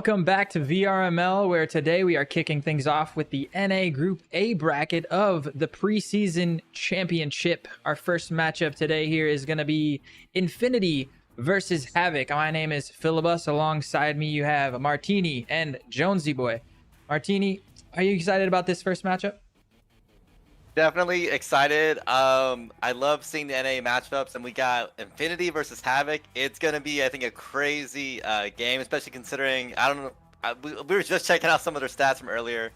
Welcome back to VRML, where today we are kicking things off with the NA Group A bracket of the preseason championship. Our first matchup today here is going to be Infinity versus Havoc. My name is Philibus. Alongside me, you have Martini and Jonesy Boy. Martini, are you excited about this first matchup? Definitely excited. I love seeing the NA matchups, and we got Infinity versus Havoc. It's gonna be, I think, a crazy game, especially considering I don't know. We were just checking out some of their stats from earlier,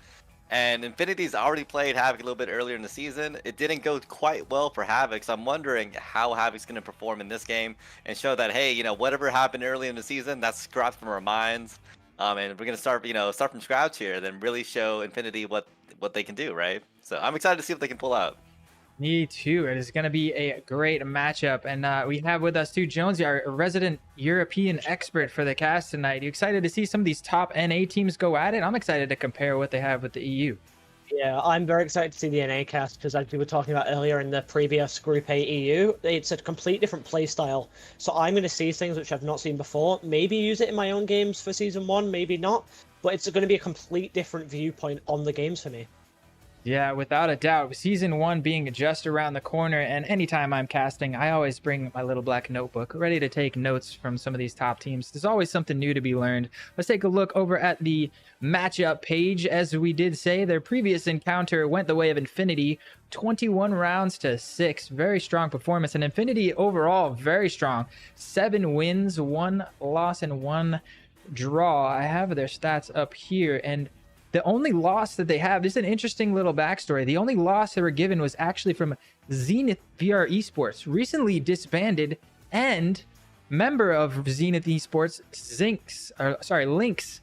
and Infinity's already played Havoc a little bit earlier in the season. It didn't go quite well for Havoc, so I'm wondering how Havoc's gonna perform in this game and show that, hey, whatever happened early in the season, that's scrapped from our minds. And we're gonna start from scratch here, then really show Infinity what they can do, right? So I'm excited to see what they can pull out. Me too. It is going to be a great matchup. And we have with us too Jonesy, our resident European expert for the cast tonight. You excited to see some of these top NA teams go at it? I'm excited to compare what they have with the EU. Yeah, I'm very excited to see the NA cast because, like we were talking about earlier in the previous Group A EU, it's a complete different play style. So I'm going to see things which I've not seen before. Maybe use it in my own games for Season 1, maybe not. But it's going to be a complete different viewpoint on the games for me. Yeah, without a doubt. Season 1 being just around the corner, and anytime I'm casting, I always bring my little black notebook ready to take notes from some of these top teams. There's always something new to be learned. Let's take a look over at the matchup page. As we did say, their previous encounter went the way of Infinity, 21 rounds to 6. Very strong performance, and Infinity overall very strong. 7 wins, 1 loss, and 1 draw. I have their stats up here, and the only loss that they have, this is an interesting little backstory. The only loss they were given was actually from Zenith VR Esports, recently disbanded, and member of Zenith Esports, Lynx,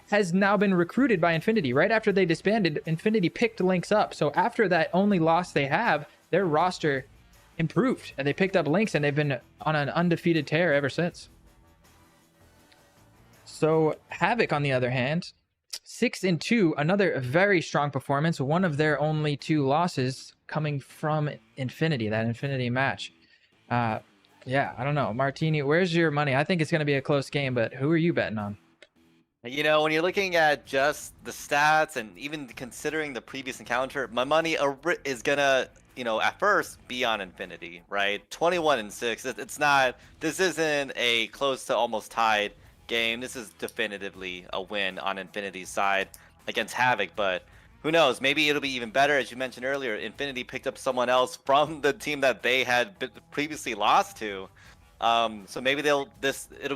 has now been recruited by Infinity. Right after they disbanded, Infinity picked Lynx up. So after that only loss they have, their roster improved, and they picked up Lynx, and they've been on an undefeated tear ever since. So Havoc, on the other hand, 6-2, another very strong performance. One of their only 2 losses coming from Infinity, that Infinity match. Yeah, I don't know. Martini, where's your money? I think it's going to be a close game, but who are you betting on? When you're looking at just the stats and even considering the previous encounter, my money is gonna, at first be on Infinity, right? 21-6. It's not. This isn't a close to almost tied game. This is definitively a win on Infinity's side against Havoc, but who knows, maybe it'll be even better. As you mentioned earlier, Infinity picked up someone else from the team that they had previously lost to, so maybe it'll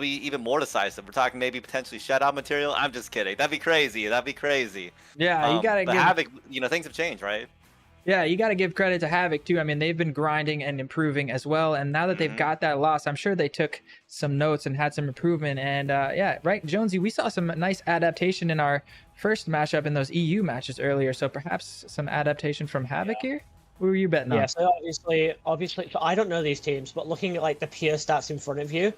be even more decisive. We're talking maybe potentially shutout material. I'm just kidding. That'd be crazy. Yeah, you gotta but give Havoc, things have changed, right? Yeah, you got to give credit to Havoc, too. I mean, they've been grinding and improving as well. And now that they've got that loss, I'm sure they took some notes and had some improvement. And yeah, right, Jonesy, we saw some nice adaptation in our first matchup in those EU matches earlier. So perhaps some adaptation from Havoc here? Who are you betting on? Yeah, so obviously, so I don't know these teams, but looking at like the pure stats in front of you,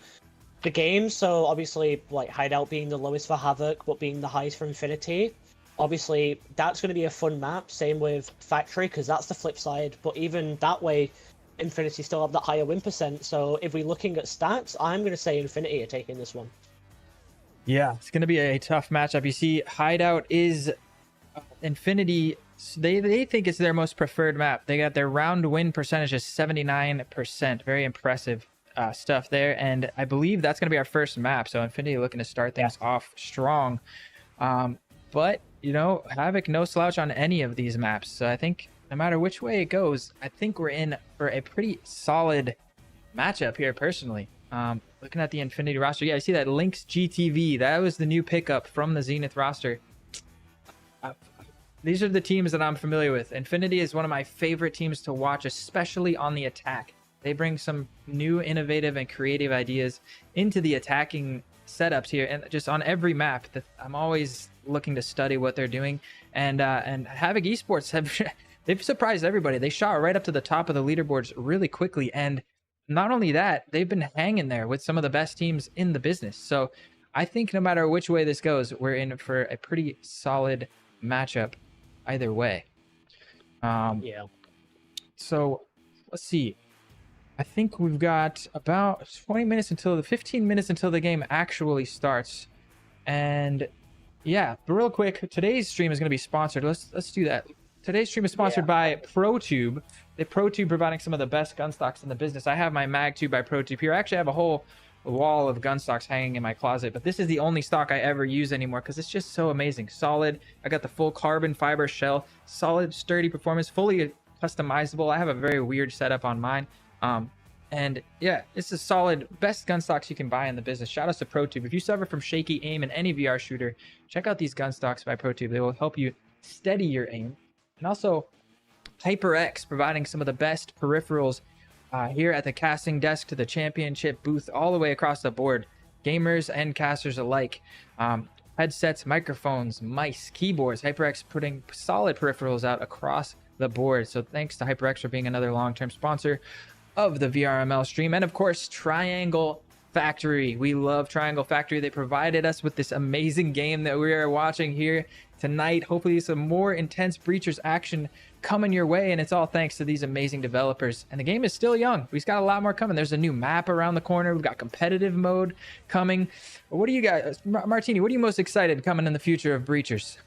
the games, so obviously like Hideout being the lowest for Havoc, but being the highest for Infinity. Obviously, that's going to be a fun map. Same with Factory, because that's the flip side. But even that way, Infinity still have that higher win percent. So if we're looking at stats, I'm going to say Infinity are taking this one. Yeah, it's going to be a tough matchup. You see, Hideout is Infinity. They think it's their most preferred map. They got their round win percentage is 79%. Very impressive stuff there. And I believe that's going to be our first map. So Infinity looking to start things off strong. But Havoc no slouch on any of these maps. So I think no matter which way it goes, I think we're in for a pretty solid matchup here personally. Looking at the Infinity roster, yeah, I see that Lynx GTV. That was the new pickup from the Zenith roster. These are the teams that I'm familiar with. Infinity is one of my favorite teams to watch, especially on the attack. They bring some new, innovative, and creative ideas into the attacking setups here, and just on every map that I'm always looking to study what they're doing. And Havoc Esports they've surprised everybody. They shot right up to the top of the leaderboards really quickly, and not only that, they've been hanging there with some of the best teams in the business. So I think no matter which way this goes, we're in for a pretty solid matchup either way. Yeah. So let's see. I think we've got about 15 minutes until the game actually starts. And yeah, but real quick, today's stream is going to be sponsored. Let's do that. Today's stream is sponsored by ProTube. The ProTube providing some of the best gun stocks in the business. I have my mag tube by ProTube here. I actually have a whole wall of gun stocks hanging in my closet, but this is the only stock I ever use anymore because it's just so amazing. Solid. I got the full carbon fiber shell, solid, sturdy performance, fully customizable. I have a very weird setup on mine. And yeah, it's a solid, best gun stocks you can buy in the business. Shout out to ProTube. If you suffer from shaky aim in any VR shooter, check out these gun stocks by ProTube. They will help you steady your aim. And also, HyperX providing some of the best peripherals here at the casting desk to the championship booth, all the way across the board. Gamers and casters alike. Headsets, microphones, mice, keyboards. HyperX putting solid peripherals out across the board. So thanks to HyperX for being another long-term sponsor of the VRML stream. And of course, Triangle Factory. We love Triangle Factory. They provided us with this amazing game that we are watching here tonight. Hopefully some more intense Breachers action coming your way, and it's all thanks to these amazing developers. And the game is still young. We've got a lot more coming. There's a new map around the corner. We've got competitive mode coming. What do you guys, Martini, what are you most excited coming in the future of Breachers?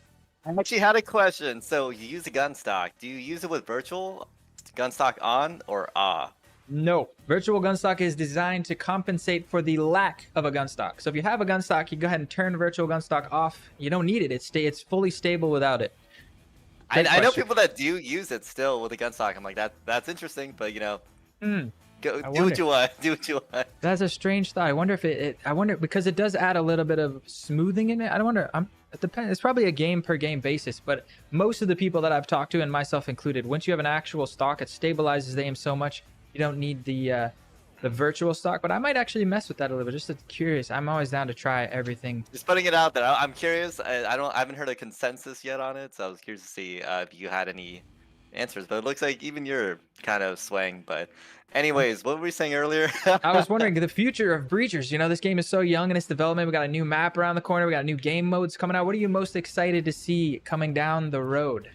I actually had a question. So you use a gun stock. Do you use it with virtual gun stock on or off? No, virtual gun stock is designed to compensate for the lack of a gun stock. So if you have a gun stock, you go ahead and turn virtual gun stock off. You don't need it. It's fully stable without it. I know people that do use it still with a gun stock. I'm like, that's interesting, but you know, do what you want. Do what you want. That's a strange thought. I wonder if I wonder because it does add a little bit of smoothing in it. I don't wonder. It depends. It's probably a game per game basis, but most of the people that I've talked to, and myself included, once you have an actual stock, it stabilizes the aim so much. You don't need the virtual stock, but I might actually mess with that a little bit. Just curious. I'm always down to try everything. Just putting it out there. I'm curious. I haven't heard a consensus yet on it, so I was curious to see if you had any answers. But it looks like even you're kind of swaying. But anyways, what were we saying earlier? I was wondering the future of Breachers. You know, this game is so young in its development. We got a new map around the corner. We got new game modes coming out. What are you most excited to see coming down the road?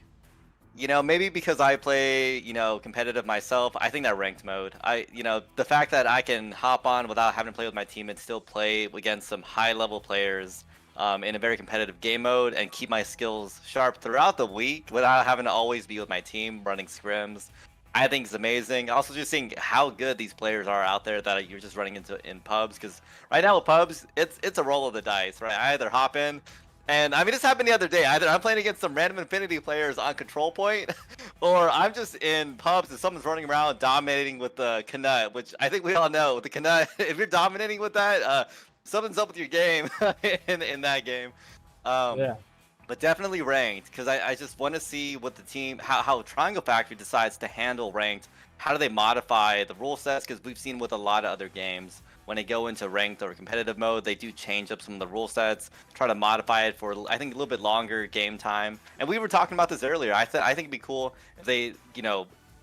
You know, maybe because I play, competitive myself, I think that ranked mode. The fact that I can hop on without having to play with my team and still play against some high-level players in a very competitive game mode and keep my skills sharp throughout the week without having to always be with my team running scrims, I think is amazing. Also, just seeing how good these players are out there that you're just running into in pubs. Because right now with pubs, it's a roll of the dice, right? I either hop in. And I mean, this happened the other day. Either I'm playing against some random Infinity players on control point, or I'm just in pubs and someone's running around dominating with the Knut, which I think we all know. With the Knut, if you're dominating with that, something's up with your game in that game. Yeah. But definitely ranked, because I just want to see what the team, how Triangle Factory decides to handle ranked. How do they modify the rule sets? Because we've seen with a lot of other games, when they go into ranked or competitive mode, they do change up some of the rule sets, try to modify it for, I think, a little bit longer game time. And we were talking about this earlier. I think it'd be cool if they,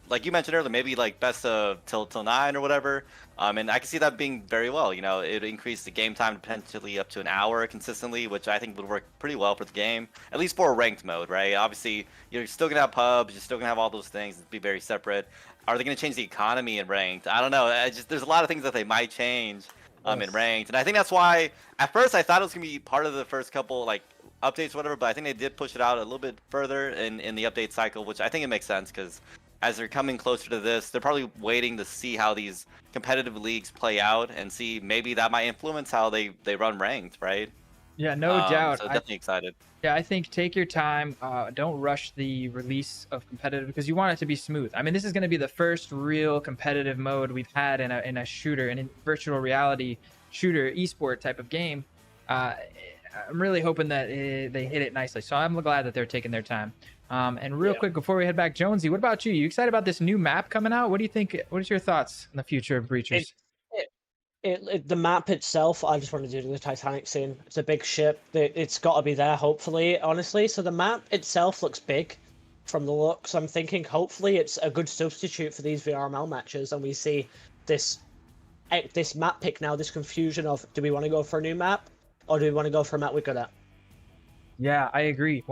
like you mentioned earlier, maybe like best of till 9 or whatever. And I can see that being very well. It would increase the game time potentially up to an hour consistently, which I think would work pretty well for the game, at least for a ranked mode, right? Obviously, you're still gonna have pubs, you're still gonna have all those things. It'd be very separate. Are they going to change the economy in ranked? I don't know. There's a lot of things that they might change in ranked, and I think that's why at first I thought it was going to be part of the first couple like updates or whatever, but I think they did push it out a little bit further in the update cycle, which I think it makes sense because as they're coming closer to this, they're probably waiting to see how these competitive leagues play out and see maybe that might influence how they run ranked, right? Yeah, no doubt. So definitely excited. Yeah, I think take your time. Don't rush the release of competitive because you want it to be smooth. I mean, this is going to be the first real competitive mode we've had in a shooter, in a virtual reality shooter, esport type of game. I'm really hoping that they hit it nicely. So I'm glad that they're taking their time. And real quick, before we head back, Jonesy, what about you? You excited about this new map coming out? What do you think? What is your thoughts on the future of Breachers? The map itself, I just want to do the Titanic scene. It's a big ship. It's got to be there, hopefully, honestly. So the map itself looks big from the looks. I'm thinking hopefully it's a good substitute for these VRML matches, and we see this map pick now, this confusion of do we want to go for a new map or do we want to go for a map we're good at? Yeah, I agree.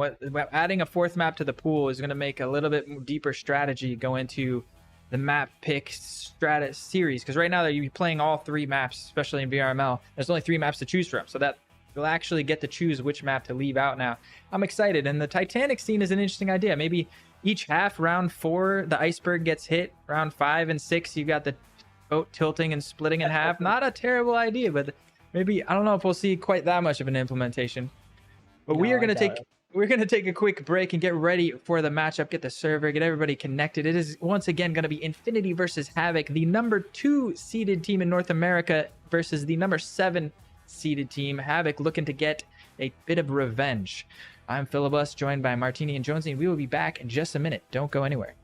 Adding a fourth map to the pool is going to make a little bit deeper strategy go into the map pick series, because right now you're playing all 3 maps, especially in VRML. There's only 3 maps to choose from, so that you'll actually get to choose which map to leave out now. I'm excited. And the Titanic scene is an interesting idea. Maybe each half, round 4, the iceberg gets hit. Round 5 and 6, you got the boat tilting and splitting in half. Not a terrible idea, but maybe, I don't know if we'll see quite that much of an implementation. But we are going to take a quick break and get ready for the matchup, get the server, get everybody connected. It is once again going to be Infinity versus Havoc, the number 2 seeded team in North America versus the number 7 seeded team. Havoc looking to get a bit of revenge. I'm Philibus, joined by Martini and Jonesy, and we will be back in just a minute. Don't go anywhere.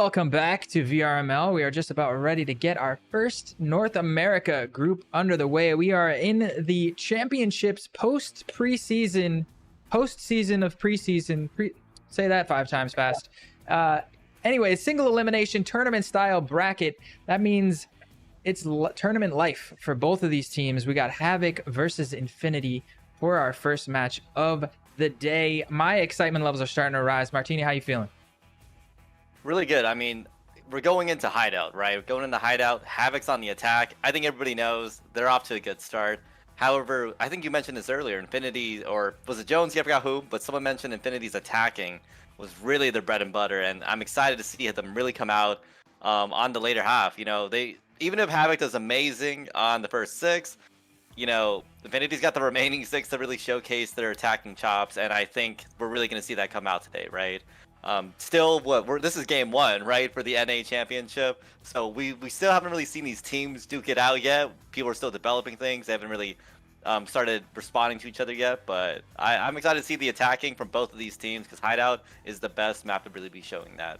Welcome back to VRML. We are just about ready to get our first North America group under the way. We are in the championships postseason of preseason. Say that 5 times fast. Anyway, single elimination tournament style bracket. That means it's tournament life for both of these teams. We got Havoc versus Infinity for our first match of the day. My excitement levels are starting to rise. Martini, how you feeling? Really good. I mean, we're going into Hideout, right? We're going into Hideout. Havoc's on the attack. I think everybody knows they're off to a good start. However, I think you mentioned this earlier. Infinity, or was it Jones? I forgot who, but someone mentioned Infinity's attacking was really their bread and butter, and I'm excited to see them really come out on the later half. You know, even if Havoc does amazing on the first 6, you know, Infinity's got the remaining 6 to really showcase their attacking chops, and I think we're really going to see that come out today, right? Still, this is game 1, right, for the NA championship. So we still haven't really seen these teams duke it out yet. People are still developing things. They haven't really started responding to each other yet. But I'm excited to see the attacking from both of these teams, because Hideout is the best map to really be showing that.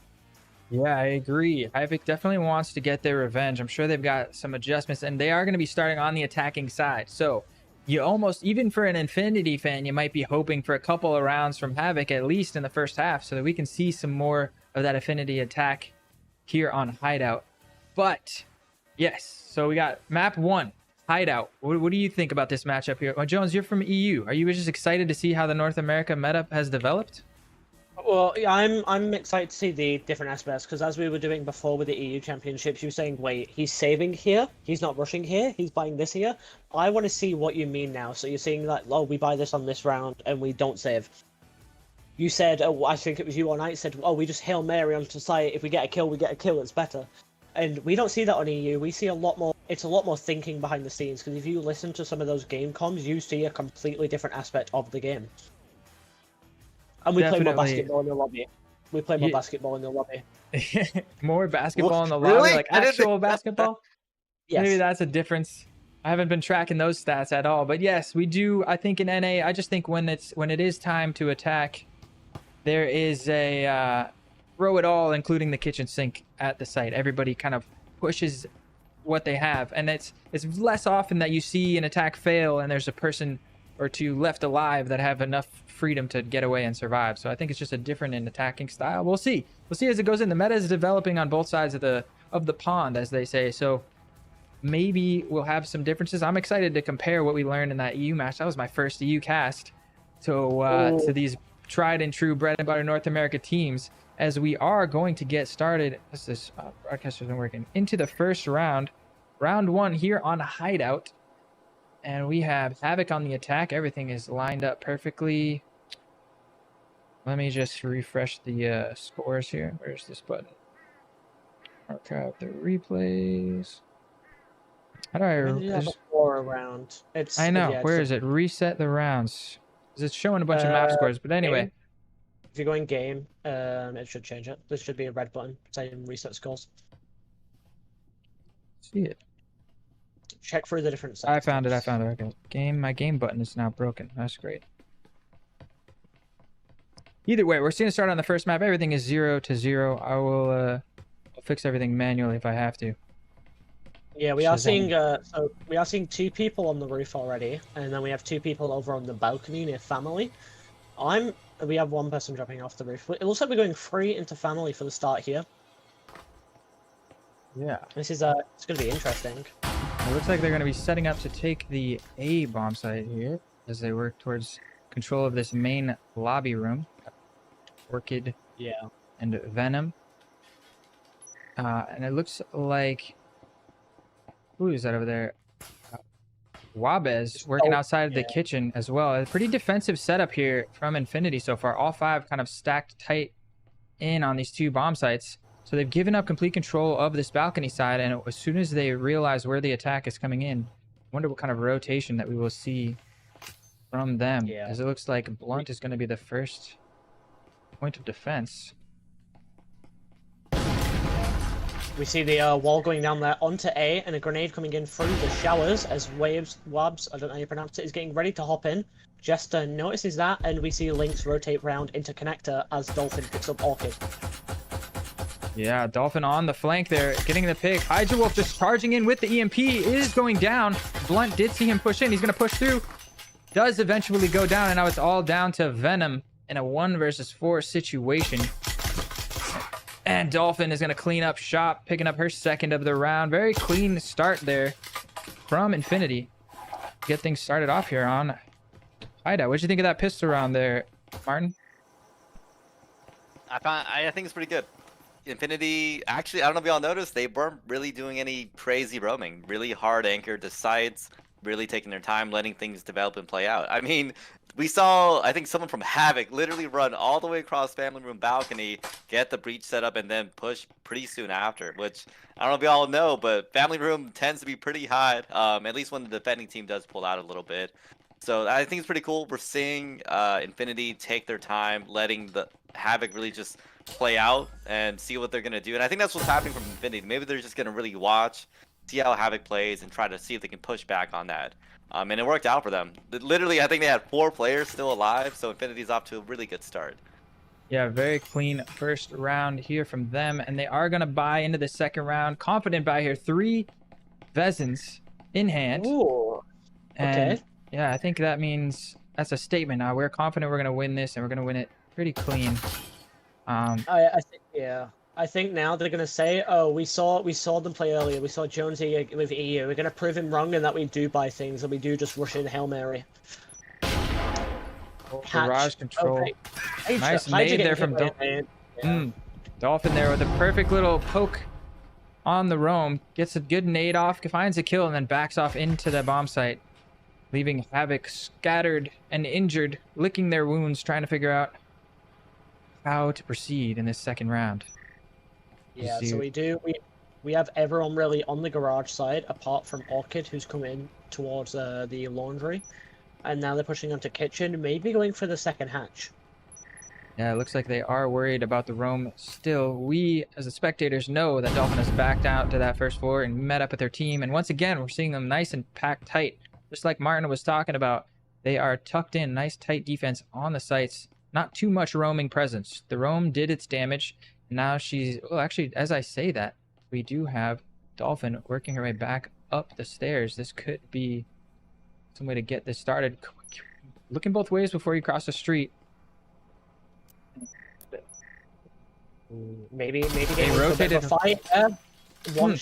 Yeah, I agree. Havoc definitely wants to get their revenge. I'm sure they've got some adjustments, and they are going to be starting on the attacking side. So you almost, even for an Infinity fan, you might be hoping for a couple of rounds from Havoc, at least in the first half, so that we can see some more of that Infinity attack here on Hideout. But, yes, so we got map 1, Hideout. What do you think about this matchup here? Well, Jones, you're from EU. Are you just excited to see how the North America meta has developed? Well, yeah, I'm excited to see the different aspects, because as we were doing before with the EU Championships, you were saying, wait, he's saving here, he's not rushing here, he's buying this here. I want to see what you mean now. So you're saying that, oh, we buy this on this round and we don't save. You said, oh, I think it was you on night, said, oh, we just Hail Mary onto site. If we get a kill, we get a kill. It's better. And we don't see that on EU. We see a lot more. It's a lot more thinking behind the scenes, because if you listen to some of those game comms, you see a completely different aspect of the game. And we play more basketball in the lobby. We play more basketball in the lobby. More basketball in the lobby? Really? Like actual basketball? Yes. Maybe that's a difference. I haven't been tracking those stats at all. But yes, we do. I think in NA, I just think when it is time to attack, there is a throw it all, including the kitchen sink at the site. Everybody kind of pushes what they have. And it's less often that you see an attack fail and there's a person or two left alive that have enough freedom to get away and survive. So I think it's just a different in attacking style. We'll see as it goes in. The meta is developing on both sides of the pond, as they say. So maybe we'll have some differences. I'm excited to compare what we learned in that EU match. That was my first EU cast. So to these tried and true bread and butter North America teams, as we are going to get started. This broadcast isn't working. Into the first round 1 here on Hideout. And we have Havoc on the attack. Everything is lined up perfectly. Let me just refresh the scores here. Where's this button? Archive the replays. How do I... around. I know. Where is it? Reset the rounds. It's showing a bunch of map scores. But anyway. Game. If you go in game, it should change it. There should be a red button saying reset scores. See it. Check through the different I found it. Okay. My game button is now broken. That's great. Either way, we're seeing start on the first map. Everything is 0 to 0. I will I'll fix everything manually if I have to. Yeah, we are seeing so we are seeing 2 people on the roof already, and then we have 2 people over on the balcony near family. We have 1 person dropping off the roof. It looks like we're going 3 into family for the start here. Yeah. This is it's going to be interesting. It looks like they're going to be setting up to take the A bomb site here as they work towards control of this main lobby room. Orchid, and Venom. And it looks like... Who is that over there? Wabez working outside of the kitchen as well. A pretty defensive setup here from Infinity so far. All 5 kind of stacked tight in on these 2 bomb sites. So they've given up complete control of this balcony side, and as soon as they realize where the attack is coming in, I wonder what kind of rotation that we will see from them. Yeah. As it looks like Blunt is going to be the first point of defense. We see the wall going down there onto A, and a grenade coming in through the showers as Wabs, I don't know how you pronounce it, is getting ready to hop in. Jester notices that, and we see Lynx rotate round into connector as Dolphin picks up Orchid. Yeah, Dolphin on the flank there, getting the pick. Hydra Wolf just charging in with the EMP, is going down. Blunt did see him push in. He's going to push through. Does eventually go down, and now it's all down to Venom in a 1 versus 4 situation. And Dolphin is going to clean up shop, picking up her second of the round. Very clean start there from Infinity. Get things started off here on Hideout. What'd you think of that pistol round there, Martin? I think it's pretty good. Infinity, actually, I don't know if y'all noticed, they weren't really doing any crazy roaming. Really hard anchored to sites, really taking their time, letting things develop and play out. I mean, we saw, I think, someone from Havoc literally run all the way across Family Room balcony, get the breach set up, and then push pretty soon after, which I don't know if y'all know, but Family Room tends to be pretty hot, at least when the defending team does pull out a little bit. So I think it's pretty cool. We're seeing Infinity take their time, letting the Havoc really just play out and see what they're going to do. And I think that's what's happening from Infinity. Maybe they're just going to really watch, see how Havoc plays, and try to see if they can push back on that. And it worked out for them. Literally, I think they had 4 players still alive, so Infinity's off to a really good start. Yeah, very clean first round here from them, and they are going to buy into the second round. Confident buy here. 3 Vezins in hand. Ooh. And Okay. yeah, I think that means that's a statement now. We're confident we're going to win this, and we're going to win it pretty clean. I think, yeah. I think now they're gonna say, "Oh, we saw them play earlier. We saw Jonesy with EU. We're gonna prove him wrong, and that we do buy things, and we do just rush in Hail Mary." Barrage control. Okay. Nice Hydra nade there getting from hit by a nade. Dolphin there with a perfect little poke on the roam. Gets a good nade off, finds a kill, and then backs off into the bomb site, leaving Havoc scattered and injured, licking their wounds, trying to figure out how to proceed in this second round. Yeah, so we have everyone really on the garage side, apart from Orchid, who's come in towards the laundry, and now they're pushing onto kitchen, maybe going for the second hatch. Yeah, it looks like they are worried about the roam still. We, as the spectators, know that Dolphin has backed out to that first floor and met up with their team, and once again, we're seeing them nice and packed tight, just like Martin was talking about. They are tucked in, nice tight defense on the sites. Not too much roaming presence. The roam did its damage. Now she's... Well, actually, as I say that, we do have Dolphin working her way back up the stairs. This could be some way to get this started. Looking both ways before you cross the street. Maybe They rotated. Fight. Some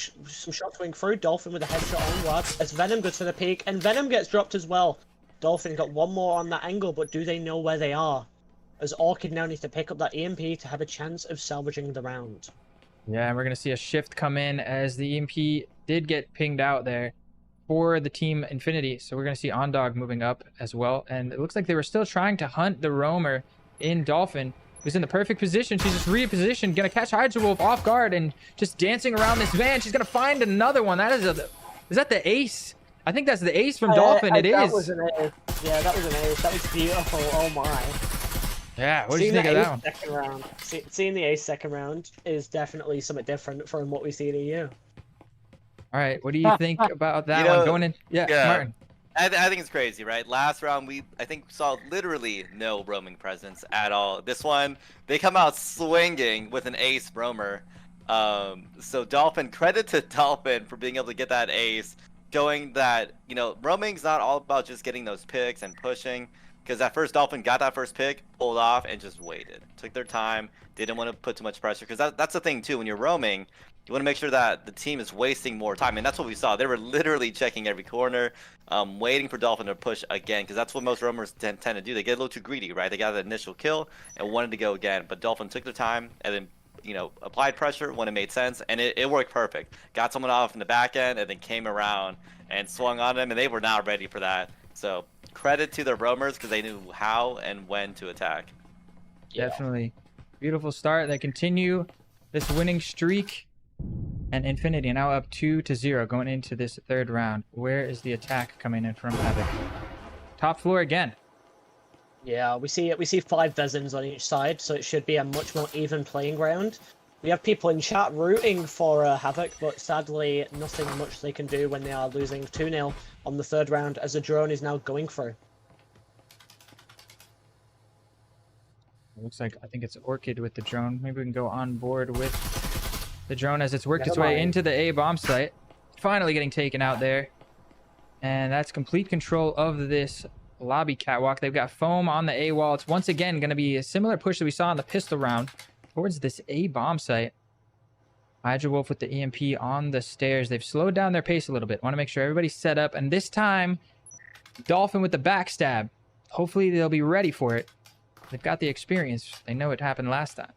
shots going through. Dolphin with a headshot on Rad as Venom goes for the peak, and Venom gets dropped as well. Dolphin got one more on that angle, but do they know where they are? As Orchid now needs to pick up that EMP to have a chance of salvaging the round. Yeah, and we're going to see a shift come in as the EMP did get pinged out there for the team Infinity. So we're going to see Ondog moving up as well. And it looks like they were still trying to hunt the roamer in Dolphin, who's in the perfect position. She's just repositioned, going to catch Hydra Wolf off guard and just dancing around this van. She's going to find another one. Is that the ace? I think that's the ace from Dolphin. It is. That was an ace. Yeah, that was an ace. That was beautiful. Oh my. Yeah, what did you think of that one? Second round. Seeing the ace second round is definitely something different from what we see in EU. All right, what do you think about that one going in? Yeah, Martin. I think it's crazy, right? Last round, I think saw literally no roaming presence at all. This one, they come out swinging with an ace roamer. So Dolphin, credit to Dolphin for being able to get that ace, showing that, roaming's not all about just getting those picks and pushing. Because at first, Dolphin got that first pick, pulled off, and just waited. Took their time, didn't want to put too much pressure. Because that's the thing, too. When you're roaming, you want to make sure that the team is wasting more time. And that's what we saw. They were literally checking every corner, waiting for Dolphin to push again. Because that's what most roamers tend to do. They get a little too greedy, right? They got the initial kill and wanted to go again. But Dolphin took their time and then, applied pressure when it made sense. And it worked perfect. Got someone off in the back end and then came around and swung on them. And they were not ready for that. So credit to the roamers because they knew how and when to attack. Definitely. Beautiful start. They continue this winning streak. And Infinity now up 2-0 going into this third round. Where is the attack coming in from Havoc? Top floor again. Yeah, we see 5 Vezins on each side, so it should be a much more even playing ground. We have people in chat rooting for Havoc, but sadly nothing much they can do when they are losing 2-0 on the third round as the drone is now going through. It looks like, I think it's Orchid with the drone. Maybe we can go on board with The drone, as it's worked its Never way mind. into the A bomb site, finally getting taken out there. And that's complete control of this lobby catwalk. They've got foam on the A wall. It's once again going to be a similar push that we saw in the pistol round towards this A bomb site. Hydra Wolf with the EMP on the stairs. They've slowed down their pace a little bit. Want to make sure everybody's set up. And this time, Dolphin with the backstab. Hopefully they'll be ready for it. They've got the experience. They know it happened last time.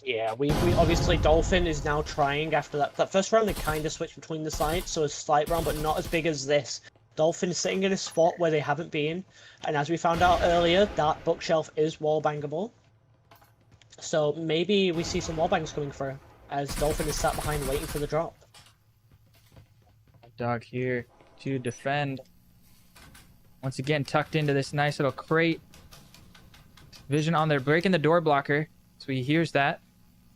Yeah, we obviously Dolphin is now trying after that first round. They kind of switched between the sides, so a slight round, but not as big as this. Dolphin is sitting in a spot where they haven't been, and as we found out earlier, that bookshelf is wall bangable. So maybe we see some wall bangs coming through as Dolphin is sat behind waiting for the drop. Dog here to defend. Once again, tucked into this nice little crate. Vision on there, breaking the door blocker. So he hears that.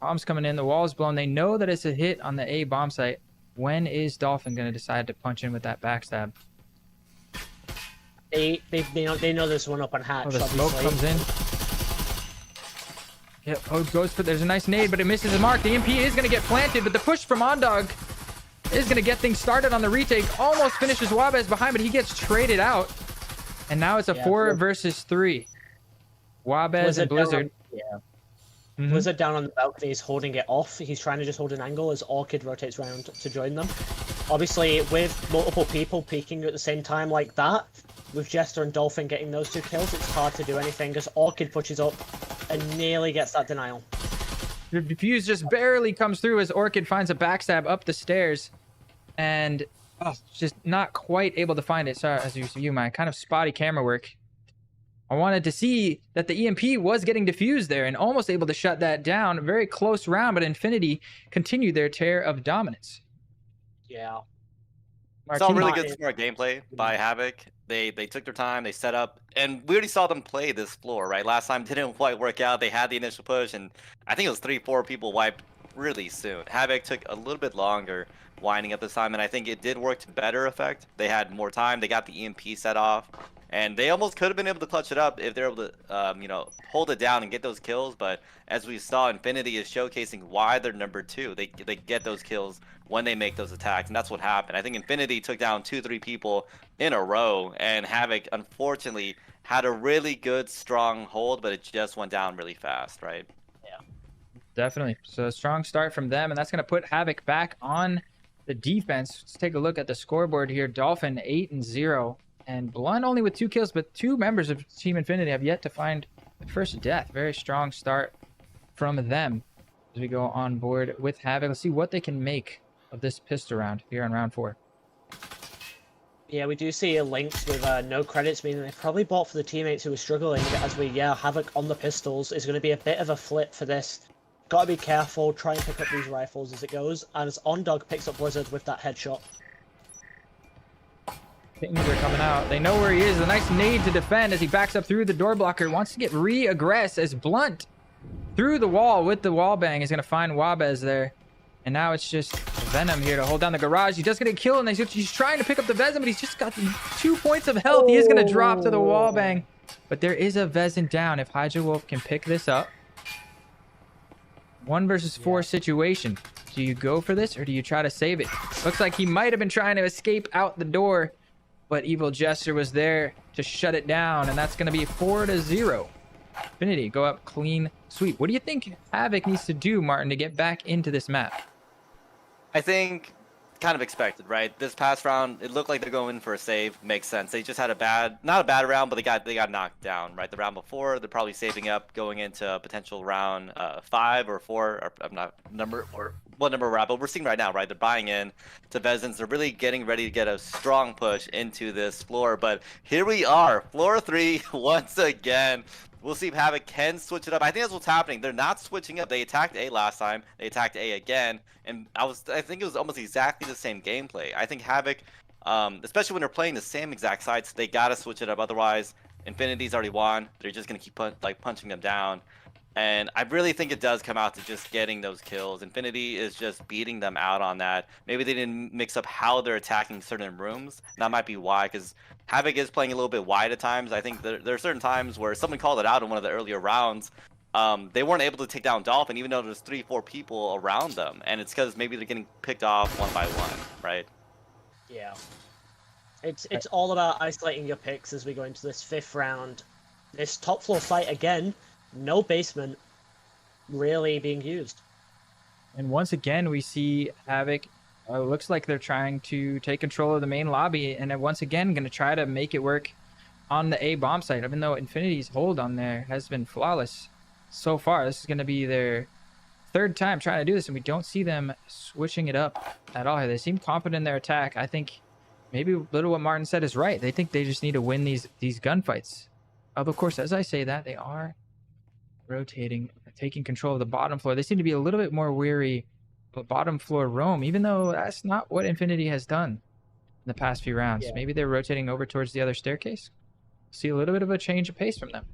Bomb's coming in, the wall's blown. They know that it's a hit on the A bomb site. When is Dolphin going to decide to punch in with that backstab? They know there's one up on hatch. Oh, the obviously. smoke comes in. Yep, oh, goes for, there's a nice nade, but it misses the mark. The EMP is going to get planted, but the push from Ondog is going to get things started on the retake. Almost finishes Wabez behind, but he gets traded out. And now it's a 4 versus 3. Wabez and Blizzard. Blizzard down on the balcony is holding it off. He's trying to just hold an angle as Orchid rotates around to join them. Obviously, with multiple people peeking at the same time like that, with Jester and Dolphin getting those 2 kills, it's hard to do anything as Orchid pushes up and nearly gets that denial. The defuse just barely comes through as Orchid finds a backstab up the stairs. And just not quite able to find it. Sorry, as you see, my kind of spotty camera work. I wanted to see that the EMP was getting diffused there and almost able to shut that down. A very close round, but Infinity continued their tear of dominance. Yeah. It's all really good smart gameplay by Havoc. They took their time, they set up, and we already saw them play this floor, right? Last time didn't quite work out. They had the initial push, and I think it was 3-4 people wiped really soon. Havoc took a little bit longer winding up this time, and I think it did work to better effect. They had more time, they got the EMP set off, and they almost could have been able to clutch it up if they're able to, hold it down and get those kills. But as we saw, Infinity is showcasing why they're number 2. They get those kills when they make those attacks, and that's what happened. I think Infinity took down 2-3 people in a row, and Havoc unfortunately had a really good strong hold, but it just went down really fast, right? Yeah, definitely. So a strong start from them, and that's going to put Havoc back on the defense. Let's take a look at the scoreboard here. Dolphin 8-0. And Blunt only with 2 kills, but 2 members of Team Infinity have yet to find the first death. Very strong start from them as we go on board with Havoc. Let's see what they can make of this pistol round here on round 4. Yeah, we do see a Lynx with no credits, meaning they probably bought for the teammates who were struggling. As Havoc on the pistols is going to be a bit of a flip for this. Got to be careful, try and pick up these rifles as it goes. And as Ondog picks up Blizzard with that headshot. Things are coming out. They know where he is. A nice nade to defend as he backs up through the door blocker. Wants to get re-aggress as Blunt through the wall with the wall bang is going to find Wabez there. And now it's just Venom here to hold down the garage. He does get a kill, and he's trying to pick up the Vezin, but he's just got 2 points of health. He is going to drop to the wall bang. But there is a Vezin down if Hydra Wolf can pick this up. 1 versus 4 situation. Do you go for this or do you try to save it? Looks like he might have been trying to escape out the door, but Evil Jester was there to shut it down, and that's going to be 4-0. Infinity go up clean sweep. What do you think Havoc needs to do, Martin, to get back into this map? I think kind of expected, right? This past round, it looked like they're going for a save. Makes sense. They just had not a bad round, but they got knocked down, right? The round before, they're probably saving up going into a potential round 5 or 4. Or I'm not what number we're at, but we're seeing right now, right? They're buying in to Vezins. They're really getting ready to get a strong push into this floor. But here we are, floor 3 once again. We'll see if Havoc can switch it up. I think that's what's happening. They're not switching up. They attacked A last time. They attacked A again. And I think it was almost exactly the same gameplay. I think Havoc, especially when they're playing the same exact sites, they got to switch it up. Otherwise, Infinity's already won. They're just going to keep punching them down. And I really think it does come out to just getting those kills. Infinity is just beating them out on that. Maybe they didn't mix up how they're attacking certain rooms. That might be why, because Havoc is playing a little bit wide at times. I think there are certain times where someone called it out in one of the earlier rounds. they weren't able to take down Dolphin, even though there's 3-4 people around them, and it's because maybe they're getting picked off one by one, right? Yeah. It's all about isolating your picks as we go into this 5th round. This top floor fight again, no basement really being used. And once again, we see Havoc. Looks like they're trying to take control of the main lobby, and once again, going to try to make it work on the A bomb site. Even though Infinity's hold on there has been flawless so far, this is going to be their 3rd time trying to do this, and we don't see them switching it up at all here. They seem confident in their attack. I think maybe a little what Martin said is right. They think they just need to win these gunfights. Of course, as I say that, they are rotating, taking control of the bottom floor. They seem to be a little bit more weary of bottom floor roam, even though that's not what Infinity has done in the past few rounds. Yeah. Maybe they're rotating over towards the other staircase. See a little bit of a change of pace from them.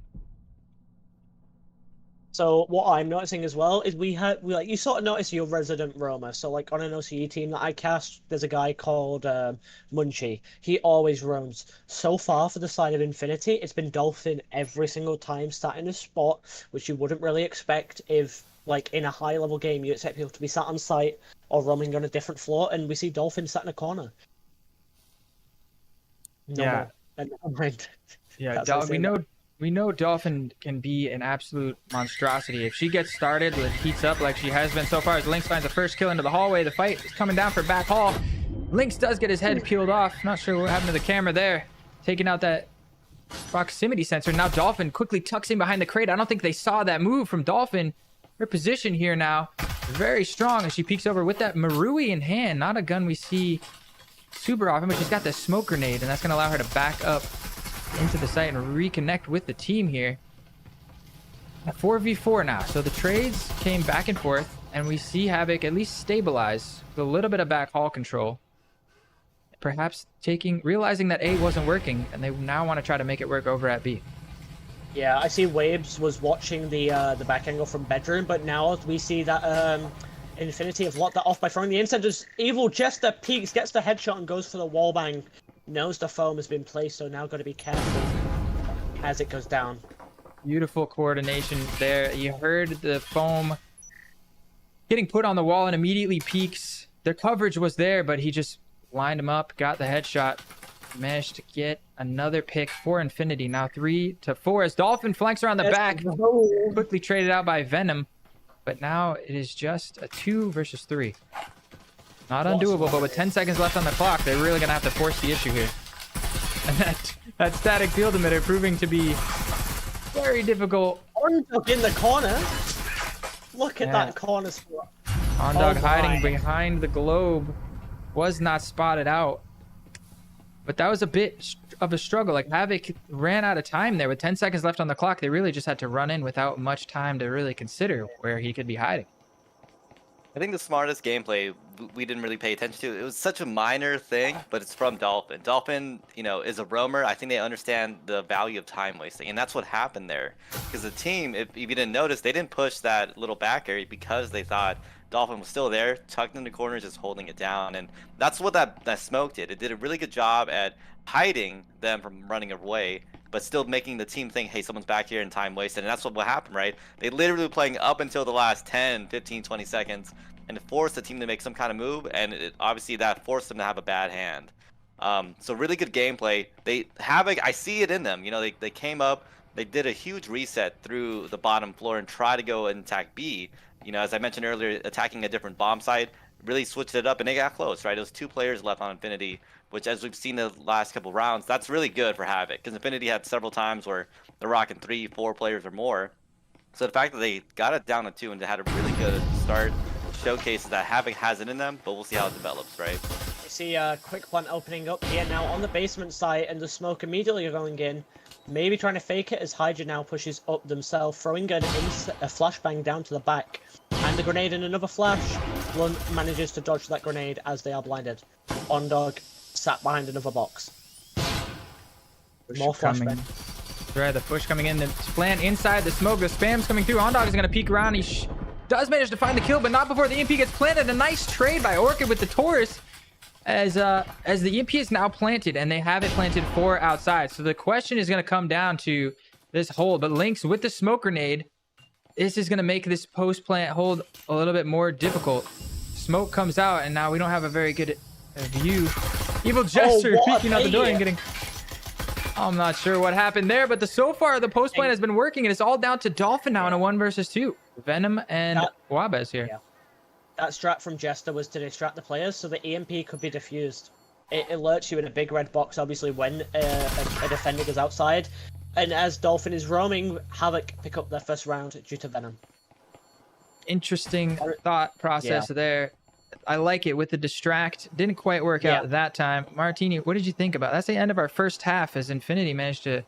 So what I'm noticing as well is you sort of notice your resident roamer. So like on an OCE team that I cast, there's a guy called Munchie. He always roams. So far for the side of Infinity, it's been Dolphin every single time sat in a spot, which you wouldn't really expect if like in a high level game you expect people to be sat on site or roaming on a different floor, and we see Dolphin sat in a corner. Yeah. Never mind. Yeah, we know Dolphin can be an absolute monstrosity. If she gets started, it heats up like she has been so far. As Lynx finds the first kill into the hallway, the fight is coming down for back hall. Lynx does get his head peeled off. Not sure what happened to the camera there. Taking out that proximity sensor. Now Dolphin quickly tucks in behind the crate. I don't think they saw that move from Dolphin. Her position here now, very strong as she peeks over with that Marui in hand. Not a gun we see super often, but she's got the smoke grenade, and that's going to allow her to back up into the site and reconnect with the team here. A 4v4 now, so the trades came back and forth, and we see Havoc at least stabilize with a little bit of back hall control, perhaps realizing that A wasn't working, and they now want to try to make it work over at B. Yeah, I see Waves was watching the back angle from bedroom, but now we see that Infinity have locked that off by throwing the incenders. Evil Jester peeks, gets the headshot, and goes for the wallbang. Knows the foam has been placed, so now got to be careful as it goes down. Beautiful coordination there. You heard the foam getting put on the wall and immediately peeks. Their coverage was there, but he just lined him up, got the headshot, managed to get another pick for Infinity. Now 3-4 as Dolphin flanks around the back, quickly traded out by Venom. But now it is just a 2 versus 3. Not undoable, but with 10 seconds left on the clock, they're really going to have to force the issue here. And that static field emitter proving to be very difficult. Ondog in the corner. Look at that corner spot. Ondog hiding behind the globe was not spotted out. But that was a bit of a struggle. Like Havoc ran out of time there with 10 seconds left on the clock. They really just had to run in without much time to really consider where he could be hiding. I think the smartest gameplay we didn't really pay attention to. It was such a minor thing, but it's from Dolphin. Dolphin, is a roamer. I think they understand the value of time wasting, and that's what happened there. Because the team, if you didn't notice, they didn't push that little back area because they thought Dolphin was still there, tucked in the corners, just holding it down. And that's what that smoke did. It did a really good job at hiding them from running away, but still making the team think, hey, someone's back here and time wasted. And that's what happened, right? They literally were playing up until the last 10, 15, 20 seconds, and it forced the team to make some kind of move, and obviously that forced them to have a bad hand. So really good gameplay. Havoc, I see it in them. They came up, they did a huge reset through the bottom floor and try to go and attack B. As I mentioned earlier, attacking a different bomb site, really switched it up, and they got close, right? It was 2 players left on Infinity, which, as we've seen the last couple rounds, that's really good for Havoc, because Infinity had several times where they're rocking 3, 4 players or more. So the fact that they got it down to 2 and had a really good start showcases that Havoc has it in them, but we'll see how it develops, right? You see a quick plant opening up here now on the basement site, and the smoke immediately going in. Maybe trying to fake it as Hydra now pushes up themselves, throwing a flashbang down to the back. And a grenade and another flash. Blunt manages to dodge that grenade as they are blinded. Ondog sat behind another box. More flashbang. Right, the push coming in. The plant inside the smoke. The spam's coming through. Ondog is going to peek around. He does manage to find the kill, but not before the EMP gets planted. A nice trade by Orchid with the Taurus. As the EMP is now planted, and they have it planted 4 outside. So the question is going to come down to this hold. But Lynx with the smoke grenade this is going to make this post plant hold a little bit more difficult. Smoke comes out, and now we don't have a very good view. Evil Jester peeking out the door and getting... I'm not sure what happened there, but so far the post plant has been working, and it's all down to Dolphin now in a 1 versus 2. Venom and Wabez here. Yeah. That strat from Jester was to distract the players, so the EMP could be diffused. It alerts you in a big red box, obviously, when a defender goes outside. And as Dolphin is roaming, Havoc pick up their first round due to Venom. Interesting thought process there. I like it with the distract. Didn't quite work out that time. Martini, what did you think about? That's the end of our first half as Infinity managed to...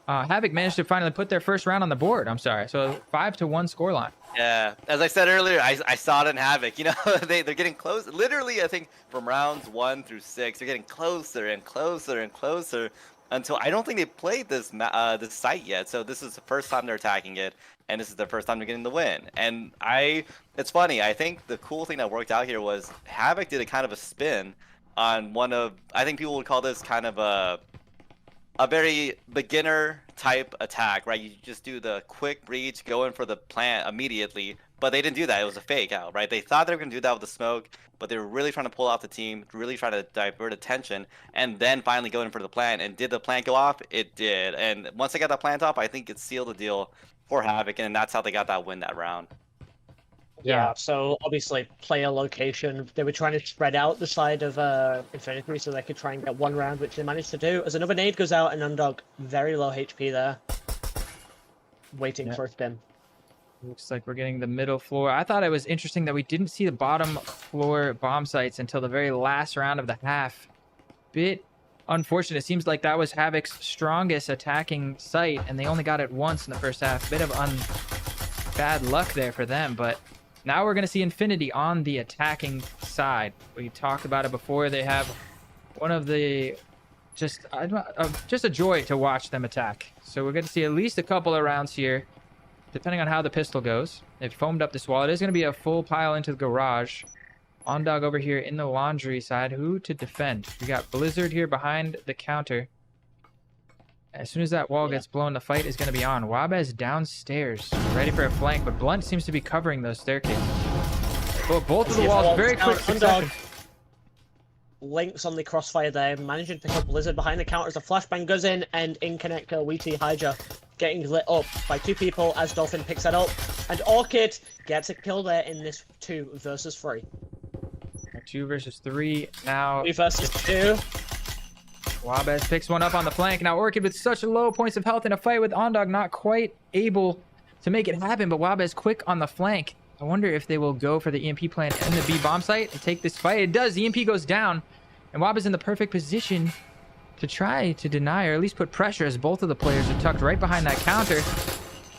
Havoc managed to finally put their first round on the board. I'm sorry. So 5-1 scoreline. Yeah, as I said earlier, I saw it in Havoc. You know, they're getting close. Literally, I think from rounds 1 through 6, they're getting closer and closer and closer until I don't think they played this this site yet. So this is the first time they're attacking it, and this is the first time they're getting the win. And it's funny. I think the cool thing that worked out here was Havoc did a kind of a spin on one of, I think people would call this kind of a very beginner type attack, right? You just do the quick breach, go in for the plant immediately, but they didn't do that. It was a fake out, right? They thought they were going to do that with the smoke, but they were really trying to pull out the team, really trying to divert attention, and then finally go in for the plant. And did the plant go off? It did. And once they got that plant off, I think it sealed the deal for Havoc, and that's how they got that win that round. Yeah, so obviously player location, they were trying to spread out the side of Infinity so they could try and get one round, which they managed to do. As another nade goes out, and Undog, very low HP there, waiting for a spin. Looks like we're getting the middle floor. I thought it was interesting that we didn't see the bottom floor bomb sites until the very last round of the half. Bit unfortunate. It seems like that was Havoc's strongest attacking site, and they only got it once in the first half. Bit of bad luck there for them, but now we're going to see Infinity on the attacking side. We talked about it before. They have one of the just a joy to watch them attack. So we're going to see at least a couple of rounds here, depending on how the pistol goes. They've foamed up this wall. It is going to be a full pile into the garage. Ondog over here in the laundry side. Who to defend? We got Blizzard here behind the counter. As soon as that wall gets blown, the fight is going to be on. Wabez downstairs, ready for a flank, but Blunt seems to be covering those staircases. Well, both of the walls, very quick succession. Links on the crossfire there, managing to pick up Blizzard behind the counter as the flashbang goes in, and in connector, we see Hydra getting lit up by 2 people as Dolphin picks that up, and Orchid gets a kill there in this 2 versus 3. 2 versus 3 now. 3 versus 2. Wabez picks one up on the flank. Now Orchid with such low points of health in a fight with Ondog, not quite able to make it happen, but Wabez quick on the flank. I wonder if they will go for the EMP plant and the B bomb site and take this fight. It does. The EMP goes down, and Wabez in the perfect position to try to deny or at least put pressure as both of the players are tucked right behind that counter.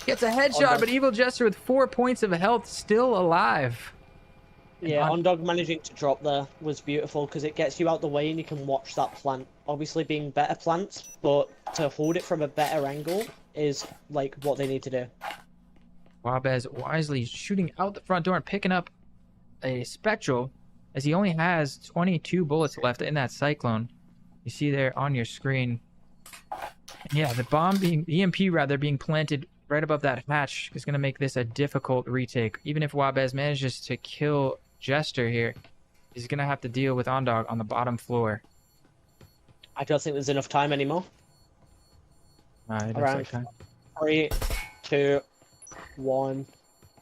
Gets a headshot, but Evil Jester with 4 points of health still alive. Yeah, Ondog managing to drop there was beautiful because it gets you out the way and you can watch that plant. Obviously being better plants, but to hold it from a better angle is like what they need to do. Wabez wisely shooting out the front door and picking up a Spectral as he only has 22 bullets left in that Cyclone. You see there on your screen. Yeah, the bomb being, EMP rather, being planted right above that hatch is going to make this a difficult retake. Even if Wabez manages to kill Jester here, he's going to have to deal with Ondog on the bottom floor. I don't think there's enough time anymore. Around 3, 2, 1.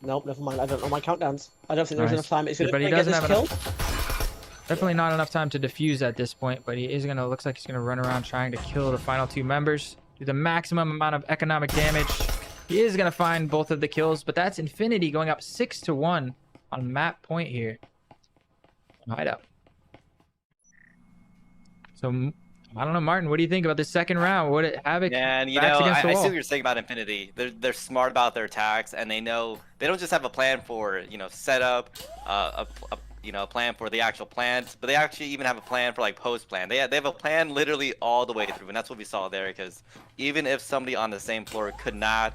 Nope, never mind. I don't know my countdowns. I don't think there's enough time. It's going to get this kill. Definitely not enough time to defuse at this point, but he is going to, looks like he's going to run around trying to kill the final 2 members. Do the maximum amount of economic damage. He is going to find both of the kills, but that's Infinity going up 6-1 on map point here. Hideout. So, I don't know, Martin, what do you think about the second round? What Havoc? And you know, I see what you're saying about Infinity. They're smart about their attacks, and they know they don't just have a plan for, you know, setup, a plan for the actual plant, but they actually even have a plan for like post plan. They have a plan literally all the way through, and that's what we saw there. Because even if somebody on the same floor could not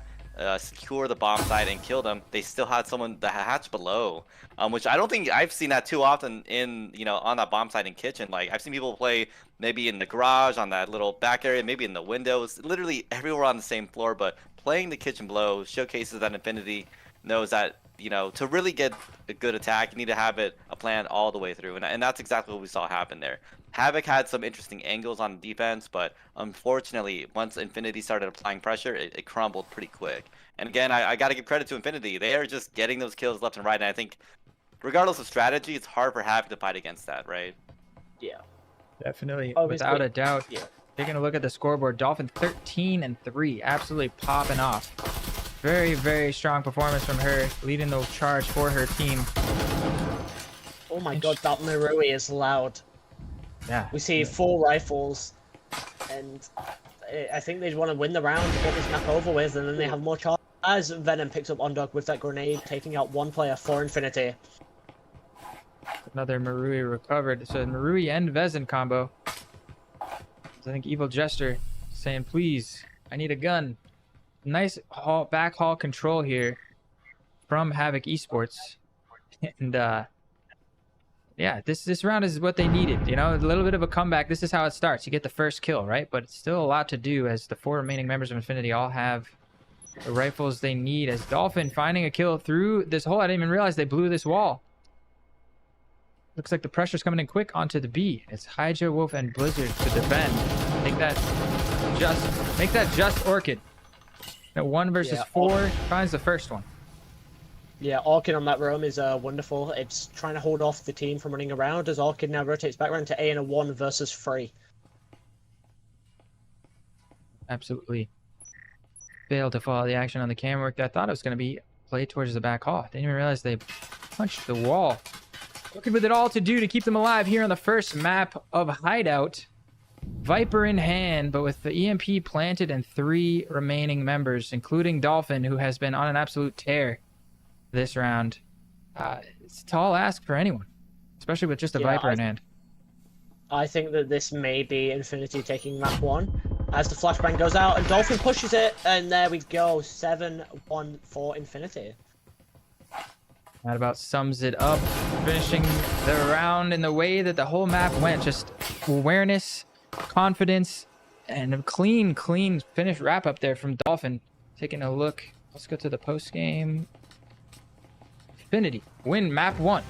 secure the bomb site and kill them, they still had someone the hatch below, which I don't think I've seen that too often in, you know, on that bomb site in kitchen. Like I've seen people play maybe in the garage on that little back area, maybe in the windows, literally everywhere on the same floor, but playing the kitchen below showcases that Infinity knows that, you know, to really get a good attack, you need to have it a plan all the way through, and that's exactly what we saw happen there. Havoc had some interesting angles on defense, but unfortunately, once Infinity started applying pressure, it crumbled pretty quick. And again, I got to give credit to Infinity. They are just getting those kills left and right, and I think regardless of strategy, it's hard for Havoc to fight against that, right? Yeah. Definitely, Obviously, without a doubt. yeah. Taking a look at the scoreboard, Dolphin 13-3, absolutely popping off. Very, very strong performance from her, leading the charge for her team. Oh my god, that Marui is loud. Yeah. We see 4 rifles, and I think they want to win the round to get this map over with, and then they have more charge. As Venom picks up Ondog with that grenade, taking out one player for Infinity. Another Marui recovered. So Marui and Vezin combo. I think Evil Jester saying, please, I need a gun. Nice back haul control here from Havoc Esports. And yeah, this round is what they needed. You know, a little bit of a comeback. This is how it starts. You get the first kill, right? But it's still a lot to do as the 4 remaining members of Infinity all have the rifles they need. As Dolphin finding a kill through this hole. I didn't even realize they blew this wall. Looks like the pressure's coming in quick onto the B. It's Hydra, Wolf, and Blizzard to defend. Make that just Orchid. Now 1 versus 4 finds the first one. Yeah, Orchid on that roam is wonderful. It's trying to hold off the team from running around as Orchid now rotates back around to A in a 1 versus 3. Absolutely failed to follow the action on the camera work. I thought it was going to be played towards the back hall. Didn't even realize they punched the wall. Working with it all to do to keep them alive here on the first map of Hideout. Viper in hand, but with the EMP planted and 3 remaining members, including Dolphin, who has been on an absolute tear this round. It's a tall ask for anyone, especially with just a Viper in hand. I think that this may be Infinity taking map 1. As the flashbang goes out and Dolphin pushes it, and there we go, 7-1 for Infinity. That about sums it up, finishing the round in the way that the whole map went. Just awareness, confidence, and a clean finish wrap up there from Dolphin. Taking a look, let's go to the post game. Infinity win map 1.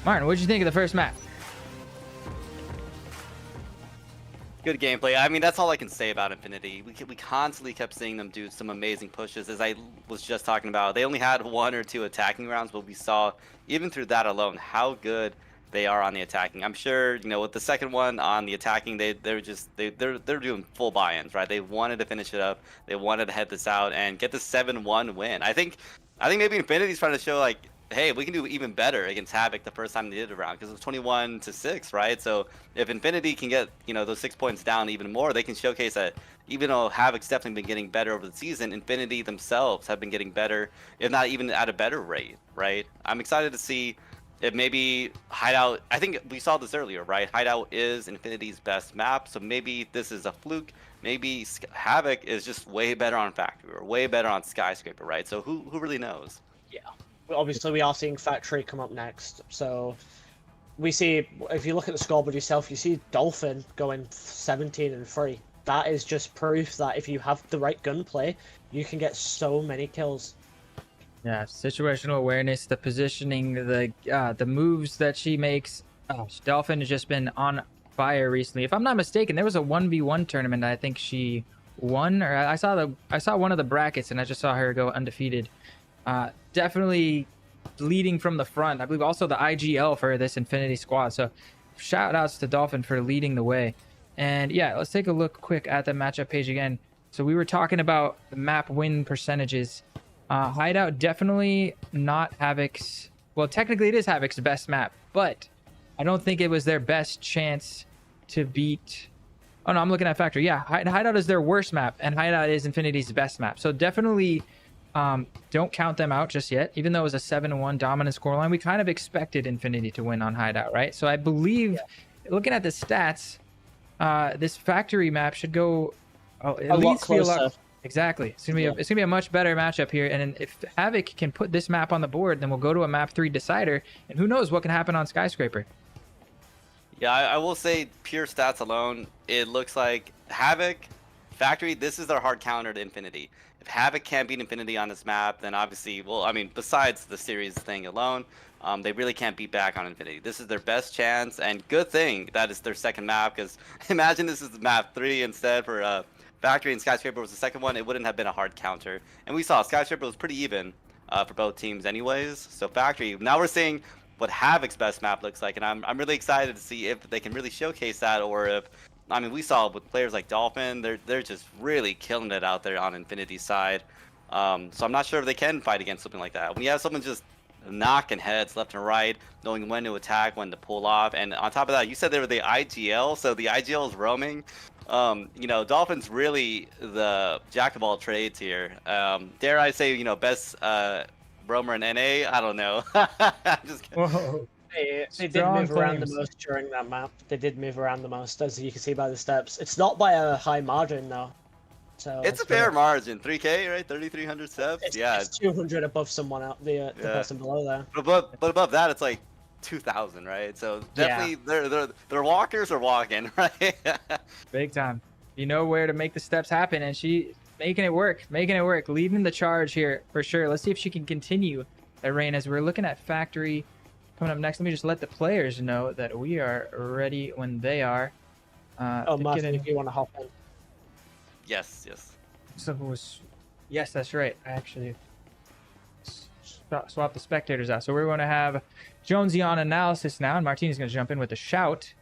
Martin, what did you think of the first map? Good gameplay. I mean, that's all I can say about Infinity. We constantly kept seeing them do some amazing pushes. As I was just talking about, they only had 1 or 2 attacking rounds, but we saw, even through that alone, how good they are on the attacking. I'm sure, you know, with the second one on the attacking, they're doing full buy-ins, right? They wanted to finish it up. They wanted to head this out and get the 7-1 win. I think maybe Infinity's trying to show, like, hey, we can do even better against Havoc the first time they did it around, because it was 21-6, right? So if Infinity can get, you know, those 6 points down even more, they can showcase that even though Havoc's definitely been getting better over the season, Infinity themselves have been getting better, if not even at a better rate, right? I'm excited to see if maybe Hideout, I think we saw this earlier, right? Hideout is Infinity's best map, so maybe this is a fluke. Maybe Havoc is just way better on Factory or way better on Skyscraper, right? So who really knows? Yeah. Obviously, we are seeing Factory come up next, so we see, if you look at the scoreboard yourself, you see Dolphin going 17-3. That is just proof that if you have the right gunplay, you can get so many kills. Yeah, situational awareness, the positioning, the moves that she makes. Oh, Dolphin has just been on fire recently. If I'm not mistaken, there was a 1v1 tournament I think she won, or I saw one of the brackets and I just saw her go undefeated. Definitely leading from the front. I believe also the IGL for this Infinity squad. So shout outs to Dolphin for leading the way. And yeah, let's take a look quick at the matchup page again. So we were talking about the map win percentages. Hideout definitely not Havoc's. Well, technically it is Havoc's best map, but I don't think it was their best chance to beat. Oh no, I'm looking at Factory. Yeah, Hideout is their worst map, and Hideout is Infinity's best map. So definitely don't count them out just yet. Even though it was a 7-1 dominant scoreline, we kind of expected Infinity to win on Hideout, right? So I believe, looking at the stats, this Factory map should go at least closer. Exactly. It's gonna be a much better matchup here. And if Havoc can put this map on the board, then we'll go to a map 3 decider, and who knows what can happen on Skyscraper. Yeah, I will say pure stats alone, it looks like Havoc Factory, this is their hard counter to Infinity. If Havoc can't beat Infinity on this map, then obviously, well, I mean, besides the series thing alone, they really can't beat back on Infinity. This is their best chance, and good thing that is their second map, because imagine this is map 3 instead for Factory, and Skyscraper was the second one. It wouldn't have been a hard counter. And we saw Skyscraper was pretty even for both teams anyways. So Factory, now we're seeing what Havoc's best map looks like, and I'm really excited to see if they can really showcase that, or if, I mean, we saw with players like Dolphin, they're just really killing it out there on Infinity's side. So I'm not sure if they can fight against something like that. When you have someone just knocking heads left and right, knowing when to attack, when to pull off, and on top of that, you said they were the IGL, so the IGL is roaming. You know, Dolphin's really the jack of all trades here. Dare I say, you know, best roamer in NA? I don't know. I'm just kidding. Whoa. They did move around the most during that map. They did move around the most, as you can see by the steps. It's not by a high margin, though. So it's a fair margin. 3K, right? 3,300 steps? It's 200 above someone out, the person below there. But above that, it's like 2,000, right? So definitely, their walkers are walking, right? Big time. You know where to make the steps happen, and she making it work, leading the charge here for sure. Let's see if she can continue that reign as we're looking at Factory coming up next. Let me just let the players know that we are ready when they are. Martin, if you want to hop in. Yes. So it was, yes, that's right. I actually swap the spectators out. So we're going to have Jonesy on analysis now, and Martina's going to jump in with a shout,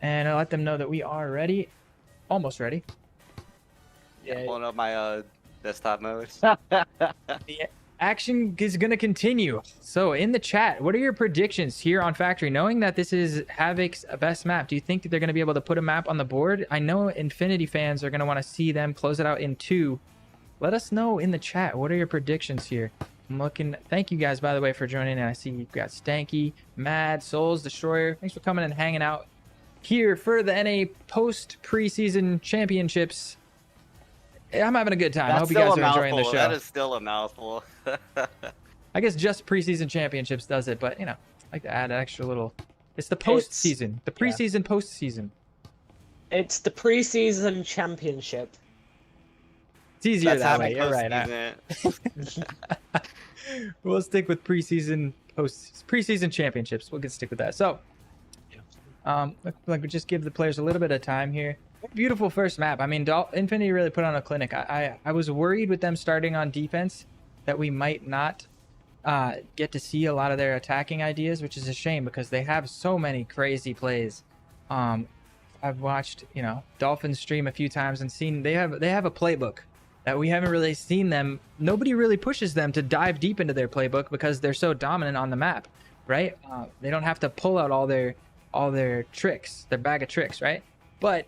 and I'll let them know that we are ready, almost ready. Yeah, pulling up my desktop mode. The action is going to continue. So in the chat, what are your predictions here on Factory? Knowing that this is Havoc's best map, do you think that they're going to be able to put a map on the board? I know Infinity fans are going to want to see them close it out in 2. Let us know in the chat. What are your predictions here? I'm looking. Thank you guys, by the way, for joining in. I see you've got Stanky, Mad, Souls, Destroyer. Thanks for coming and hanging out here for the NA post preseason championships. I'm having a good time. I hope you guys are enjoying the show. That is still a mouthful. I guess just preseason championships does it, but you know, I like to add an extra little. It's the postseason, the preseason, postseason. It's the preseason championship. It's easier that way. You're right. We'll stick with preseason championships. We'll stick with that. So, like we just give the players a little bit of time here. Beautiful first map. I mean, Infinity really put on a clinic. I was worried with them starting on defense that we might not get to see a lot of their attacking ideas, which is a shame because they have so many crazy plays. I've watched, you know, Dolphins stream a few times and seen they have a playbook that we haven't really seen them. Nobody really pushes them to dive deep into their playbook because they're so dominant on the map, right? They don't have to pull out all their tricks, their bag of tricks, right? But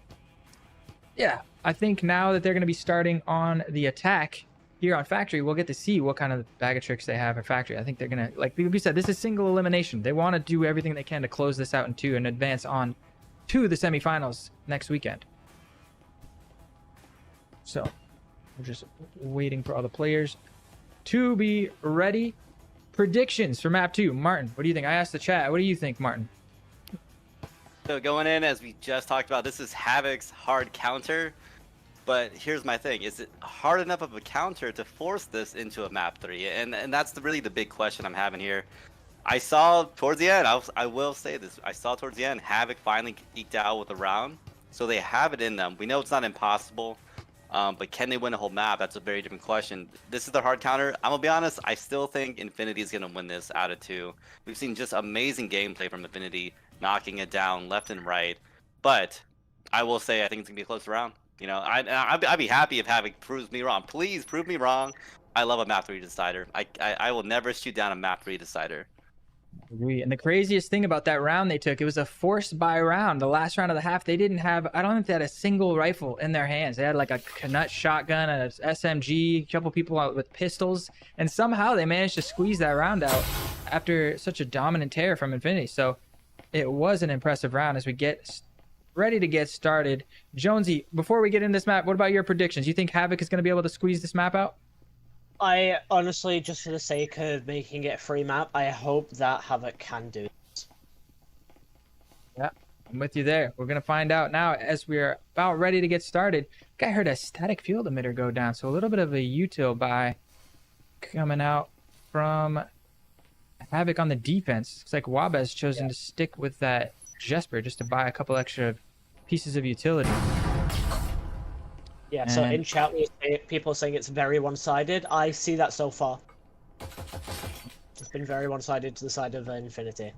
yeah, I think now that they're going to be starting on the attack here on Factory, we'll get to see what kind of bag of tricks they have at Factory. I think they're going to, like we said, this is single elimination. They want to do everything they can to close this out in 2 and advance on to the semifinals next weekend. So we're just waiting for all the players to be ready. Predictions for map 2. Martin, what do you think? I asked the chat. What do you think, Martin? So going in, as we just talked about, this is Havoc's hard counter. But here's my thing. Is it hard enough of a counter to force this into a map 3? And that's really the big question I'm having here. I saw towards the end, I will say this. I saw towards the end, Havoc finally eked out with a round. So they have it in them. We know it's not impossible. But can they win a whole map? That's a very different question. This is their hard counter. I'm going to be honest. I still think Infinity is going to win this out of 2. We've seen just amazing gameplay from Infinity, knocking it down left and right. But I will say I think it's going to be a close round. You know, I'd be happy if Havoc proves me wrong. Please prove me wrong. I love a map 3 decider. I will never shoot down a map 3 decider. Agree. And the craziest thing about that round they took, it was a forced buy round. The last round of the half, they didn't have, I don't think they had a single rifle in their hands. They had like a Knut shotgun, a SMG, a couple people out with pistols, and somehow they managed to squeeze that round out after such a dominant tear from Infinity. So it was an impressive round as we get ready to get started. Jonesy, before we get in this map, what about your predictions? You think Havoc is going to be able to squeeze this map out? I honestly, just for the sake of making it a free map, I hope that Havoc can do this. Yeah, I'm with you there. We're going to find out now as we're about ready to get started. I heard a static field emitter go down, so a little bit of a util buy coming out from Havoc on the defense. Looks like Wabez chosen to stick with that Jesper just to buy a couple extra pieces of utility. Yeah, so in chat, people are saying it's very one-sided. I see that so far. It's been very one-sided to the side of Infinity.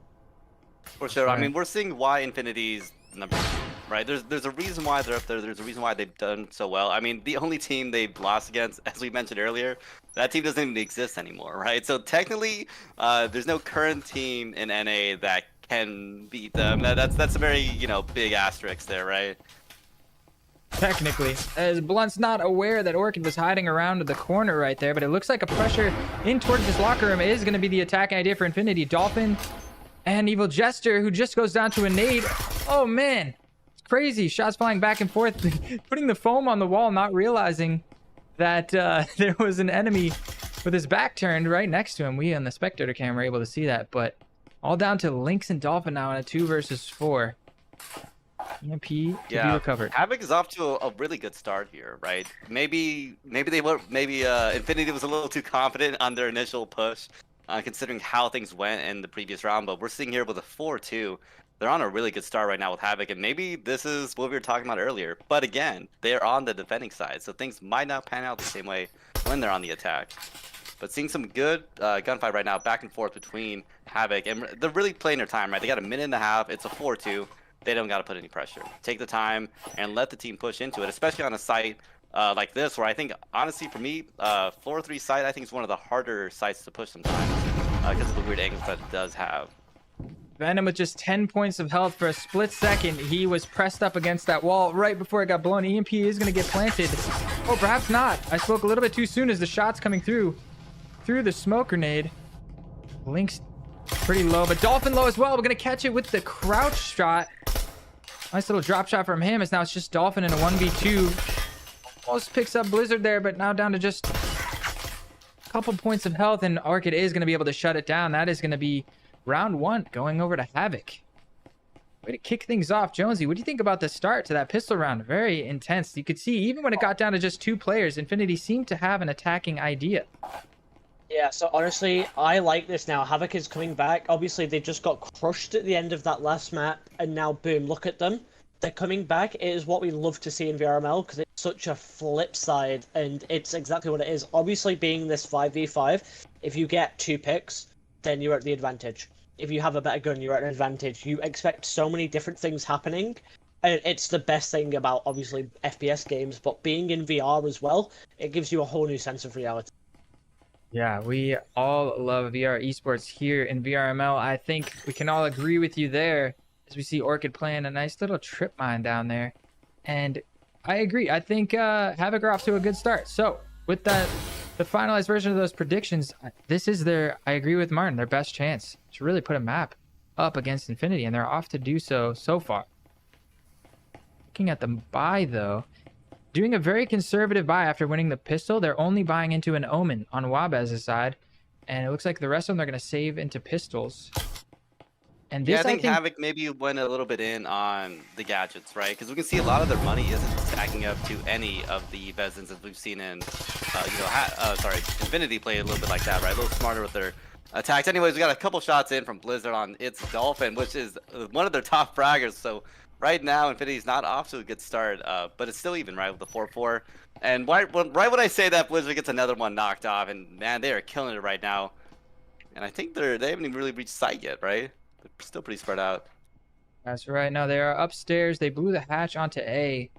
For sure. I mean, we're seeing why Infinity's number 2, right? There's a reason why they're up there. There's a reason why they've done so well. I mean, the only team they've lost against, as we mentioned earlier, that team doesn't even exist anymore, right? So technically, there's no current team in NA that can beat them. That's a very, you know, big asterisk there, right? Technically, as Blunt's not aware that Orchid was hiding around the corner right there, but it looks like a pressure in towards this locker room is going to be the attacking idea for Infinity. Dolphin and Evil Jester, who just goes down to a nade. Oh man, it's crazy. Shots flying back and forth, putting the foam on the wall, not realizing that there was an enemy with his back turned right next to him. We on the spectator cam were able to see that, but all down to Lynx and Dolphin now in a 2 versus 4. EMP to be recovered. Havoc is off to a really good start here, right? Maybe Infinity was a little too confident on their initial push, considering how things went in the previous round. But we're seeing here with a 4-2, they're on a really good start right now with Havoc, and maybe this is what we were talking about earlier. But again, they're on the defending side, so things might not pan out the same way when they're on the attack. But seeing some good gunfight right now, back and forth between Havoc, and they're really playing their time, right? They got a minute and a half. It's a 4-2. They don't got to put any pressure. Take the time and let the team push into it, especially on a site like this, where I think, honestly, for me, 4-3 site, I think is one of the harder sites to push sometimes because of the weird angles that it does have. Venom with just 10 points of health for a split second. He was pressed up against that wall right before it got blown. EMP is going to get planted. Oh, perhaps not. I spoke a little bit too soon as the shot's coming through the smoke grenade. Lynx pretty low, but Dolphin low as well. We're going to catch it with the crouch shot. Nice little drop shot from him, as now it's just Dolphin in a 1v2. Almost picks up Blizzard there, but now down to just a couple points of health, and Orchid is going to be able to shut it down. That is going to be round 1 going over to Havoc. Way to kick things off. Jonesy, what do you think about the start to that pistol round? Very intense. You could see even when it got down to just 2 players, Infinity seemed to have an attacking idea. Yeah, so honestly, I like this now. Havoc is coming back. Obviously, they just got crushed at the end of that last map, and now, boom, look at them. They're coming back. It is what we love to see in VRML, because it's such a flip side, and it's exactly what it is. Obviously, being this 5v5, if you get 2 picks, then you're at the advantage. If you have a better gun, you're at an advantage. You expect so many different things happening, and it's the best thing about, obviously, FPS games, but being in VR as well, it gives you a whole new sense of reality. Yeah, we all love VR esports here in VRML. I think we can all agree with you there as we see Orchid playing a nice little trip mine down there. And I agree. I think Havoc are off to a good start. So with that, the finalized version of those predictions, this is their, I agree with Martin, their best chance to really put a map up against Infinity, and they're off to do so far. Looking at the buy, though, doing a very conservative buy after winning the pistol. They're only buying into an Omen on Wabez's side, and it looks like the rest of them are going to save into pistols. And this, yeah, I think Havoc maybe went a little bit in on the gadgets, right? Because we can see a lot of their money isn't stacking up to any of the Vezins that we've seen in, Infinity play a little bit like that, right? A little smarter with their attacks. Anyways, we got a couple shots in from Blizzard on its Dolphin, which is one of their top fraggers. So right now, Infinity's not off to a good start, but it's still even, right, with the 4-4. And right when I say that, Blizzard gets another one knocked off, and man, they are killing it right now. And I think they haven't even really reached site yet, right? They're still pretty spread out. That's right. Now they are upstairs. They blew the hatch onto A,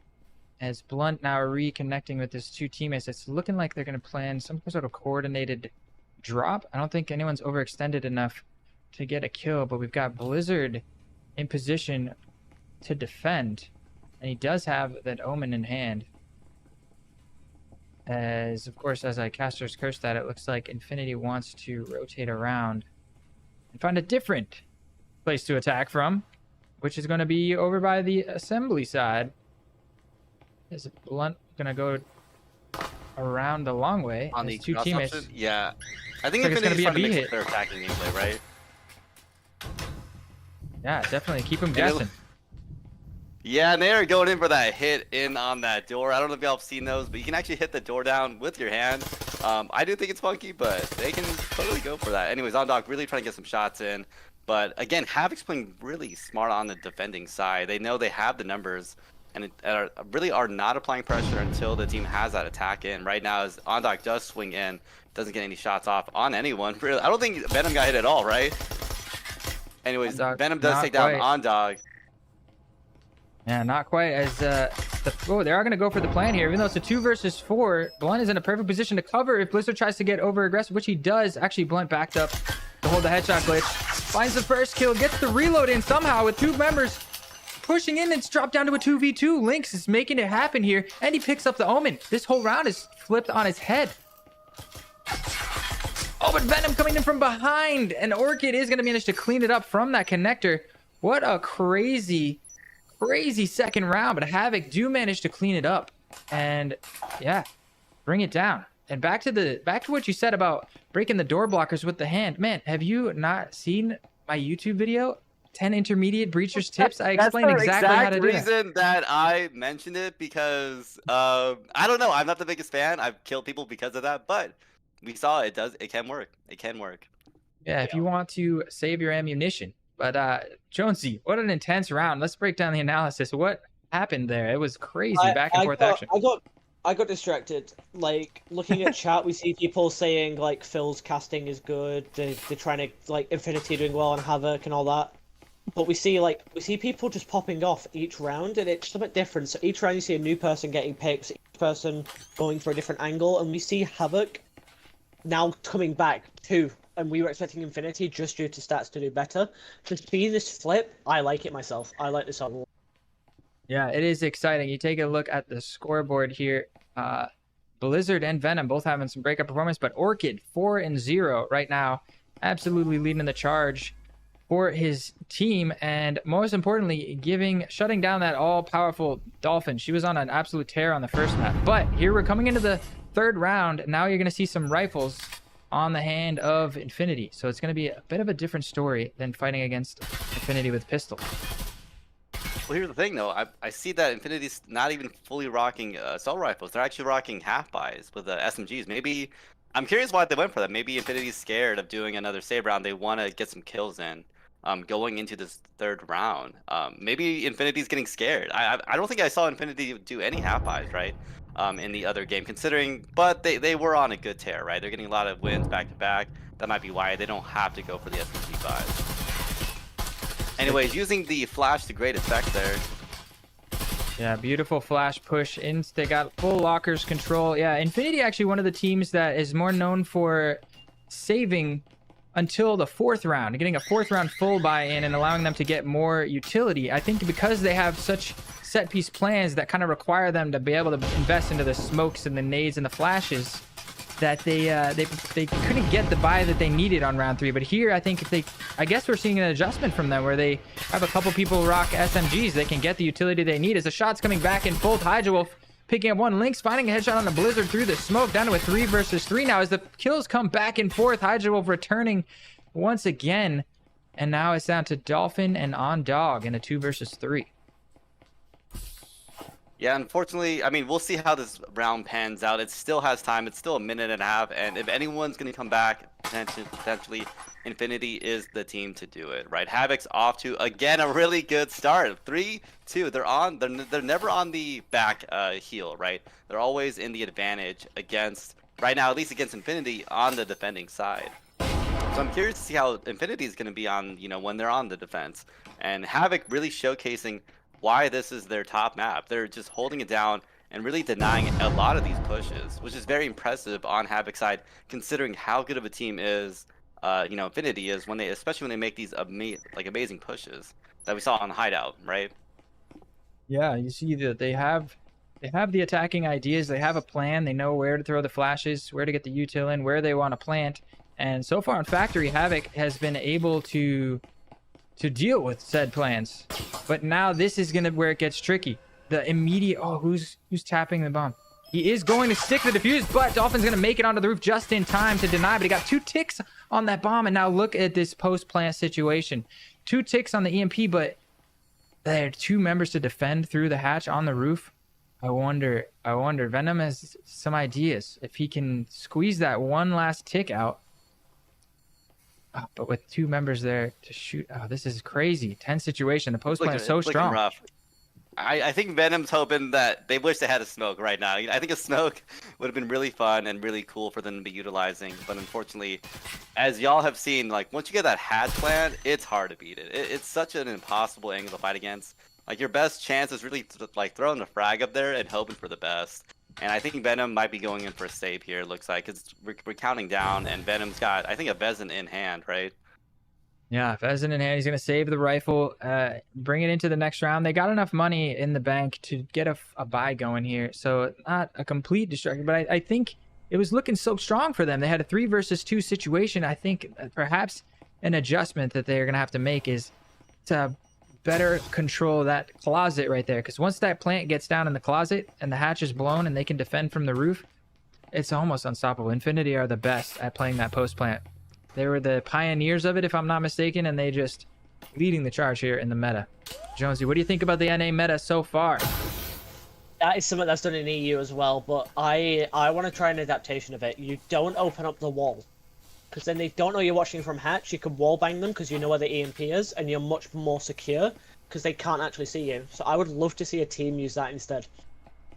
as Blunt now reconnecting with his 2 teammates. It's looking like they're going to plan some sort of coordinated drop. I don't think anyone's overextended enough to get a kill, but we've got Blizzard in position to defend, and he does have that Omen in hand. As of course, as I Caster's Curse that, it looks like Infinity wants to rotate around and find a different place to attack from, which is going to be over by the assembly side. Is Blunt going to go around the long way on his the 2 teammates? Option? Yeah, I think It's Infinity's gonna be a trying to mix B up their attacking gameplay, right? Yeah, definitely keep him guessing. Yeah, and they are going in for that hit in on that door. I don't know if y'all have seen those, but you can actually hit the door down with your hand. I do think it's funky, but they can totally go for that. Anyways, OnDog really trying to get some shots in. But again, Havoc's playing really smart on the defending side. They know they have the numbers and really are not applying pressure until the team has that attack in. Right now, as OnDog does swing in, doesn't get any shots off on anyone. Really, I don't think Venom got hit at all, right? Anyways, Venom does take down OnDog. Yeah, not quite as they are going to go for the plan here. Even though it's a 2 versus 4, Blunt is in a perfect position to cover if Blizzard tries to get over aggressive, which he does. Actually, Blunt backed up to hold the headshot glitch. Finds the first kill, gets the reload in somehow with 2 members pushing in. It's dropped down to a 2v2. Lynx is making it happen here, and he picks up the Omen. This whole round is flipped on his head. Oh, but Venom coming in from behind, and Orchid is going to manage to clean it up from that connector. What a crazy second round, but Havoc do manage to clean it up and yeah, bring it down. And back to what you said about breaking the door blockers with the hand. Man, have you not seen my YouTube video? 10 intermediate breachers tips. I explained exactly how to do that. That's the reason that I mentioned it, because I don't know, I'm not the biggest fan. I've killed people because of that, but we saw it can work. It can work. Yeah, if you want to save your ammunition. But Jonesy, what an intense round. Let's break down the analysis. What happened there? It was crazy back and forth action. I got distracted. Like, looking at chat, we see people saying like Phil's casting is good. They're trying to like Infinity doing well on Havoc and all that. But we see people just popping off each round, and it's a bit different. So each round you see a new person getting picked, each person going for a different angle, and we see Havoc now coming back too. And we were expecting Infinity just due to stats to do better. To see this flip, I like it myself. I like this a lot. Yeah, it is exciting. You take a look at the scoreboard here. Blizzard and Venom both having some breakup performance, but Orchid 4-0 right now, absolutely leading the charge for his team, and most importantly, shutting down that all-powerful Dolphin. She was on an absolute tear on the first map. But here we're coming into the third round. Now you're going to see some rifles on the hand of Infinity. So it's going to be a bit of a different story than fighting against Infinity with pistols. Well, here's the thing, though. I see that Infinity's not even fully rocking assault rifles. They're actually rocking half-buys with the SMGs. Maybe, I'm curious why they went for that. Maybe Infinity's scared of doing another save round. They want to get some kills in going into this third round. Maybe Infinity's getting scared. I don't think I saw Infinity do any half-buys, right? In the other game, but they were on a good tear, right? They're getting a lot of wins back to back. That might be why they don't have to go for the SMG buys. Anyways, using the flash to great effect there. Yeah, beautiful flash push in. They got full lockers control. Yeah, Infinity actually one of the teams that is more known for saving until the 4th round, getting a 4th round full buy-in and allowing them to get more utility. I think because they have such set piece plans that kind of require them to be able to invest into the smokes and the nades and the flashes, that they couldn't get the buy that they needed on round 3. But here I guess we're seeing an adjustment from them where they have a couple people rock SMGs. They can get the utility they need as the shots coming back in full. Hydra Wolf picking up one. Lynx finding a headshot on the Blizzard through the smoke, down to a 3 versus 3 now as the kills come back and forth. Hydra Wolf returning once again, and now it's down to Dolphin and OnDog in a 2 versus 3. Yeah, unfortunately, I mean, we'll see how this round pans out. It still has time. It's still a minute and a half, and if anyone's going to come back, potentially, Infinity is the team to do it, right? Havoc's off to, again, a really good start. 3-2. They're never on the back heel, right? They're always in the advantage against, right now, at least against Infinity, on the defending side. So I'm curious to see how Infinity is going to be on, when they're on the defense. And Havoc really showcasing why this is their top map. They're just holding it down and really denying a lot of these pushes, which is very impressive on Havoc's side, considering how good of a team is, Infinity is especially when they make these amazing pushes that we saw on Hideout, right? Yeah, you see that they have the attacking ideas. They have a plan. They know where to throw the flashes, where to get the util in, where they want to plant. And so far on Factory, Havoc has been able to deal with said plans. But now this is where it gets tricky. The immediate, who's tapping the bomb? He is going to stick the defuse, but Dolphin's going to make it onto the roof just in time to deny, but he got 2 ticks on that bomb, and now look at this post-plant situation. 2 ticks on the EMP, but There are 2 members to defend through the hatch on the roof. I wonder. Venom has some ideas. If he can squeeze that one last tick out. Oh, but with 2 members there to shoot. Oh, this is crazy. Tense situation. The post plant is so strong. Rough. I think Venom's hoping that they wish they had a smoke right now. I think a smoke would have been really fun and really cool for them to be utilizing. But unfortunately, as y'all have seen, like once you get that hatch plant, it's hard to beat it. It's such an impossible angle to fight against. Like your best chance is really like throwing the frag up there and hoping for the best. And I think Venom might be going in for a save here. It looks like because we're counting down, and Venom's got I think a Vezin in hand, right? Yeah, Vezin in hand. He's going to save the rifle, bring it into the next round. They got enough money in the bank to get a buy going here. So not a complete destruction, but I think it was looking so strong for them. They had a 3 versus 2 situation. I think perhaps an adjustment that they're going to have to make is to better control that closet right there. Because once that plant gets down in the closet and the hatch is blown and they can defend from the roof, it's almost unstoppable. Infinity are the best at playing that post plant. They were the pioneers of it, if I'm not mistaken, and they just leading the charge here in the meta. Jonesy, what do you think about the NA meta so far? That is something that's done in EU as well, but I want to try an adaptation of it. You don't open up the wall, because then they don't know you're watching from hatch. You can wall bang them because you know where the EMP is, and you're much more secure because they can't actually see you. So I would love to see a team use that instead.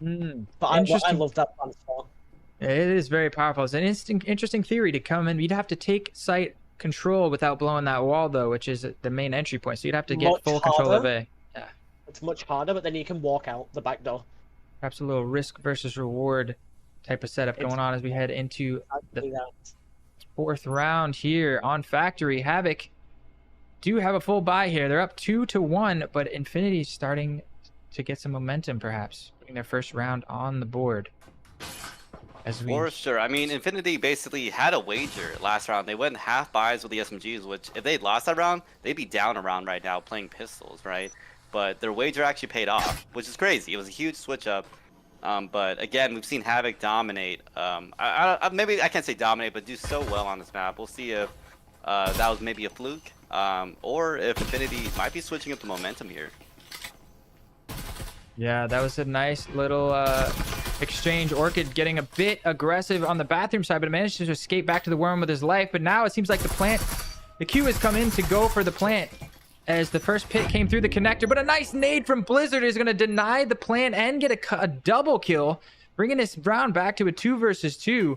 But I love that plan as well. It is very powerful. It's an interesting theory to come in. You'd have to take site control without blowing that wall, though, which is the main entry point. So you'd have to get full control of A. Yeah. It's much harder, but then you can walk out the back door. Perhaps a little risk versus reward type of setup going on as we head into the 4th round here on Factory. Havoc do have a full buy here. They're up 2-1, but Infinity's starting to get some momentum, perhaps, putting their first round on the board. For sure. I mean, Infinity basically had a wager last round. They went half buys with the SMGs, which if they'd lost that round, they'd be down a round right now playing pistols, right? But their wager actually paid off, which is crazy. It was a huge switch up. But again, we've seen Havoc dominate. Maybe I can't say dominate, but do so well on this map. We'll see if that was maybe a fluke, or if Infinity might be switching up the momentum here. Yeah, that was a nice little exchange. Orchid getting a bit aggressive on the bathroom side, but managed to escape back to the worm with his life. But now it seems like the Q has come in to go for the plant as the first pit came through the connector. But a nice nade from Blizzard is going to deny the plant and get a double kill, bringing this round back to a 2 versus 2.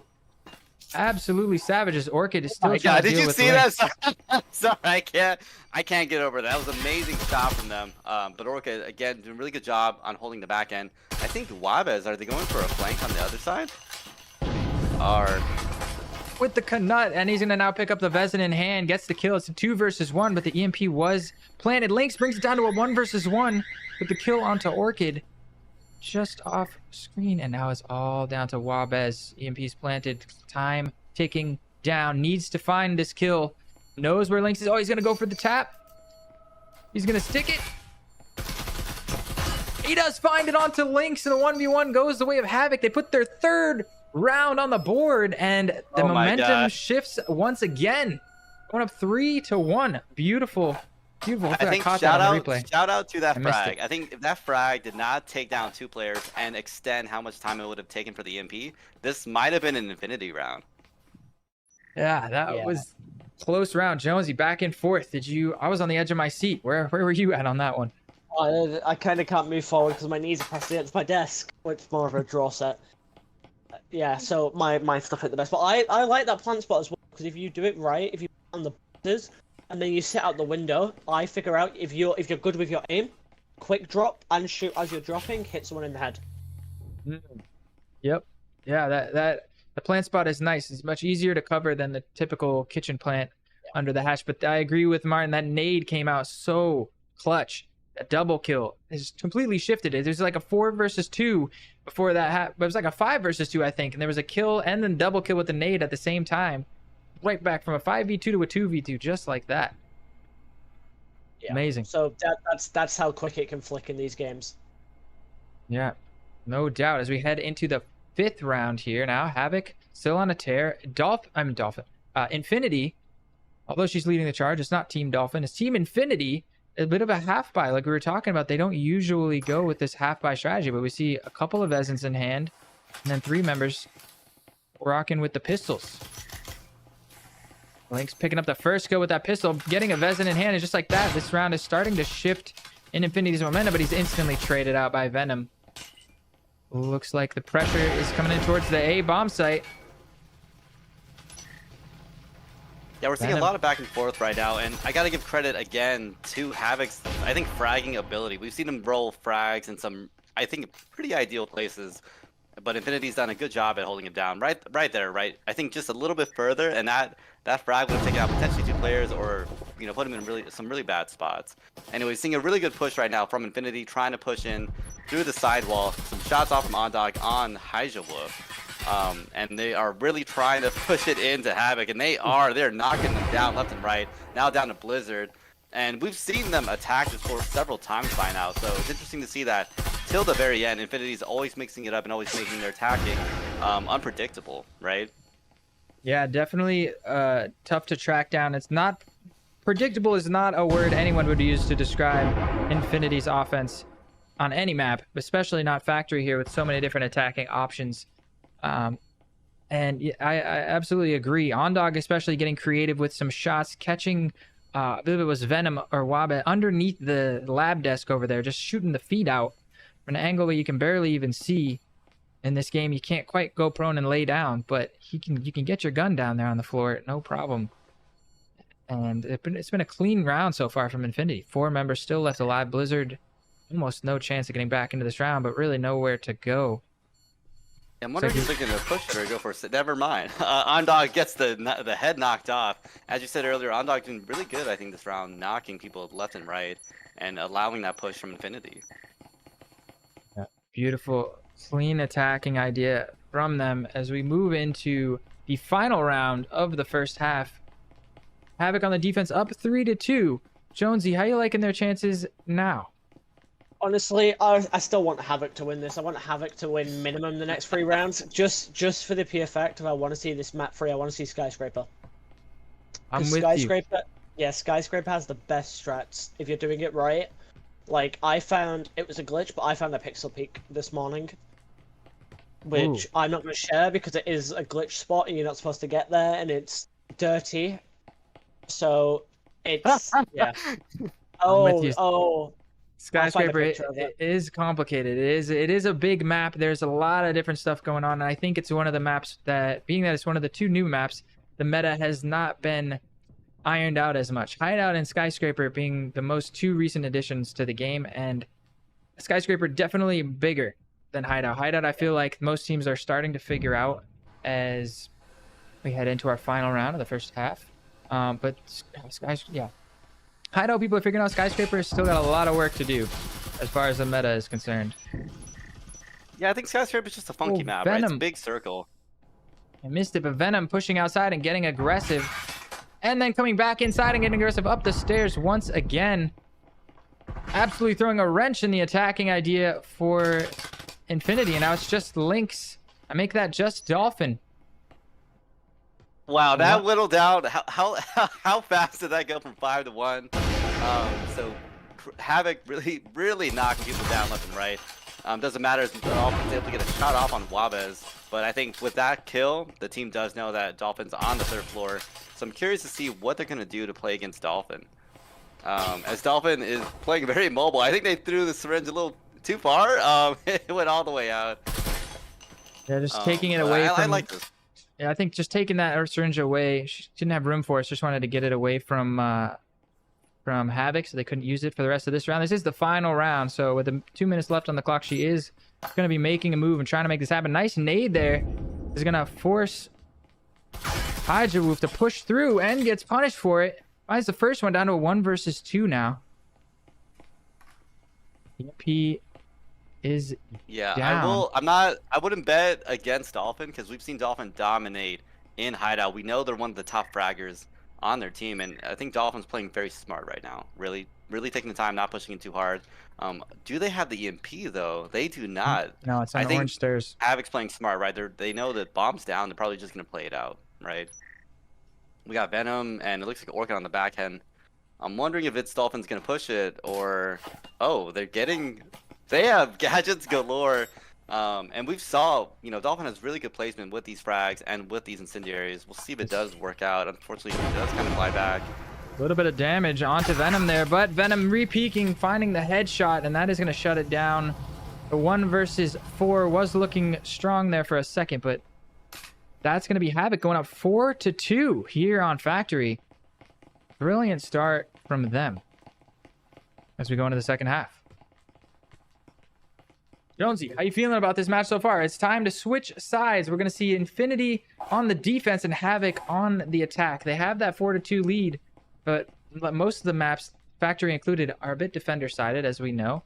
Absolutely savage as Orchid is still trying to deal with that? Sorry, I can't get over that. That was an amazing shot from them. But Orchid, again, doing a really good job on holding the back end. I think Wabez, are they going for a flank on the other side? With the Knut, and he's going to now pick up the Vezin in hand, gets the kill. It's a 2 versus 1, but the EMP was planted. Lynx brings it down to a 1 versus 1 with the kill onto Orchid. Just off screen, and now it's all down to Wabez. EMP's planted, time ticking down, needs to find this kill, knows where Lynx is. Oh, he's gonna go for the tap. He's gonna stick it. He does find it onto Lynx, and the 1v1 goes the way of Havoc. They put their 3rd round on the board, and the momentum shifts once again, going up 3-1. Beautiful. Beautiful. I think shout out to that frag. I think if that frag did not take down 2 players and extend how much time it would have taken for the EMP, this might have been an Infinity round. Yeah, that was close round. Jonesy, back and forth. I was on the edge of my seat. Where were you at on that one? I kind of can't move forward because my knees are pressed against my desk, which is more of a draw set. Yeah, so my stuff hit the best. But I like that plant spot as well, because if you do it right, if you put on the boxes, and then you sit out the window, I figure out if you're good with your aim, quick drop and shoot as you're dropping, hit someone in the head. Yep. Yeah, the plant spot is nice. It's much easier to cover than the typical kitchen plant under the hatch. But I agree with Martin. That nade came out so clutch. That double kill has completely shifted it. There's like a 4 versus 2 before that. But it was like a 5 versus 2, I think. And there was a kill and then double kill with the nade at the same time. Right back from a 5v2 to a 2v2, just like that. Yeah. Amazing. So that's how quick it can flick in these games. Yeah, no doubt. As we head into the 5th round here now, Havoc still on a tear. Infinity, although she's leading the charge, it's not Team Dolphin. It's Team Infinity a bit of a half buy, like we were talking about. They don't usually go with this half buy strategy, but we see a couple of Vezins in hand, and then 3 members rocking with the pistols. Link's picking up the first kill with that pistol, getting a Vezin in hand, and just like that, this round is starting to shift in Infinity's momentum, but he's instantly traded out by Venom. Looks like the pressure is coming in towards the A bomb site. Yeah, we're seeing a lot of back and forth right now, and I gotta give credit again to Havoc's, I think, fragging ability. We've seen him roll frags in some, I think, pretty ideal places, but Infinity's done a good job at holding him down. Right there, right? I think just a little bit further, and that frag would have taken out potentially 2 players, or put him in some really bad spots. Anyway, seeing a really good push right now from Infinity, trying to push in through the sidewall. Some shots off from Ondog on Haijawolf. And they are really trying to push it into Havoc, and they're knocking them down left and right. Now down to Blizzard, and we've seen them attack this for several times by now. So it's interesting to see that till the very end, Infinity's always mixing it up and always making their attacking unpredictable, right? Yeah, definitely tough to track down. It's not predictable is not a word anyone would use to describe Infinity's offense on any map, especially not Factory here with so many different attacking options. And I absolutely agree. Ondog especially getting creative with some shots, catching, I believe it was Venom or Wabe underneath the lab desk over there, just shooting the feet out from an angle that you can barely even see. In this game, you can't quite go prone and lay down, but you can get your gun down there on the floor, no problem. And it's been a clean round so far from Infinity. 4 members still left alive. Blizzard, almost no chance of getting back into this round, but really nowhere to go. I'm wondering if he's looking to push it or go for it. Never mind. Ondog gets the head knocked off. As you said earlier, Ondog doing really good, I think, this round, knocking people left and right and allowing that push from Infinity. Yeah, beautiful, clean attacking idea from them as we move into the final round of the first half. Havoc on the defense up 3-2. Jonesy, how you liking their chances now? Honestly, I still want Havoc to win this. I want Havoc to win minimum the next 3 rounds, just for the pure fact of I want to see this map free. I want to see Skyscraper. I'm with Skyscraper, you. Yeah, Skyscraper has the best strats if you're doing it right. Like, I found, it was a glitch, but I found a pixel peak this morning, which I'm not going to share because it is a glitch spot and you're not supposed to get there, and it's dirty. So, it's, yeah. Skyscraper it is complicated. It is a big map. There's a lot of different stuff going on, and I think it's one of the maps that, being that it's one of the 2 new maps, the meta has not been ironed out as much. Hideout and Skyscraper being the most 2 recent additions to the game, and Skyscraper definitely bigger than Hideout. Hideout, I feel like most teams are starting to figure out as we head into our final round of the first half. But yeah. Hideout people are figuring out Skyscraper has still got a lot of work to do as far as the meta is concerned. Yeah, I think Skyscraper is just a funky map, right? It's a big circle. I missed it, but Venom pushing outside and getting aggressive. And then coming back inside and getting aggressive up the stairs once again. Absolutely throwing a wrench in the attacking idea for Infinity. And now it's just Lynx. I make that just Dolphin. Wow, that whittled down. How fast did that go from 5 to 1? So Havoc really knocking people down left and right. Doesn't matter if Dolphin's able to get a shot off on Wabez, but I think with that kill, the team does know that Dolphin's on the 3rd floor. So I'm curious to see what they're gonna do to play against Dolphin. As Dolphin is playing very mobile, I think they threw the syringe a little too far. It went all the way out. Yeah, just taking it away from. I like this. Yeah, I think just taking that syringe away, she didn't have room for it. Just wanted to get it away from Havoc, so they couldn't use it for the rest of this round. This is the final round, so with the 2 minutes left on the clock, she is going to be making a move and trying to make this happen. Nice nade there is going to force Haijawolf to push through and gets punished for it. Finds the first one down to a 1 versus 2 now. EP is down. I wouldn't bet against Dolphin because we've seen Dolphin dominate in Hideout. We know they're one of the top fraggers on their team, and I think Dolphin's playing very smart right now. Really taking the time, not pushing it too hard. Do they have the EMP though? They do not. No, it's on orange stairs. Havoc's playing smart, right? They know that bomb's down. They're probably just gonna play it out, right? We got Venom, and it looks like Orchid on the back end. I'm wondering if it's Dolphins gonna push it or they have gadgets galore. And we've saw, Dolphin has really good placement with these frags and with these incendiaries. We'll see if it does work out. Unfortunately, he does kind of fly back. A little bit of damage onto Venom there, but Venom re-peeking, finding the headshot, and that is going to shut it down. The 1 versus 4 was looking strong there for a second, but that's going to be Havoc going up 4-2 here on Factory. Brilliant start from them as we go into the second half. Jonesy, how you feeling about this match so far? It's time to switch sides. We're going to see Infinity on the defense and Havoc on the attack. They have that 4-2 lead, but most of the maps, Factory included, are a bit defender-sided, as we know.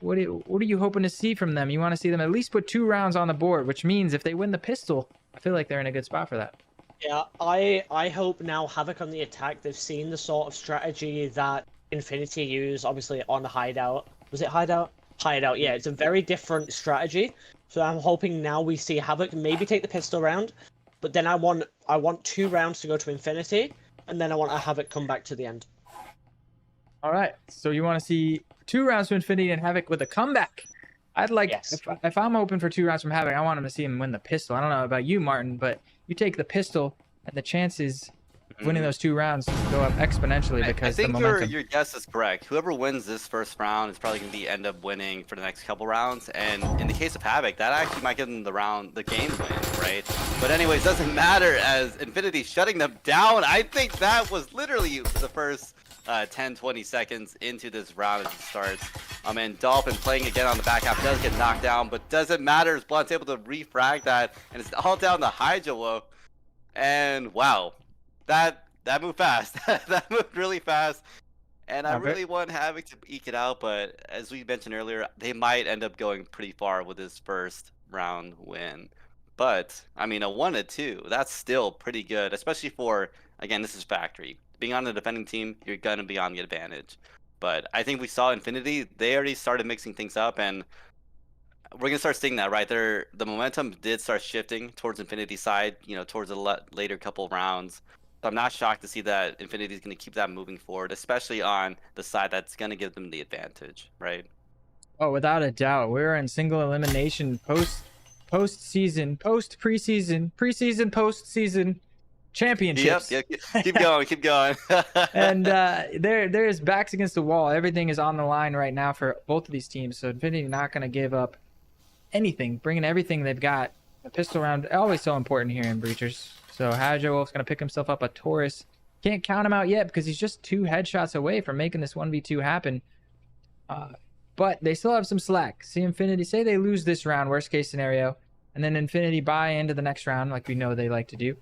What are you hoping to see from them? You want to see them at least put 2 rounds on the board, which means if they win the pistol, I feel like they're in a good spot for that. Yeah, I hope now Havoc on the attack, they've seen the sort of strategy that Infinity used, obviously, on Hideout. Was it Hideout? Hideout, yeah. It's a very different strategy. So I'm hoping now we see Havoc maybe take the pistol round, but then I want 2 rounds to go to Infinity, and then I want a Havoc come back to the end. All right, so you want to see 2 rounds to Infinity and Havoc with a comeback. I'd like, Yes. if I'm open for 2 rounds from Havoc, I want him to see him win the pistol. I don't know about you, Martin, but you take the pistol, and the chances of winning those 2 rounds go up exponentially because I think the momentum. your guess is correct. Whoever wins this first round is probably going to end up winning for the next couple rounds. And in the case of Havoc, that actually might give them the game win, right? But anyways, doesn't matter as Infinity shutting them down. I think that was literally the first 10-20 seconds into this round as it starts. And Dolphin playing again on the back half does get knocked down, but doesn't matter as Blunt's able to refrag that, and it's all down to Hydro. And wow, that moved fast. That moved really fast. And I really want Havoc to eke it out, but as we mentioned earlier, they might end up going pretty far with this first round win. But I mean, a 1-2, that's still pretty good, especially for, again, this is Factory. Being on the defending team, you're going to be on the advantage. But I think we saw Infinity, they already started mixing things up, and we're going to start seeing that, right? The momentum did start shifting towards Infinity's side, towards the later couple rounds. So I'm not shocked to see that Infinity is going to keep that moving forward, especially on the side that's going to give them the advantage, right? Oh, without a doubt. We're in single elimination post-season, postseason championships. Yep. Keep going. And there's backs against the wall. Everything is on the line right now for both of these teams. So Infinity not going to give up anything, bringing everything they've got. The pistol round, always so important here in Breachers. So Hydro Wolf's going to pick himself up a Taurus. Can't count him out yet because he's just 2 headshots away from making this 1v2 happen. But they still have some slack. See Infinity, say they lose this round, worst case scenario, and then Infinity buy into the next round like we know they like to do,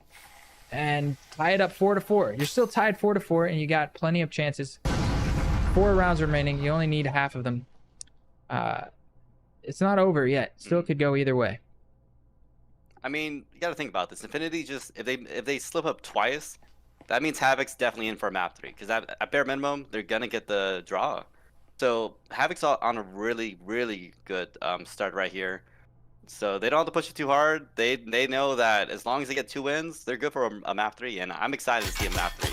and tie it up 4-4. You're still tied 4-4, and you got plenty of chances. 4 rounds remaining. You only need half of them. It's not over yet. Still could go either way. I mean, you got to think about this. Infinity just if they slip up twice, that means Havoc's definitely in for a map 3 because at bare minimum they're gonna get the draw. So Havoc's on a really, really good start right here. So they don't have to push it too hard. They know that as long as they get 2 wins, they're good for a map 3, and I'm excited to see a map 3.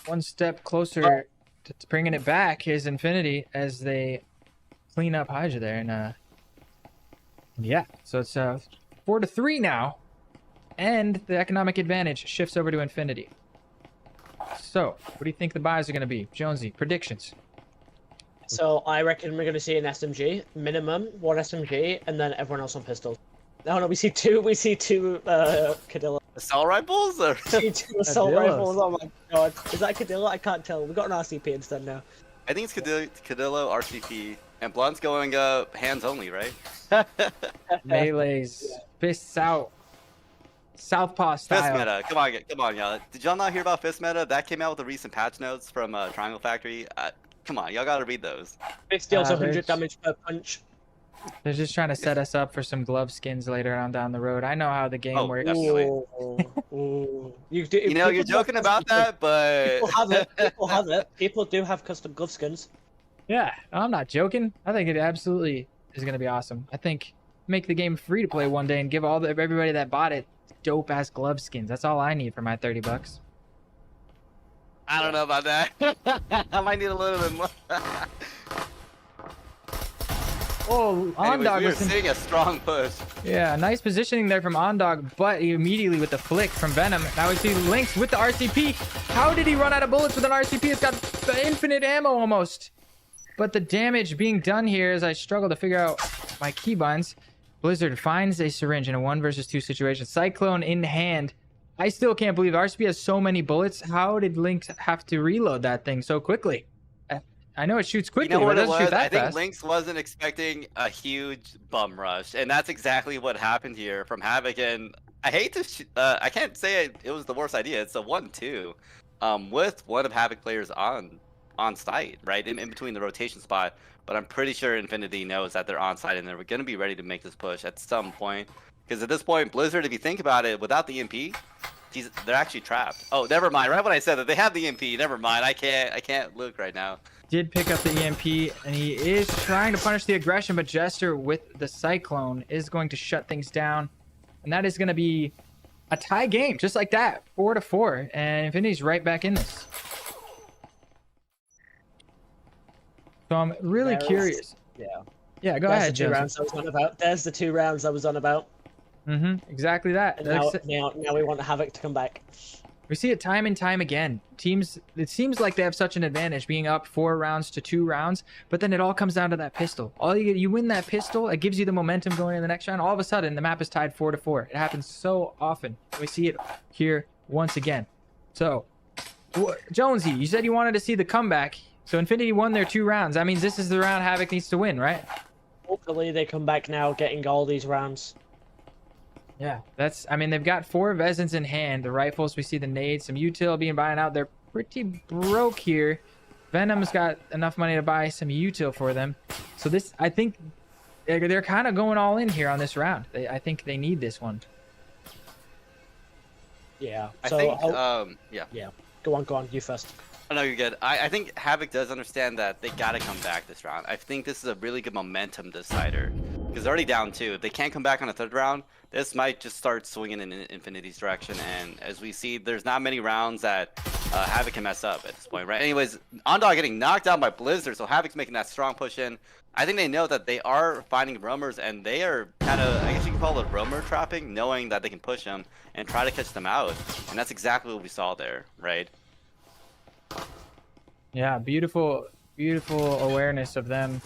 One step closer to bringing it back is Infinity as they clean up Hydra there, and yeah, so it's 4-3 now, and the economic advantage shifts over to Infinity. So, what do you think the buys are going to be? Jonesy, predictions. So I reckon we're going to see an SMG, minimum 1 SMG, and then everyone else on pistols. No, we see two Cadilla. Assault rifles? Or? We see 2 assault rifles, oh my god. Is that Cadilla? I can't tell. We got an RCP instead now. I think it's Cadillo, RCP, and Blunt's going hands only, right? Melees, fists out, southpaw style. Fist meta, come on, y'all. Did y'all not hear about fist meta? That came out with the recent patch notes from Triangle Factory. Come on, y'all gotta read those. Fist deals 100 damage per punch. They're just trying to set us up for some glove skins later on down the road. I know how the game works. Definitely. Ooh. You're joking about that, but People have it. People do have custom glove skins. Yeah, I'm not joking. I think it absolutely is going to be awesome. I think make the game free to play one day and give everybody that bought it dope ass glove skins. That's all I need for my $30. I don't know about that. I might need a little bit more. Oh, Ondog we are was seeing a strong push. yeah, nice positioning there from Ondog, but immediately with the flick from Venom. Now we see Lynx with the RCP. How did he run out of bullets with an RCP? It's got infinite ammo almost. But the damage being done here as I struggle to figure out my keybinds. Blizzard finds a syringe in a 1 versus 2 situation. Cyclone in hand. I still can't believe RCP has so many bullets. How did Lynx have to reload that thing so quickly? I know it shoots quickly, You know but what it doesn't shoot that I think fast. Lynx wasn't expecting a huge bum rush, and that's exactly what happened here from Havoc. And I hate to, I can't say it was the worst idea. It's a 1-2, with one of Havoc players on site, right in between the rotation spot. But I'm pretty sure Infinity knows that they're on site and they're going to be ready to make this push at some point. Because at this point, Blizzard, if you think about it, without the EMP, they're actually trapped. Oh, never mind. Right when I said that they have the EMP, never mind. I can't look right now. Did pick up the EMP, and he is trying to punish the aggression, but Jester with the Cyclone is going to shut things down. And that is going to be a tie game, just like that, 4-4. And Infinity's right back in this. So I'm really curious. Yeah. Yeah, go There's ahead, the 2 rounds I was on about. There's the 2 rounds I was on about. Exactly that. And now we want Havoc to come back. We see it time and time again. Teams, it seems like they have such an advantage being up 4 rounds to 2 rounds, but then it all comes down to that pistol. You win that pistol, it gives you the momentum going in the next round. All of a sudden, the map is tied 4-4. It happens so often. We see it here once again. So, Jonesy, you said you wanted to see the comeback. So Infinity won their 2 rounds. That means this is the round Havoc needs to win, right? Hopefully they come back now, getting all these rounds. Yeah, I mean, they've got 4 Vezins in hand. The rifles, we see the nades, some util being buying out. They're pretty broke here. Venom's got enough money to buy some util for them. So this, I think, they're kind of going all in here on this round. I think they need this one. Yeah. I So, think, yeah. Yeah. Go on. You first. Oh, no, you're good. I think Havoc does understand that they got to come back this round. I think this is a really good momentum decider because they're already down 2. If they can't come back on a 3rd round, this might just start swinging in Infinity's direction. And as we see, there's not many rounds that Havoc can mess up at this point, right? Anyways, Ondog getting knocked down by Blizzard, so Havoc's making that strong push in. I think they know that they are finding roamers, and they are kind of, I guess you can call it roamer trapping, knowing that they can push them and try to catch them out. And that's exactly what we saw there, right? Yeah, beautiful awareness of them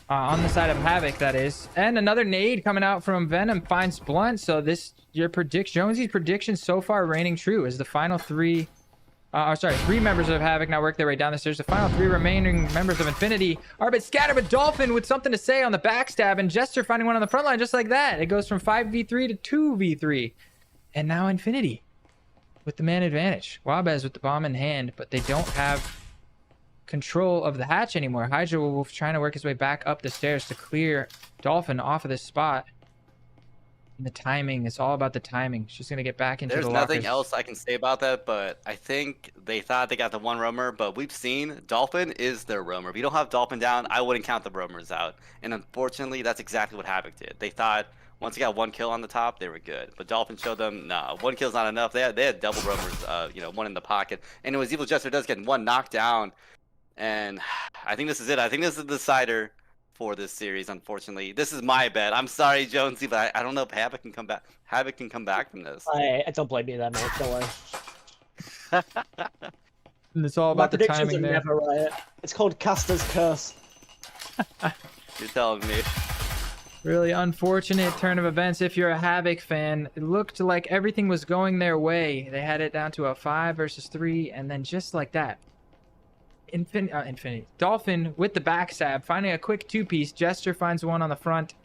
on the side of Havoc, that is. And another nade coming out from Venom finds Blunt. So Jonesy's prediction so far reigning true as the final 3 members of Havoc now work their way down the stairs. The final 3 remaining members of Infinity are a bit scattered, but Dolphin with something to say on the backstab, and Jester finding one on the front line just like that. It goes from 5v3 to 2v3. And now Infinity with the man advantage. Wabez with the bomb in hand, but they don't have control of the hatch anymore. Hydra Wolf trying to work his way back up the stairs to clear Dolphin off of this spot. And the timing, it's all about the timing. She's going to get back into There's the lockers. nothing else I can say about that, but I think they thought they got the 1 roamer, but we've seen Dolphin is their roamer. If you don't have Dolphin down, I wouldn't count the roamers out. And unfortunately, that's exactly what Havoc did. They thought once they got 1 kill on the top, they were good. But Dolphin showed them, nah, 1 kill's not enough. They had double roamers, 1 in the pocket. Anyways, Evil Jester does get 1 knocked down. And I think this is it. I think this is the decider for this series, unfortunately. This is my bet. I'm sorry, Jonesy, but I don't know if Havoc can come back. Havoc can come back from this. I don't blame you there, mate. Don't worry. And it's all about the timing there. Never right. It's called Caster's Curse. You're telling me. Really unfortunate turn of events if you're a Havoc fan. It looked like everything was going their way. They had it down to a 5 versus 3, and then just like that, Infinity. Dolphin with the backstab, finding a quick 2-piece. Jester finds 1 on the front,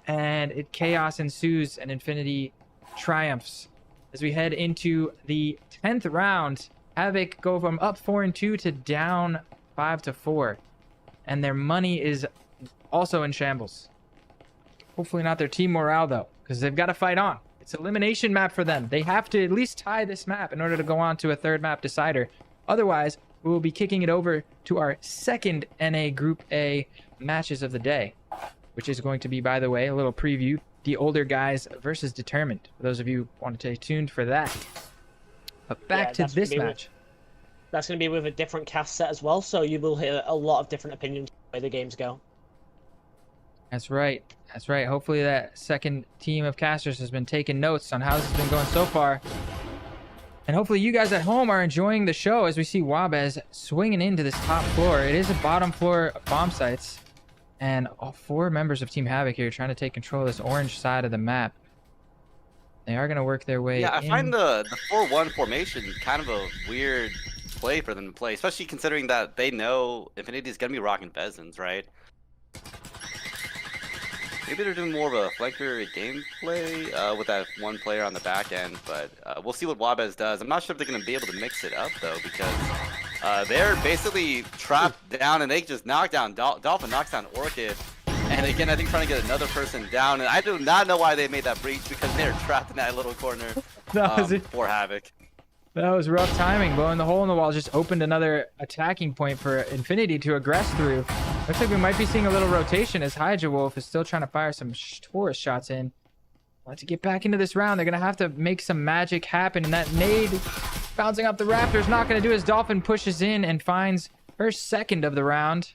and chaos ensues, and Infinity triumphs. As we head into the 10th round, Havoc go from up 4-2 to down 5-4, and their money is also in shambles. Hopefully not their team morale, though, because they've got to fight on. It's an elimination map for them. They have to at least tie this map in order to go on to a 3rd map decider. Otherwise, we will be kicking it over to our 2nd NA Group A matches of the day, which is going to be, by the way, a little preview, the older guys versus Determined. For those of you who want to stay tuned for that. But back to this match. That's going to be with a different cast set as well, so you will hear a lot of different opinions the way the games go. That's right. That's right. Hopefully that second team of casters has been taking notes on how this has been going so far. And hopefully you guys at home are enjoying the show as we see Wabez swinging into this top floor. It is a bottom floor bomb sites. And all 4 members of Team Havoc here trying to take control of this orange side of the map. They are going to work their way Yeah, I in. find the 4-1 formation kind of a weird play for them to play, especially considering that they know Infinity is going to be rocking Pheasants, right? Maybe they're doing more of a flanker gameplay with that one player on the back end, but we'll see what Wabez does. I'm not sure if they're going to be able to mix it up, though, because they're basically trapped down, and they just knock down Dolphin knocks down Orchid. And again, I think trying to get another person down, and I do not know why they made that breach, because they're trapped in that little corner for Havoc. That was rough timing. Blowing the hole in the wall just opened another attacking point for Infinity to aggress through. Looks like we might be seeing a little rotation as Hydra Wolf is still trying to fire some Taurus shots in. To get back into this round, they're going to have to make some magic happen. And that nade bouncing off the Raptors not going to do as Dolphin pushes in and finds her second of the round.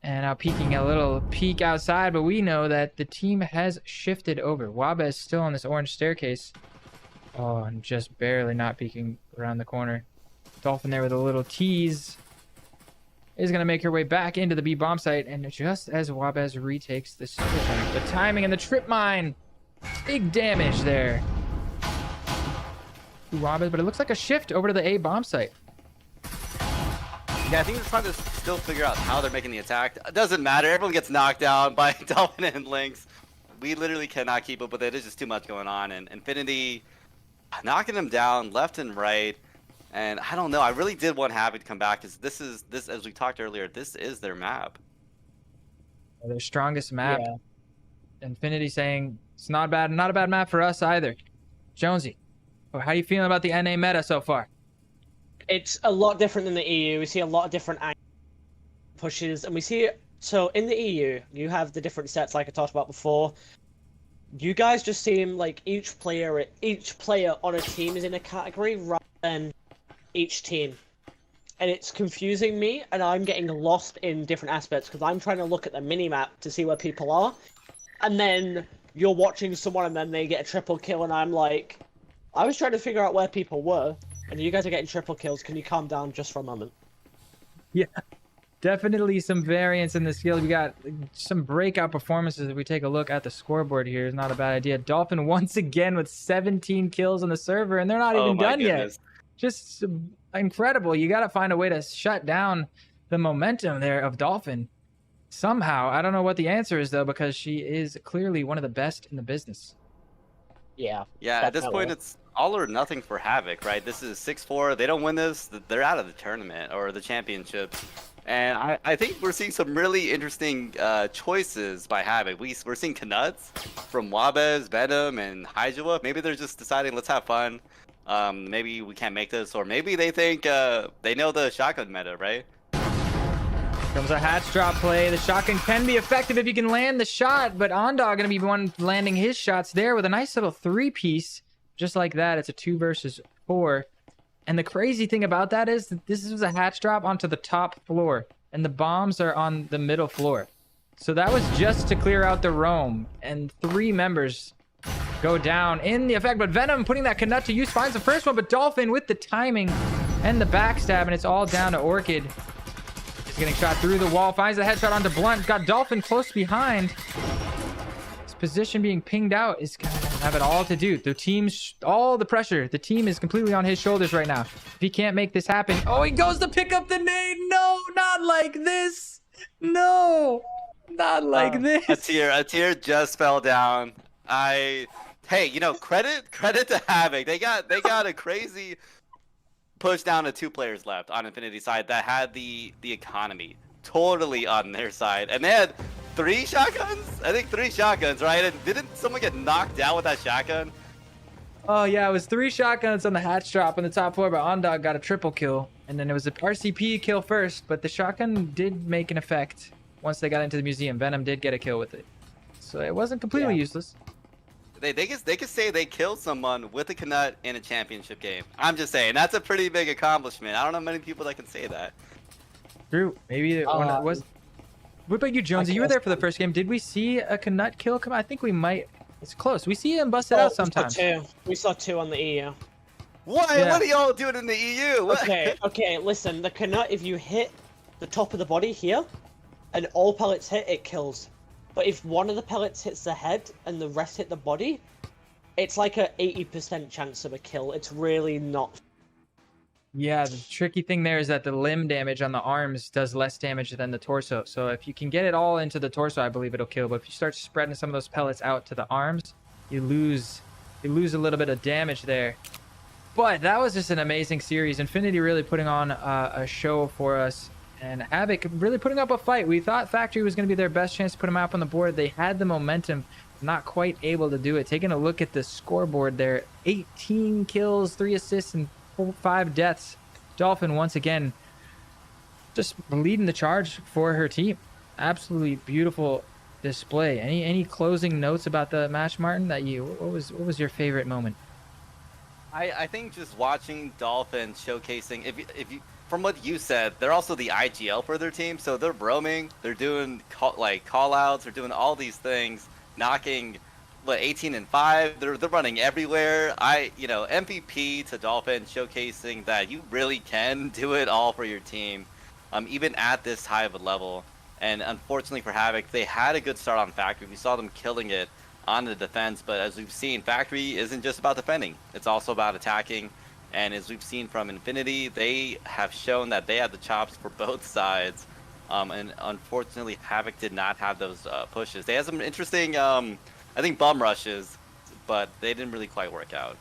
And now peeking a little peek outside, but we know that the team has shifted over. Wabez still on this orange staircase. Oh, and just barely not peeking around the corner. Dolphin there with a little tease. Is going to make her way back into the B bomb site. And just as Wabez retakes the position, the timing and the trip mine. Big damage there. Wabez, but it looks like a shift over to the A bomb site. Yeah, I think they're trying to still figure out how they're making the attack. It doesn't matter. Everyone gets knocked down by Dolphin and Lynx. We literally cannot keep up with it. There's just too much going on. And Infinity knocking them down left and right. And I don't know. I really did want Havoc to come back because this, as we talked earlier, this is their map. Their strongest map. Yeah. Infinity saying it's not a bad map for us either. Jonesy, how are you feeling about the NA meta so far? It's a lot different than the EU. We see a lot of different pushes, and we see so in the EU, you have the different sets like I talked about before. You guys just seem like each player on a team is in a category rather than each team. And it's confusing me, and I'm getting lost in different aspects because I'm trying to look at the minimap to see where people are. And then you're watching someone and then they get a triple kill and I'm like, I was trying to figure out where people were and you guys are getting triple kills. Can you calm down just for a moment? Yeah, definitely some variance in the skills. We got some breakout performances. If we take a look at the scoreboard here, it's not a bad idea. Dolphin once again with 17 kills on the server and they're not even done yet. Just incredible. You got to find a way to shut down the momentum there of Dolphin. Somehow, I don't know what the answer is though, because she is clearly one of the best in the business. Yeah. Yeah, at this point, it's all or nothing for Havoc, right? This is 6-4. They don't win this, they're out of the tournament or the championship. And I think we're seeing some really interesting choices by Havoc. We're seeing Knuts from Wabez, Venom, and Hydra. Maybe they're just deciding, let's have fun. Maybe we can't make this, or maybe they think they know the shotgun meta, right? Comes a hatch drop play. The shotgun can be effective if you can land the shot, but Ondog gonna be the one landing his shots there with a nice little 3-piece. Just like that, it's a 2 versus 4. And the crazy thing about that is that this is a hatch drop onto the top floor, and the bombs are on the middle floor. So that was just to clear out the roam, and 3 members go down in the effect. But Venom putting that Knut to use finds the first one, but Dolphin with the timing and the backstab, and it's all down to Orchid. He's getting shot through the wall, finds the headshot onto Blunt, got Dolphin close behind. His position being pinged out is gonna have it all to do. The team's, all the pressure, the team is completely on his shoulders right now. If he can't make this happen, oh, he goes to pick up the nade. No, not like this. No, not like this. A tier just fell down. Hey, you know, credit to Havoc. They got a crazy push down to 2 players left on Infinity side that had the economy totally on their side, and they had 3 shotguns. I think 3 shotguns, right? And didn't someone get knocked down with that shotgun? Oh yeah, it was 3 shotguns on the hatch drop on the top floor, but Ondog got a triple kill, and then it was a RCP kill first, but the shotgun did make an effect once they got into the museum. Venom did get a kill with it, so it wasn't completely useless. they could say they killed someone with a Knut in a championship game. I'm just saying that's a pretty big accomplishment. I don't know many people that can say that. True. Maybe one was. What about you, Jonesy? You were there for the first game. Did we see a Knut kill come? I think we might. It's close. We see him bust it out sometimes. We saw two on the EU. What? Yeah. What are y'all doing in the EU? What? Okay. Listen, the Knut, if you hit the top of the body here, and all pellets hit, it kills. But if one of the pellets hits the head and the rest hit the body, it's like a 80% chance of a kill. It's really not. Yeah, the tricky thing there is that the limb damage on the arms does less damage than the torso. So if you can get it all into the torso, I believe it'll kill. But if you start spreading some of those pellets out to the arms, you lose a little bit of damage there. But that was just an amazing series. Infinity really putting on a show for us. And Havoc really putting up a fight. We thought Factory was going to be their best chance to put them up on the board. They had the momentum, not quite able to do it. Taking a look at the scoreboard there, 18 kills, 3 assists, and 5 deaths. Dolphin once again just leading the charge for her team. Absolutely beautiful display. Any closing notes about the match, Martin? What was your favorite moment? I think just watching Dolphin showcasing, if you from what you said, they're also the IGL for their team, so they're roaming, they're doing call outs, they're doing all these things, knocking 18 and 5, they're running everywhere. MVP to Dolphin, showcasing that you really can do it all for your team, even at this high of a level. And unfortunately for Havoc, they had a good start on Factory. We saw them killing it on the defense, but as we've seen, Factory isn't just about defending, it's also about attacking. And as we've seen from Infinity, they have shown that they have the chops for both sides. And unfortunately, Havoc did not have those pushes. They had some interesting, I think, bum rushes, but they didn't really quite work out.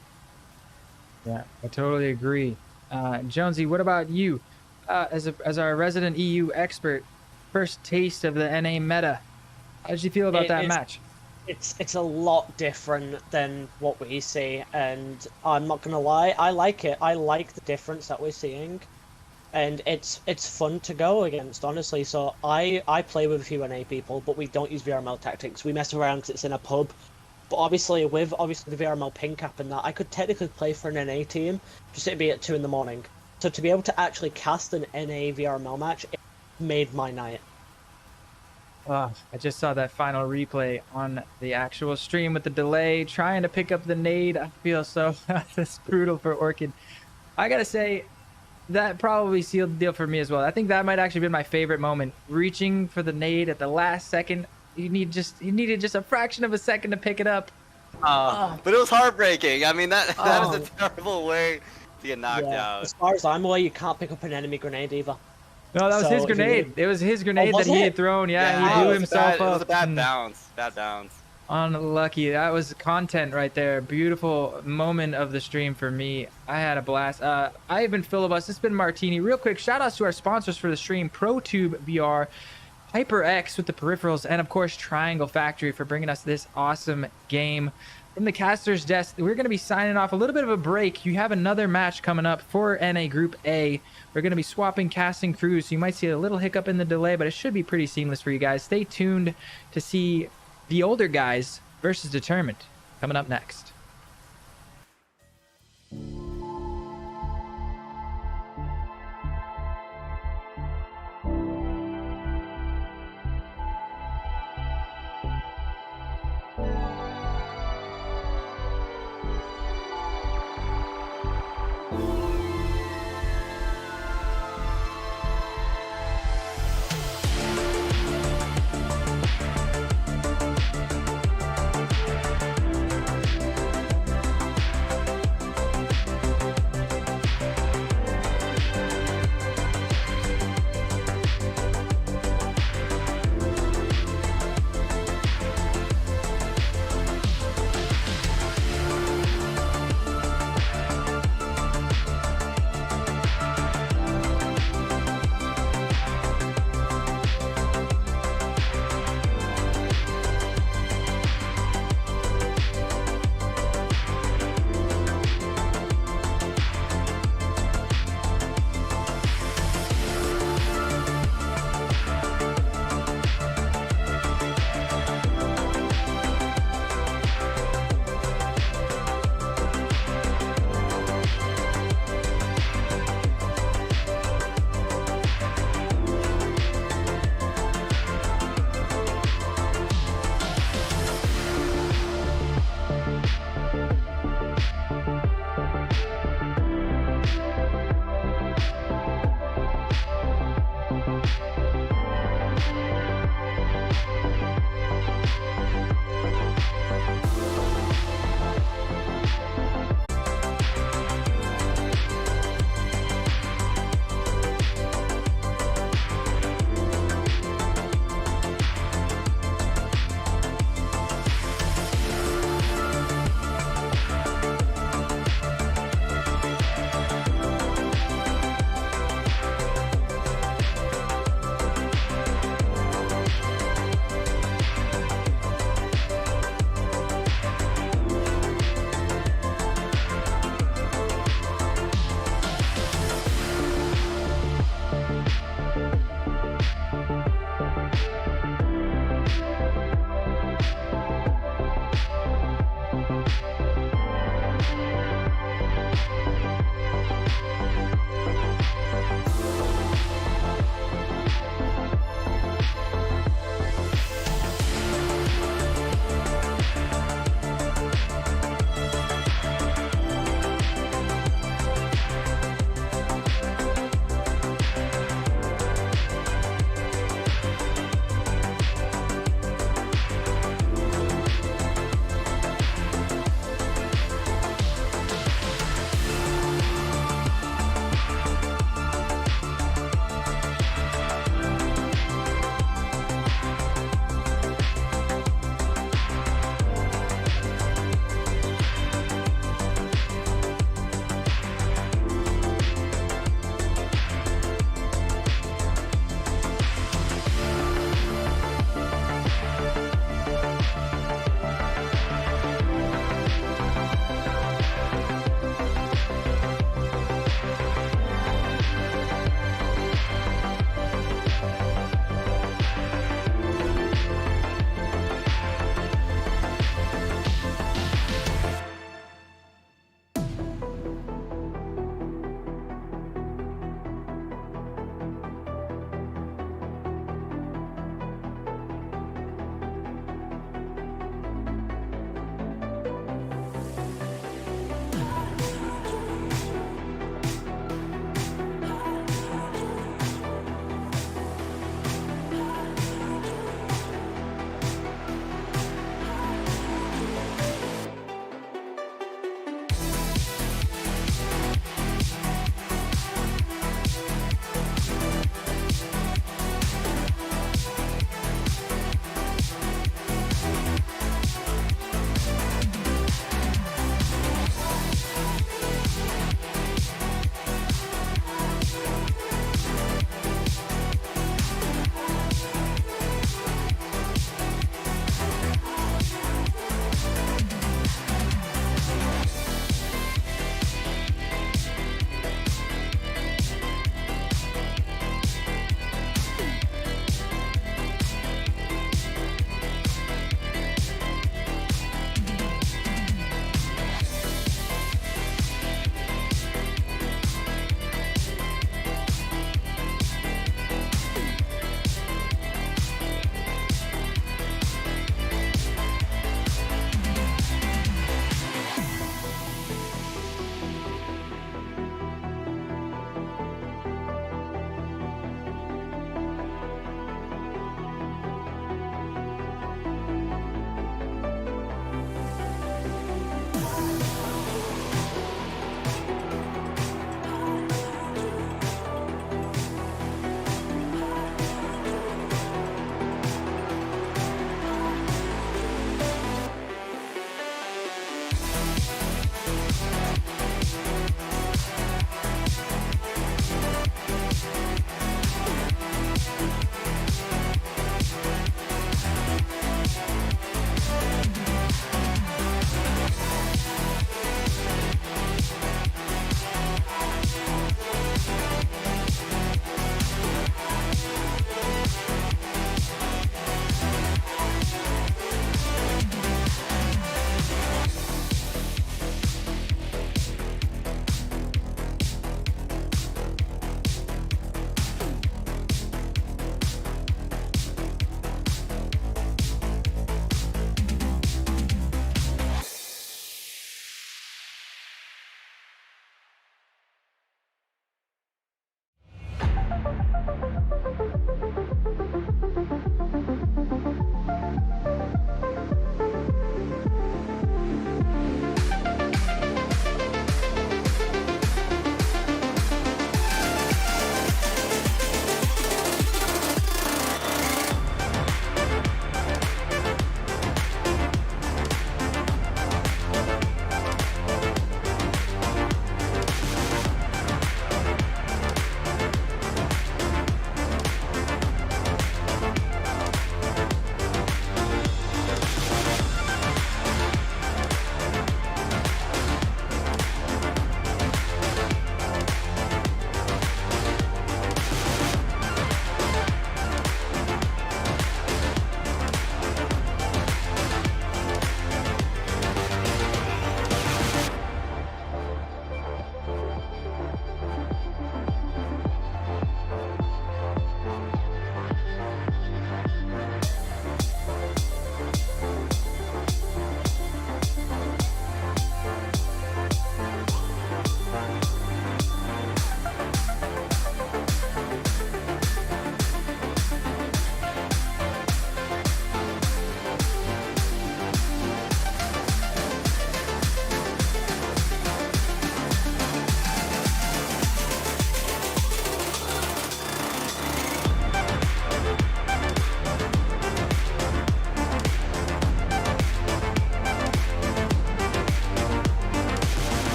Yeah, I totally agree. Jonesy, what about you? As our resident EU expert, first taste of the NA meta. How did you feel about that match? It's a lot different than what we see, and I'm not gonna lie, I like it. I like the difference that we're seeing, and it's fun to go against, honestly. So I play with a few NA people, but we don't use VRML tactics. We mess around because it's in a pub. But obviously, with the VRML ping cap and that, I could technically play for an NA team, just it'd be at 2 in the morning. So to be able to actually cast an NA VRML match, it made my night. Oh, I just saw that final replay on the actual stream with the delay, trying to pick up the nade. I feel so that's brutal for Orchid. I gotta say, that probably sealed the deal for me as well. I think that might actually be my favorite moment. Reaching for the nade at the last second. You needed just a fraction of a second to pick it up. But it was heartbreaking. I mean, that is a terrible way to get knocked out. As far as I'm aware, you can't pick up an enemy grenade either. No, that was his grenade. It was his grenade that he had thrown. Yeah, he blew himself up. It was a bad bounce. Bad bounce. Unlucky. That was content right there. Beautiful moment of the stream for me. I had a blast. I have been Philibus. It's been Martini. Real quick, shout outs to our sponsors for the stream: ProTube VR, HyperX with the peripherals, and of course Triangle Factory for bringing us this awesome game. From the caster's desk, we're going to be signing off. A little bit of a break. You have another match coming up for NA Group A. We're going to be swapping casting crews, so you might see a little hiccup in the delay, but it should be pretty seamless for you guys. Stay tuned to see the older guys versus Determined coming up next.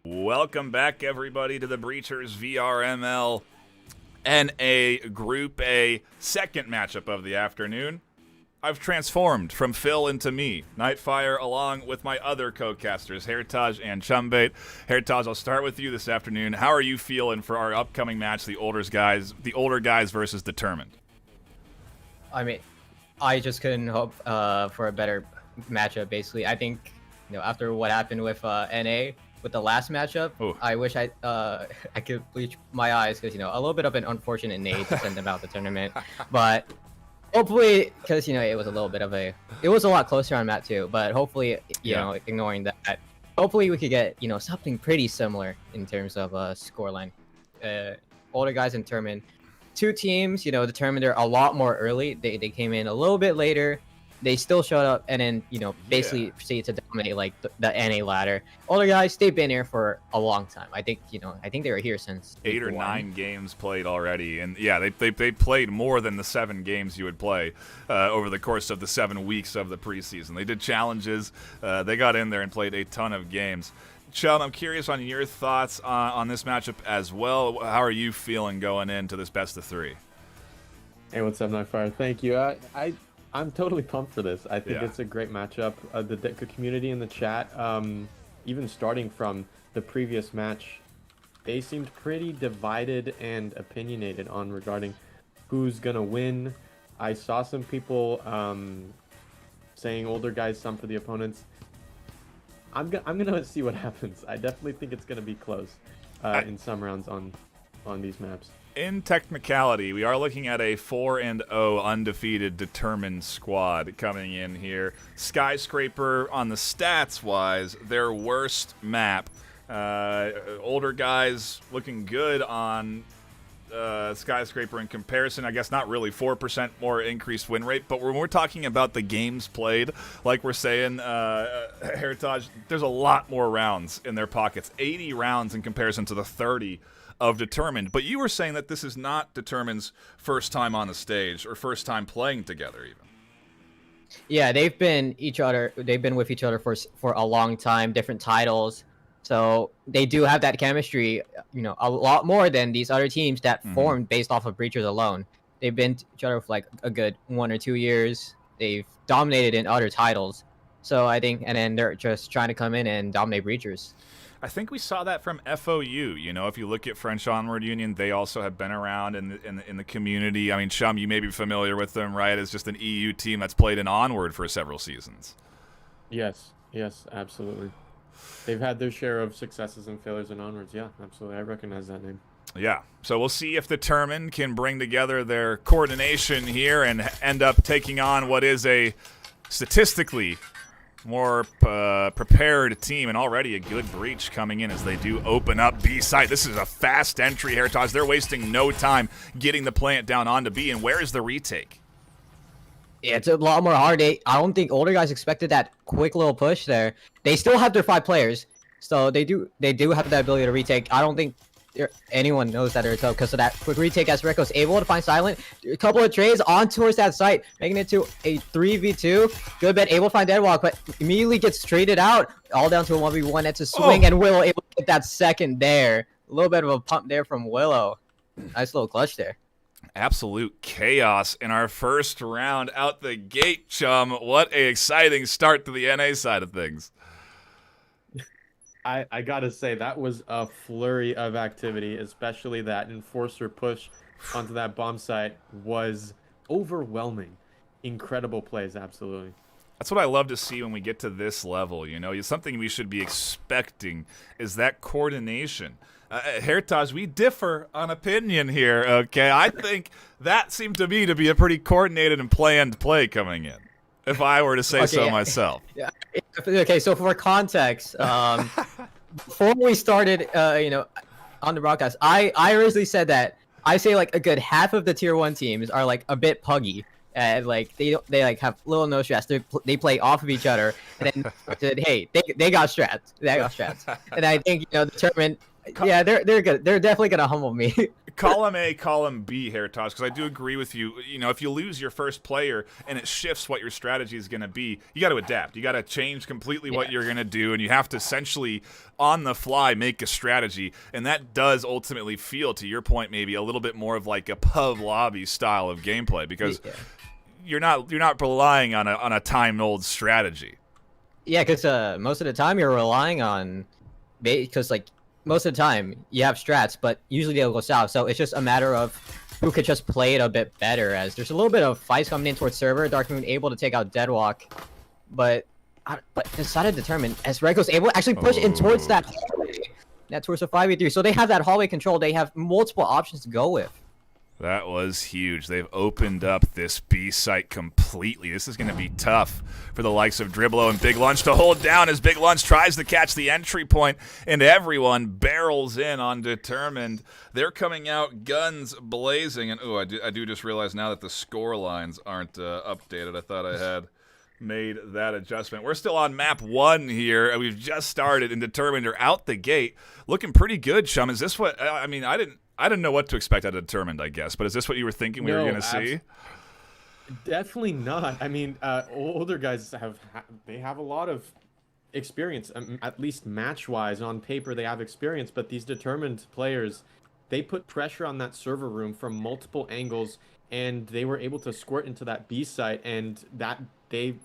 Welcome back, everybody, to the Breachers VRML NA Group A second matchup of the afternoon. I've transformed from Phil into me, Nightfire, along with my other co-casters, Heritage and Chumbait. Heritage, I'll start with you this afternoon. How are you feeling for our upcoming match, the older guys versus Determined? I mean, I just couldn't hope for a better matchup. Basically, I think after what happened with NA. With the last matchup, ooh. I wish I could bleach my eyes because a little bit of an unfortunate nade to send them out the tournament, but hopefully because it was a little bit of it was a lot closer on map 2, but hopefully ignoring that, hopefully we could get something pretty similar in terms of scoreline. Older guys in tournament, two teams Determined they're a lot more early. They came in a little bit later. They still showed up and then, basically proceeded to dominate like the NA ladder. Older guys, they've been here for a long time. I think, they were here since 8 or 9 games played already. And yeah, they played more than the 7 games you would play over the course of the 7 weeks of the preseason. They did challenges. They got in there and played a ton of games. Chum, I'm curious on your thoughts on this matchup as well. How are you feeling going into this best of 3? Hey, what's up, Nightfire? Thank you. I'm totally pumped for this. I think it's a great matchup. The community in the chat, even starting from the previous match, they seemed pretty divided and opinionated on regarding who's gonna win. I saw some people saying older guys, some for the opponents. I'm gonna see what happens. I definitely think it's gonna be close in some rounds on these maps. In technicality, we are looking at a 4-0 undefeated Determined squad coming in here. Skyscraper, on the stats-wise, their worst map. Older guys looking good on Skyscraper in comparison. I guess not really, 4% more increased win rate. But when we're talking about the games played, like we're saying, Heritage, there's a lot more rounds in their pockets. 80 rounds in comparison to the 30 of Determined. But you were saying that this is not Determined's first time on the stage or first time playing together even. Yeah, they've been with each other for a long time, different titles. So they do have that chemistry, a lot more than these other teams that formed based off of Breachers alone. They've been to each other for like a good 1 or 2 years. They've dominated in other titles. So I think, and then they're just trying to come in and dominate Breachers. I think we saw that from FOU. If you look at French Onward Union, they also have been around in the community. I mean, Chum, you may be familiar with them, right? It's just an EU team that's played in Onward for several seasons. Yes, absolutely. They've had their share of successes and failures in Onwards. Yeah, absolutely. I recognize that name. Yeah, so we'll see if Determined can bring together their coordination here and end up taking on what is a statistically more prepared team, and already a good breach coming in as they do open up B site. This is a fast entry, Heritage. They're wasting no time getting the plant down onto B, and where is the retake? Yeah, it's a lot more hard. I don't think older guys expected that quick little push there. They still have their 5 players, so they do have that ability to retake. I don't think anyone knows that they're tough because of that quick retake as Recco's able to find Silent. A couple of trades on towards that site, making it to a 3v2. Good bet, able to find Deadwalk, but immediately gets traded out. All down to a 1v1. It's a swing, and Willow able to get that second there. A little bit of a pump there from Willow. Nice little clutch there. absolute chaos in our first round out the gate, Chum. What a exciting start to the NA side of things. I gotta say, that was a flurry of activity, especially that enforcer push onto that bomb site was overwhelming. Incredible plays, absolutely. That's what I love to see when we get to this level, you know. Something we should be expecting is that coordination. Hertaj, we differ on opinion here, okay? I think that seemed to me to be a pretty coordinated and planned play coming in, if I were to say so myself. Yeah. Okay, so for context, before we started, on the broadcast, I originally said that I say like a good half of the tier 1 teams are like a bit puggy. And like they like have little no strats. They play off of each other, and then said, hey, they got strats. They got strats. And I think the tournament, yeah, they're good. They're definitely gonna humble me. Column A, column B here, Tosh, because I do agree with you. You know, if you lose your first player and it shifts what your strategy is going to be, you got to adapt. You got to change completely what you're going to do, and you have to essentially, on the fly, make a strategy. And that does ultimately feel, to your point, maybe a little bit more of like a pub lobby style of gameplay, because you're not relying on a time-old strategy. Yeah, because most of the time you're relying on, because like most of the time you have strats, but usually they'll go south. So it's just a matter of who could just play it a bit better. As there's a little bit of fights coming in towards server. Darkmoon able to take out Deadwalk, but decided determined as Reiko's able to actually push in towards that hallway. That's towards the 5v3. So they have that hallway control. They have multiple options to go with. That was huge. They've opened up this B site completely. This is going to be tough for the likes of Dribblo and Big Lunch to hold down as Big Lunch tries to catch the entry point, and everyone barrels in on Determined. They're coming out guns blazing, and I do just realize now that the score lines aren't updated. I thought I had made that adjustment. We're still on map 1 here, and we've just started, and Determined are out the gate looking pretty good, Chum. Is this what I mean? I didn't know what to expect out of Determined, I guess, but is this what you were thinking we were going to see? Definitely not. I mean, older guys have a lot of experience, at least match-wise. On paper, they have experience, but these Determined players, they put pressure on that server room from multiple angles, and they were able to squirt into that B site, and that they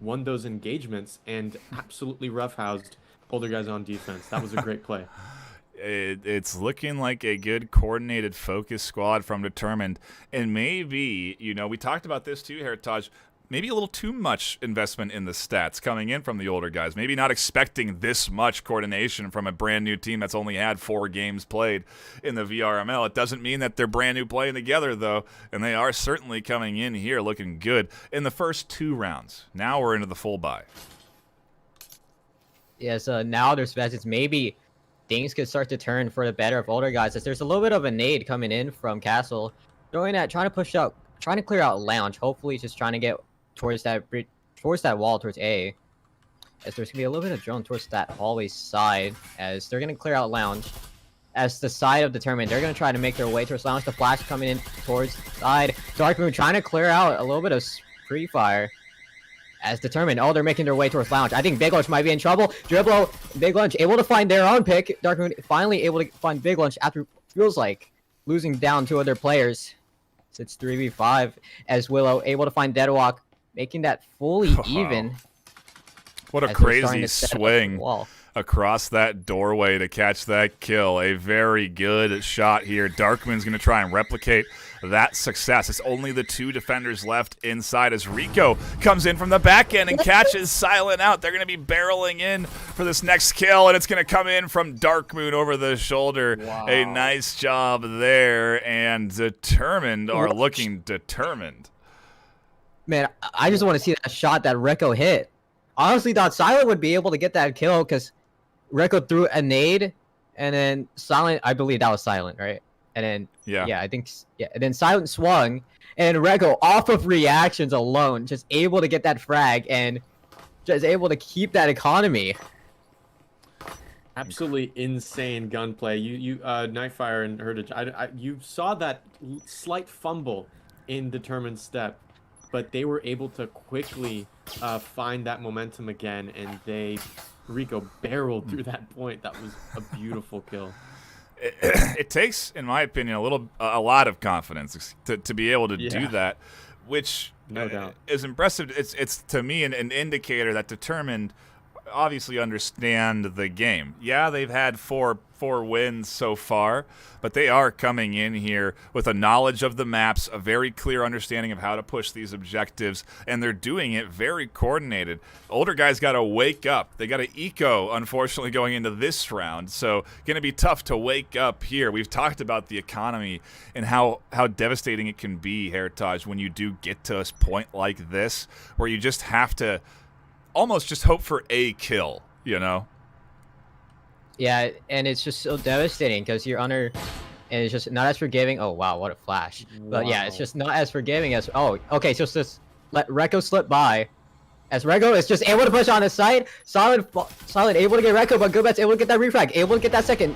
won those engagements and absolutely roughhoused older guys on defense. That was a great play. It's looking like a good coordinated focus squad from Determined, and maybe, we talked about this too, Heritage, maybe a little too much investment in the stats coming in from the older guys, maybe not expecting this much coordination from a brand new team that's only had 4 games played in the VRML. It doesn't mean that they're brand new playing together though, and they are certainly coming in here looking good in the first 2 rounds. Now we're into the full buy. Yeah, so now there's messages maybe things could start to turn for the better of older guys, as there's a little bit of a nade coming in from Castle, trying to clear out Lounge. Hopefully just trying to get towards that wall towards A, as there's gonna be a little bit of drone towards that hallway side, as they're gonna clear out Lounge. As the side of Determined, they're gonna try to make their way towards Lounge. The flash coming in towards the side. Darkmoon trying to clear out a little bit of free fire. As Determined, they're making their way towards Lounge. I think Big Lunch might be in trouble. Dribblo, Big Lunch able to find their own pick. Darkmoon finally able to find Big Lunch after feels like losing down 2 other players. So it's 3v5 as Willow able to find Deadwalk, making that fully even. What a crazy swing across that doorway to catch that kill. A very good shot here. Darkmoon's going to try and replicate that success. It's only the 2 defenders left inside as Rico comes in from the back end and catches Silent out. They're going to be barreling in for this next kill, and it's going to come in from Darkmoon over the shoulder. Wow. A nice job there, and Determined are looking determined. Man, I just want to see that shot that Rico hit. Honestly thought Silent would be able to get that kill because Rico threw a nade, and then Silent, I believe that was Silent, right? And then, and then Silent swung, and Rico, off of reactions alone, just able to get that frag and just able to keep that economy. Absolutely insane gunplay. You Nightfire and Heritage, you saw that slight fumble in Determined step, but they were able to quickly find that momentum again, and Rico barreled through that point. That was a beautiful kill. it takes, in my opinion, a lot of confidence to be able to do that, which no doubt is impressive. It's to me an indicator that Determined obviously understand the game. Yeah, they've had four wins so far, but they are coming in here with a knowledge of the maps, a very clear understanding of how to push these objectives, and they're doing it very coordinated. Older guys got to wake up. They got to eco, unfortunately, going into this round, so going to be tough to wake up here. We've talked about the economy and how devastating it can be, Heritage, when you do get to a point like this where you just have to almost just hope for a kill, you know? Yeah, and it's just so devastating because you're under, and it's just not as forgiving. Oh, wow, what a flash. But yeah, it's just not as forgiving as, oh, okay, so just let Rekko slip by. As Rekko is just able to push on his side, Solid able to get Rekko, but Goobet's able to get that refrag, able to get that second.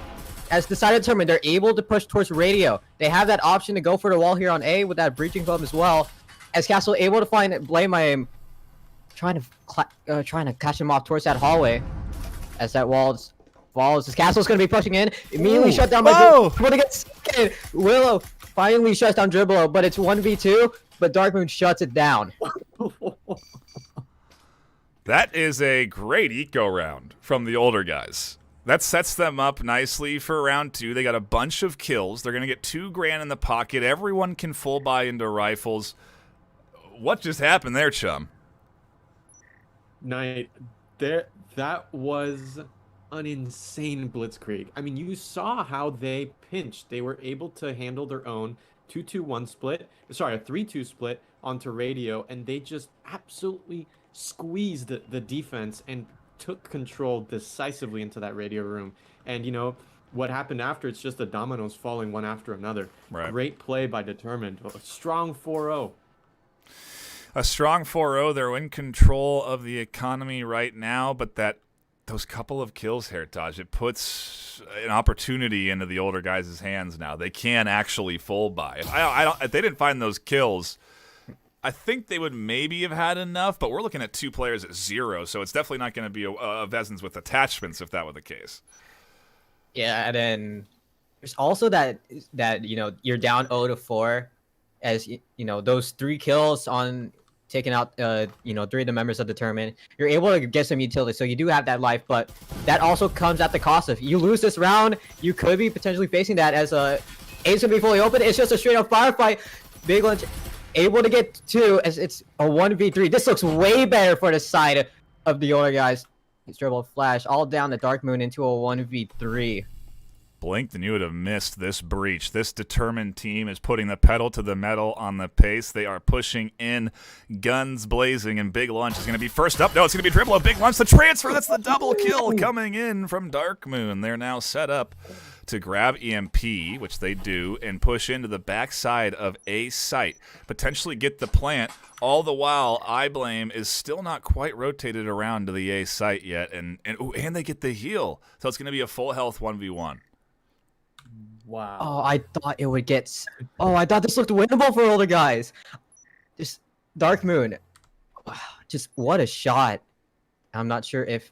As decided determined, they're able to push towards Radio. They have that option to go for the wall here on A with that breaching foam as well. As Castle able to find Blame aim, trying to catch him off towards that hallway. As that wall falls, this Castle's going to be pushing in. Immediately shut down by Dribble. Willow finally shuts down Dribble, but it's 1v2, but Darkmoon shuts it down. That is a great eco round from the older guys. That sets them up nicely for round 2. They got a bunch of kills. They're going to get $2 grand in the pocket. Everyone can full buy into rifles. What just happened there, chum? Night, that was an insane blitzkrieg. I mean, you saw how they pinched. They were able to handle their own 2-2-1 split. Sorry, a 3-2 split onto Radio, and they just absolutely squeezed the defense and took control decisively into that Radio room. And, you know, what happened after, it's just the dominoes falling one after another. Right. Great play by Determined. A strong 4-0. A strong 4-0. They're in control of the economy right now, but those couple of kills, Heritage, it puts an opportunity into the older guys' hands now. They can actually full buy. If they didn't find those kills, I think they would maybe have had enough, but we're looking at 2 players at 0, so it's definitely not going to be a Vezins with attachments if that were the case. Yeah, and then there's also that you know, you're down 0-4, as you know, those 3 kills on taking out you know, 3 of the members of Determined. You're able to get some utility, so you do have that life, but that also comes at the cost of, you lose this round, you could be potentially facing that as A's gonna be fully open. It's just a straight up firefight. Big Lunch able to get 2 as it's a 1v3. This looks way better for the side of the older guys. He's dribble flash all down the Darkmoon into a 1v3. Blinked and you would have missed this breach. This Determined team is putting the pedal to the metal on the pace. They are pushing in, guns blazing, and Big Lunch is going to be first up. No, it's going to be Dribble. Big Lunch, the transfer. That's the double kill coming in from Darkmoon. They're now set up to grab EMP, which they do, and push into the backside of a site. Potentially get the plant. All the while, I Blame is still not quite rotated around to the A site yet, and they get the heal. So it's going to be a full health 1v1. Wow. Oh, I thought it would get... Oh, I thought this looked winnable for older guys. Just Darkmoon. Wow, just what a shot. I'm not sure if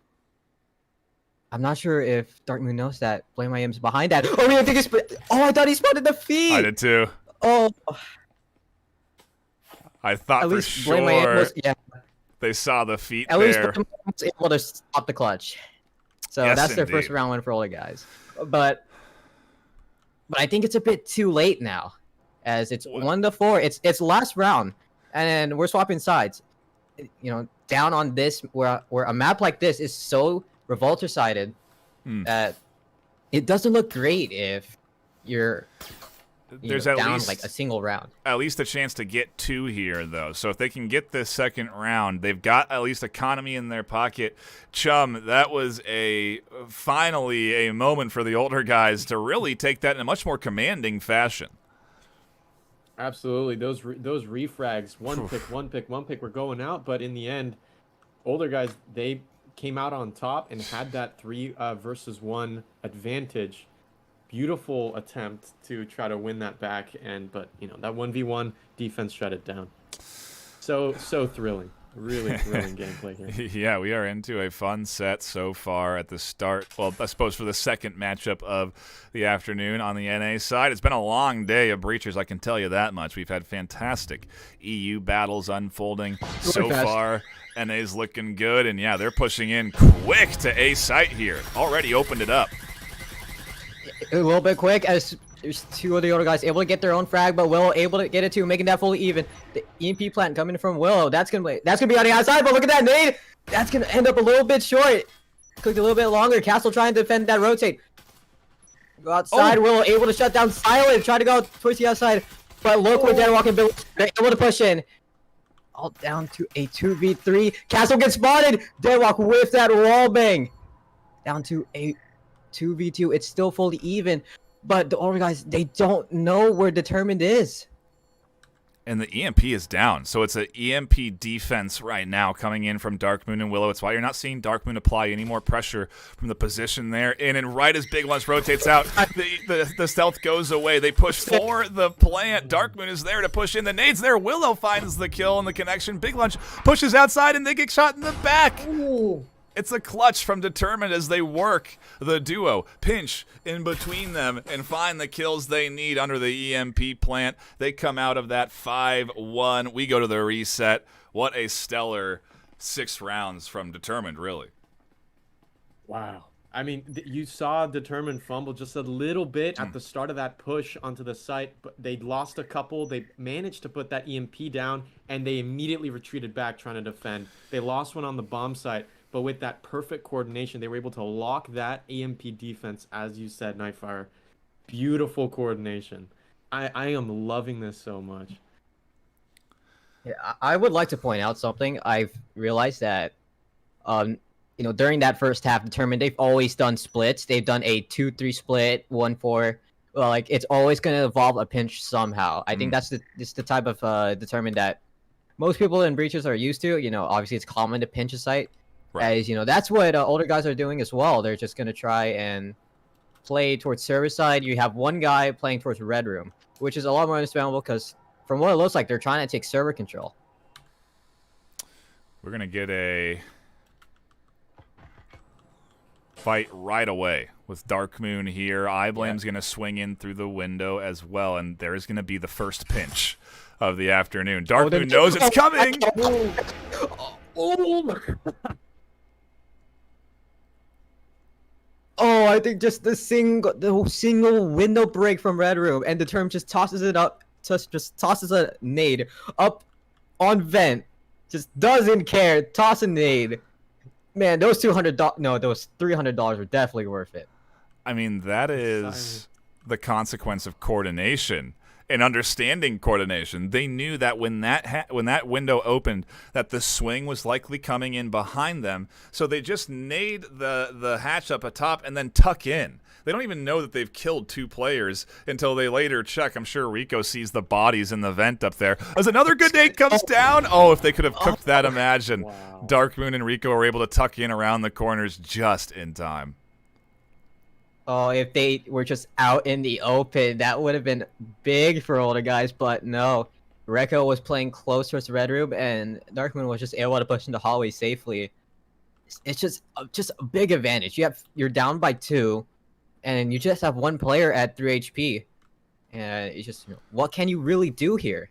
Darkmoon knows that Blame IM's behind that. Oh, I think he's... Oh, I thought he spotted the feet. I did too. Oh. I thought for sure they saw the feet there. At least Blame was able to stop the clutch. So yes, that's their indeed. first round win for older guys. But I think it's a bit too late now, as it's 1-4. It's last round, and we're swapping sides. You know, down on this where a map like this is so revolter-sided that it doesn't look great if you're down like a single round. At least a chance to get 2 here, though. So if they can get this second round, they've got at least economy in their pocket. Chum, that was finally a moment for the older guys to really take that in a much more commanding fashion. Absolutely. Those refrags, one pick, were going out, but in the end, older guys, they came out on top and had that 3 versus 1 advantage. Beautiful attempt to try to win that back, but you know, that 1v1 defense shut it down. So thrilling. Really thrilling gameplay here. Yeah, we are into a fun set so far at the start. Well, I suppose for the second matchup of the afternoon on the NA side. It's been a long day of Breachers, I can tell you that much. We've had fantastic EU battles unfolding so far. NA's looking good, and yeah, they're pushing in quick to A site here. Already opened it up. A little bit quick as there's two of the other guys able to get their own frag, but Willow able to get it too, making that fully even. The EMP plant coming from Willow, that's gonna be on the outside, but look at that nade! That's gonna end up a little bit short. Clicked a little bit longer. Castle trying to defend that rotate. Go outside, Willow able to shut down Silent, try to go towards the outside. But look where Deadwalk and Bill, they're able to push in. All down to a 2v3. Castle gets spotted! Deadwalk with that wall bang. Down to a 2v2. It's still fully even. But the other guys, they don't know where Determined is. And the EMP is down, so it's an EMP defense right now coming in from Darkmoon and Willow. It's why you're not seeing Darkmoon apply any more pressure from the position there. And right as Big Lunch rotates out, the stealth goes away. They push for the plant. Darkmoon is there to push in. The nade's there. Willow finds the kill and the connection. Big Lunch pushes outside, and they get shot in the back. Ooh. It's a clutch from Determined as they work the duo, pinch in between them, and find the kills they need under the EMP plant. They come out of that 5-1. We go to the reset. What a stellar 6 rounds from Determined, really. Wow. I mean, you saw Determined fumble just a little bit at the start of that push onto the site, but they lost a couple. They managed to put that EMP down, and they immediately retreated back trying to defend. They lost one on the bomb site. But with that perfect coordination, they were able to lock that EMP defense, as you said, Nightfire. Beautiful coordination. I am loving this so much. Yeah, I would like to point out something. I've realized that, during that first half, Determined, they've always done splits. They've done a 2-3 split, 1-4. Well, like, it's always going to involve a pinch somehow. I think that's the type of Determined that most people in Breaches are used to. Obviously, it's common to pinch a site. Right. As that's what older guys are doing as well. They're just gonna try and play towards service side. You have one guy playing towards red room, which is a lot more understandable because from what it looks like, they're trying to take server control. We're gonna get a fight right away with Darkmoon here. Iblame's gonna swing in through the window as well, and there's gonna be the first pinch of the afternoon. Darkmoon knows it's coming. Oh, I think just the single window break from Red Room, and the term just tosses it up, just tosses a nade up on vent, just doesn't care, toss a nade. Man, those those $300 are definitely worth it. I mean, that is the consequence of coordination. And understanding coordination. They knew that when that window opened, that the swing was likely coming in behind them. So they just nade the hatch up atop and then tuck in. They don't even know that they've killed 2 players until they later check. I'm sure Rico sees the bodies in the vent up there. As another good nade comes down. Oh, if they could have cooked that, imagine. Wow. Darkmoon and Rico were able to tuck in around the corners just in time. Oh, if they were just out in the open, that would have been big for older guys, but no. Rekko was playing close towards the red room, and Darkmoon was just able to push into hallway safely. It's just a big advantage. You're down by 2, and you just have 1 player at 3 HP. And it's just, what can you really do here?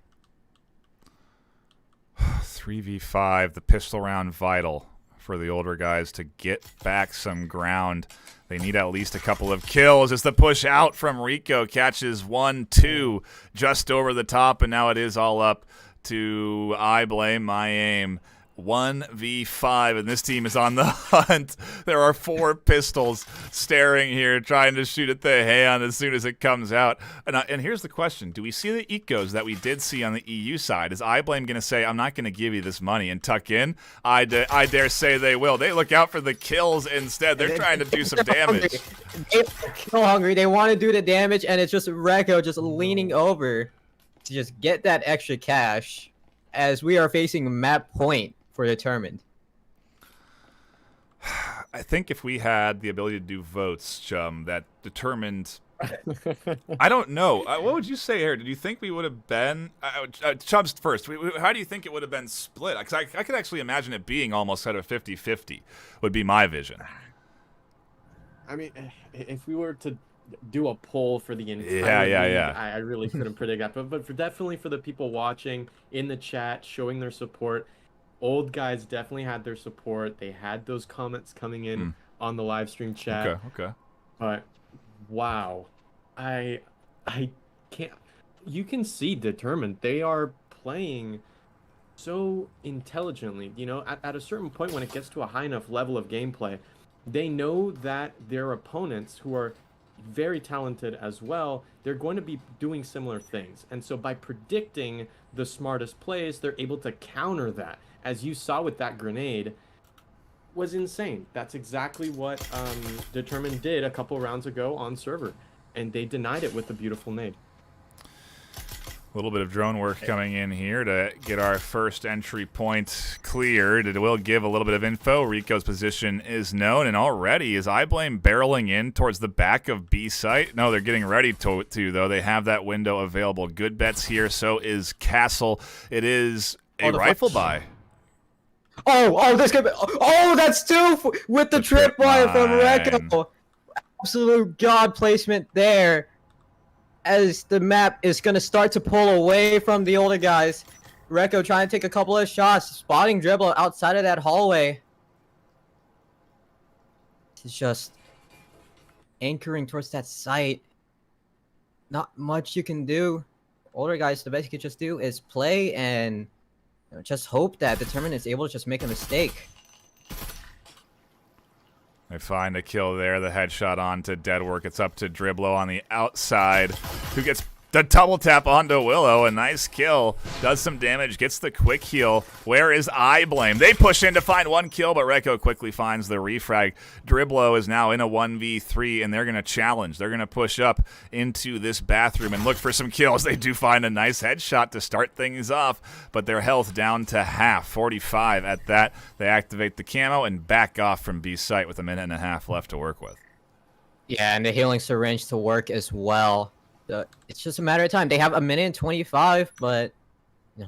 3v5, the pistol round vital for the older guys to get back some ground. They need at least a couple of kills as the push out from Rico catches 1-2 just over the top, and now it is all up to I Blame My Aim. 1v5, and this team is on the hunt. There are 4 pistols staring here, trying to shoot at the hand as soon as it comes out. And here's the question. Do we see the ecos that we did see on the EU side? Is iBlame going to say, I'm not going to give you this money and tuck in? I dare say they will. They look out for the kills instead. They're trying to do some damage. They're so hungry. They want to do the damage, and it's just Rekko just leaning over to just get that extra cash as we are facing map point for Determined. I think if we had the ability to do votes, Chum, that Determined I don't know. What would you say here? Did you think we would have been Chubbs first? How do you think it would have been split? Because I could actually imagine it being almost kind of 50-50 would be my vision. I mean, if we were to do a poll for the entire league, I really couldn't predict that. But definitely for the people watching in the chat, showing their support, old guys definitely had their support. They had those comments coming in on the live stream chat. Okay. But wow, I can't. You can see determined. They are playing so intelligently. You know, at a certain point when it gets to a high enough level of gameplay, they know that their opponents, who are very talented as well, they're going to be doing similar things. And so by predicting the smartest plays, they're able to counter that. As you saw with that grenade, was insane. That's exactly what Determined did a couple rounds ago on server, and they denied it with a beautiful nade. A little bit of drone work coming in here to get our first entry point cleared. It will give a little bit of info. Rico's position is known, and already is iBlame barreling in towards the back of B site. No, they're getting ready to though. They have that window available. Good bets here. So is Castle. It is a rifle buy. Oh, this could be. Oh, that's two with the tripwire from Recco. Absolute god placement there. As the map is going to start to pull away from the older guys. Recco trying to take a couple of shots, spotting dribble outside of that hallway. It's just anchoring towards that site. Not much you can do. Older guys, the best you can just do is play and just hope that Determined is able to just make a mistake. They find a kill there. The headshot onto Deadwork. It's up to Dribblo on the outside, who gets the double tap onto Willow. A nice kill. Does some damage. Gets the quick heal. Where is iBlame? They push in to find one kill, but Recco quickly finds the refrag. Dribblo is now in a 1v3, and they're going to challenge. They're going to push up into this bathroom and look for some kills. They do find a nice headshot to start things off, but their health down to half, 45 at that. They activate the camo and back off from B site with a minute and a half left to work with. Yeah, and the healing syringe to work as well. It's just a matter of time. They have a minute and 25, but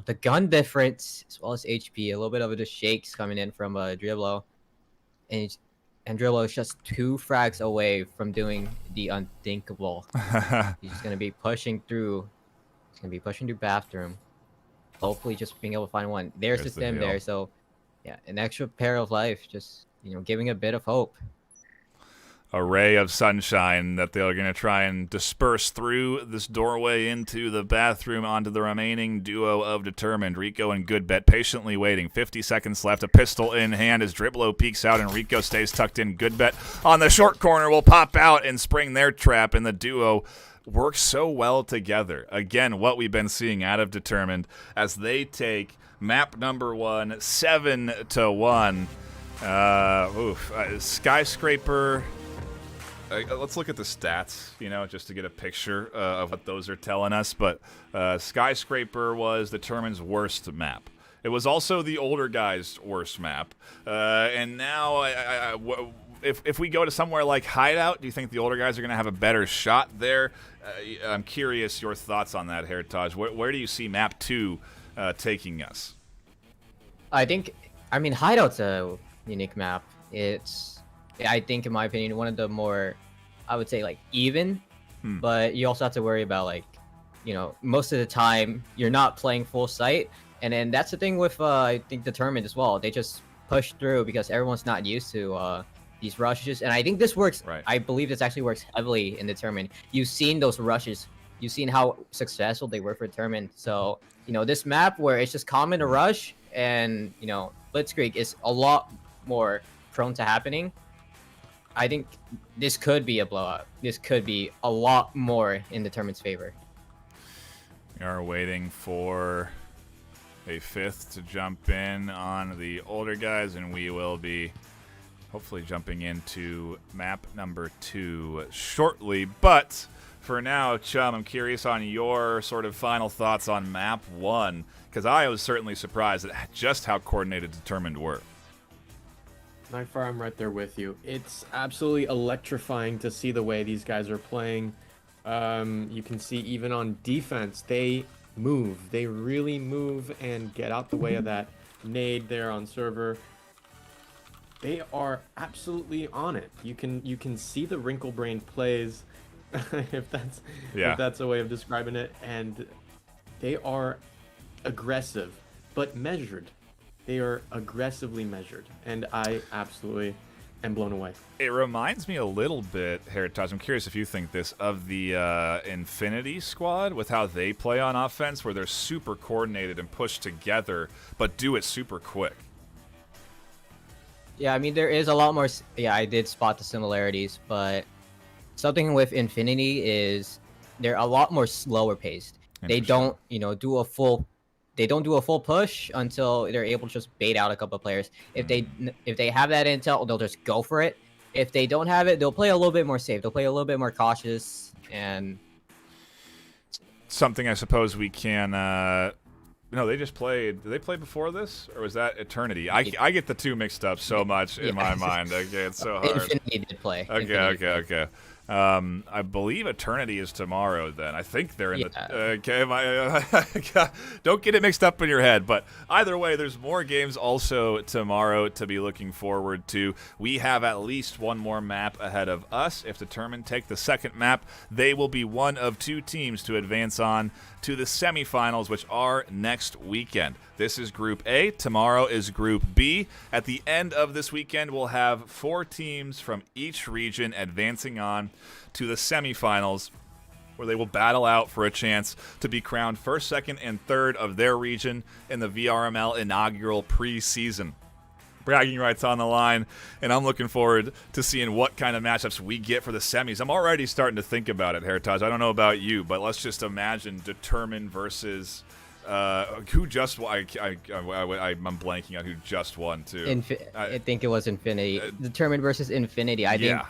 the gun difference as well as HP, a little bit of the shakes coming in from Dribblo, and Dribblo is just 2 frags away from doing the unthinkable. He's gonna be pushing through. He's gonna be pushing through bathroom. Hopefully, just being able to find one. There's the stem there, so yeah, an extra pair of life. Just giving a bit of hope. A ray of sunshine that they're going to try and disperse through this doorway into the bathroom onto the remaining duo of Determined. Rico and Goodbet patiently waiting. 50 seconds left. A pistol in hand as Dribblo peeks out and Rico stays tucked in. Goodbet on the short corner will pop out and spring their trap, and the duo works so well together. Again, what we've been seeing out of Determined as they take map number 1, 7-1. Skyscraper. Let's look at the stats, just to get a picture of what those are telling us. But Skyscraper was Determined's worst map. It was also the older guy's worst map. And now, if we go to somewhere like Hideout, do you think the older guys are going to have a better shot there? I'm curious your thoughts on that, Heritage. Where do you see map 2 taking us? Hideout's a unique map. I think, in my opinion, one of the more, I would say, even, but you also have to worry about, most of the time, you're not playing full site, and then that's the thing with, I think, Determined as well. They just push through because everyone's not used to these rushes, and I think this works, right. I believe this actually works heavily in Determined. You've seen those rushes. You've seen how successful they were for Determined, so, this map where it's just common to rush, and, Blitzkrieg is a lot more prone to happening. I think this could be a blowout. This could be a lot more in Determined's favor. We are waiting for a 5th to jump in on the older guys, and we will be hopefully jumping into map number 2 shortly. But for now, Chum, I'm curious on your sort of final thoughts on map 1, because I was certainly surprised at just how coordinated Determined were. Nightfire, I'm right there with you. It's absolutely electrifying to see the way these guys are playing. You can see even on defense, they move. They really move and get out the way of that nade there on server. They are absolutely on it. You can see the wrinkle brain plays, if that's a way of describing it, and they are aggressive, but measured. They are aggressively measured, and I absolutely am blown away. It reminds me a little bit, Heritage, I'm curious if you think this, of the Infinity squad with how they play on offense, where they're super coordinated and push together, but do it super quick. Yeah, I mean, there is a lot more. Yeah, I did spot the similarities, but something with Infinity is they're a lot more slower paced. They don't, do a full. They don't do a full push until they're able to just bait out a couple of players. If they have that intel, they'll just go for it. If they don't have it, they'll play a little bit more safe. They'll play a little bit more cautious, and something I suppose we can. No, they just played. Did they play before this, or was that Eternity? I get the two mixed up so much in my mind. Okay, it's so hard. Infinity did play. Okay. I believe Eternity is tomorrow. Then I think they're in the. Okay, don't get it mixed up in your head. But either way, there's more games also tomorrow to be looking forward to. We have at least one more map ahead of us. If Determined take the second map, they will be one of two teams to advance on to the semifinals, which are next weekend. This is Group A. Tomorrow is Group B. At the end of this weekend, we'll have 4 teams from each region advancing on to the semifinals, where they will battle out for a chance to be crowned first, second, and third of their region in the VRML inaugural preseason. Bragging rights on the line, and I'm looking forward to seeing what kind of matchups we get for the semis. I'm already starting to think about it, Heritage. I don't know about you, but let's just imagine Determined versus who just won. I'm blanking on who just won too. I think it was Infinity. Determined versus Infinity. I think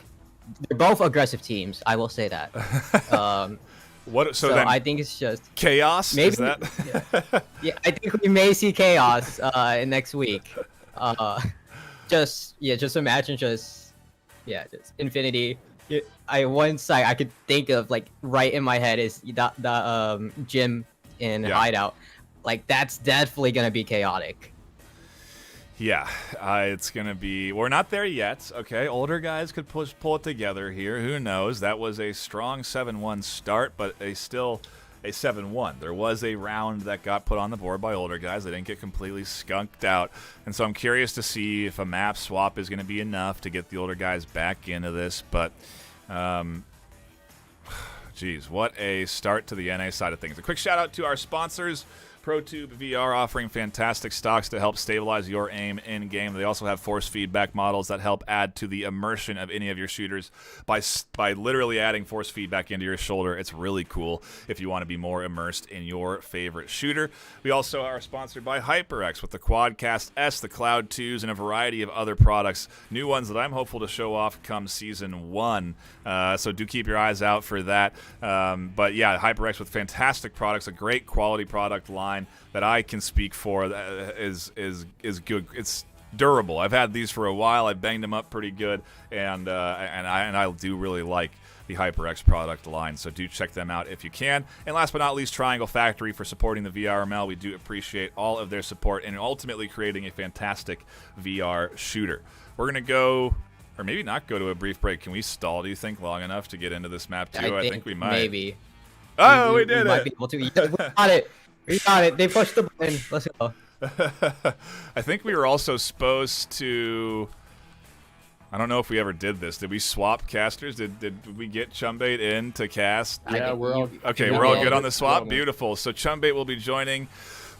they're both aggressive teams. I will say that. What? So then I think it's just chaos. Maybe, is that? Yeah, I think we may see chaos next week. Just imagine just Infinity. I could think of, like, right in my head is the gym in Hideout. Like, that's definitely gonna be chaotic. Yeah, it's gonna be. We're not there yet. Okay, older guys could pull it together here. Who knows? That was a strong 7-1 start, but still a 7-1. There was a round that got put on the board by older guys. They didn't get completely skunked out. And so I'm curious to see if a map swap is going to be enough to get the older guys back into this. But, geez, what a start to the NA side of things. A quick shout out to our sponsors. ProTube VR, offering fantastic stocks to help stabilize your aim in-game. They also have force feedback models that help add to the immersion of any of your shooters by literally adding force feedback into your shoulder. It's really cool if you want to be more immersed in your favorite shooter. We also are sponsored by HyperX with the Quadcast S, the Cloud 2s, and a variety of other products. New ones that I'm hopeful to show off come Season 1. So do keep your eyes out for that. But yeah, HyperX with fantastic products, a great quality product line that I can speak for is good. It's durable. I've had these for a while. I banged them up pretty good, and I do really like the HyperX product line. So do check them out if you can. And last but not least, Triangle Factory for supporting the VRML. We do appreciate all of their support and ultimately creating a fantastic VR shooter. We're gonna go, or maybe not go, to a brief break. Can we stall, do you think, long enough to get into this map too? I think we might. Maybe. Oh, we did it. Might be able to. We got it. We got it. They pushed the button. Let's go. I think we were also supposed to. I don't know if we ever did this. Did we swap casters? Did we get Chumbait in to cast? Yeah, we're all okay. We're all good on the swap. Beautiful. So Chumbait will be joining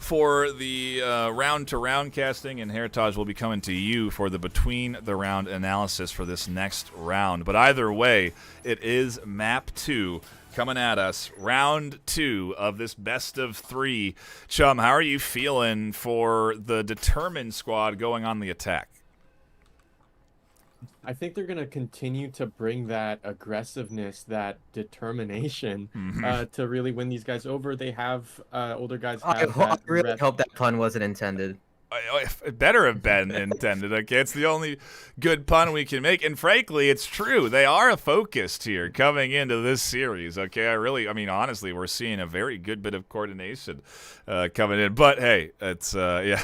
for the round-to-round casting, and Heritage will be coming to you for the between-the-round analysis for this next round. But either way, it is Map 2 coming at us, round 2 of this best-of-3. Chum, how are you feeling for the Determined squad going on the attack? I think they're going to continue to bring that aggressiveness, that determination to really win these guys over. They have older guys. I really hope that pun wasn't intended. It better have been intended. Okay, it's the only good pun we can make, and frankly, it's true. They are focused here coming into this series. Okay, I mean, honestly, we're seeing a very good bit of coordination coming in. But hey, it's yeah,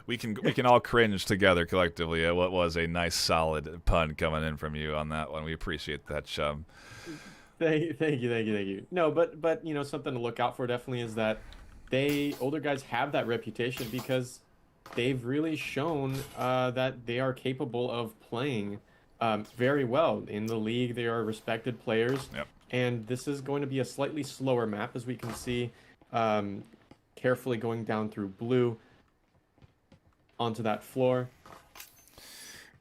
we can all cringe together collectively at what was a nice, solid pun coming in from you on that one. We appreciate that, chum. Thank you. No, but you know, something to look out for definitely is that older guys have that reputation because they've really shown that they are capable of playing very well in the league. They are respected players. Yep. And this is going to be a slightly slower map, as we can see, carefully going down through blue onto that floor.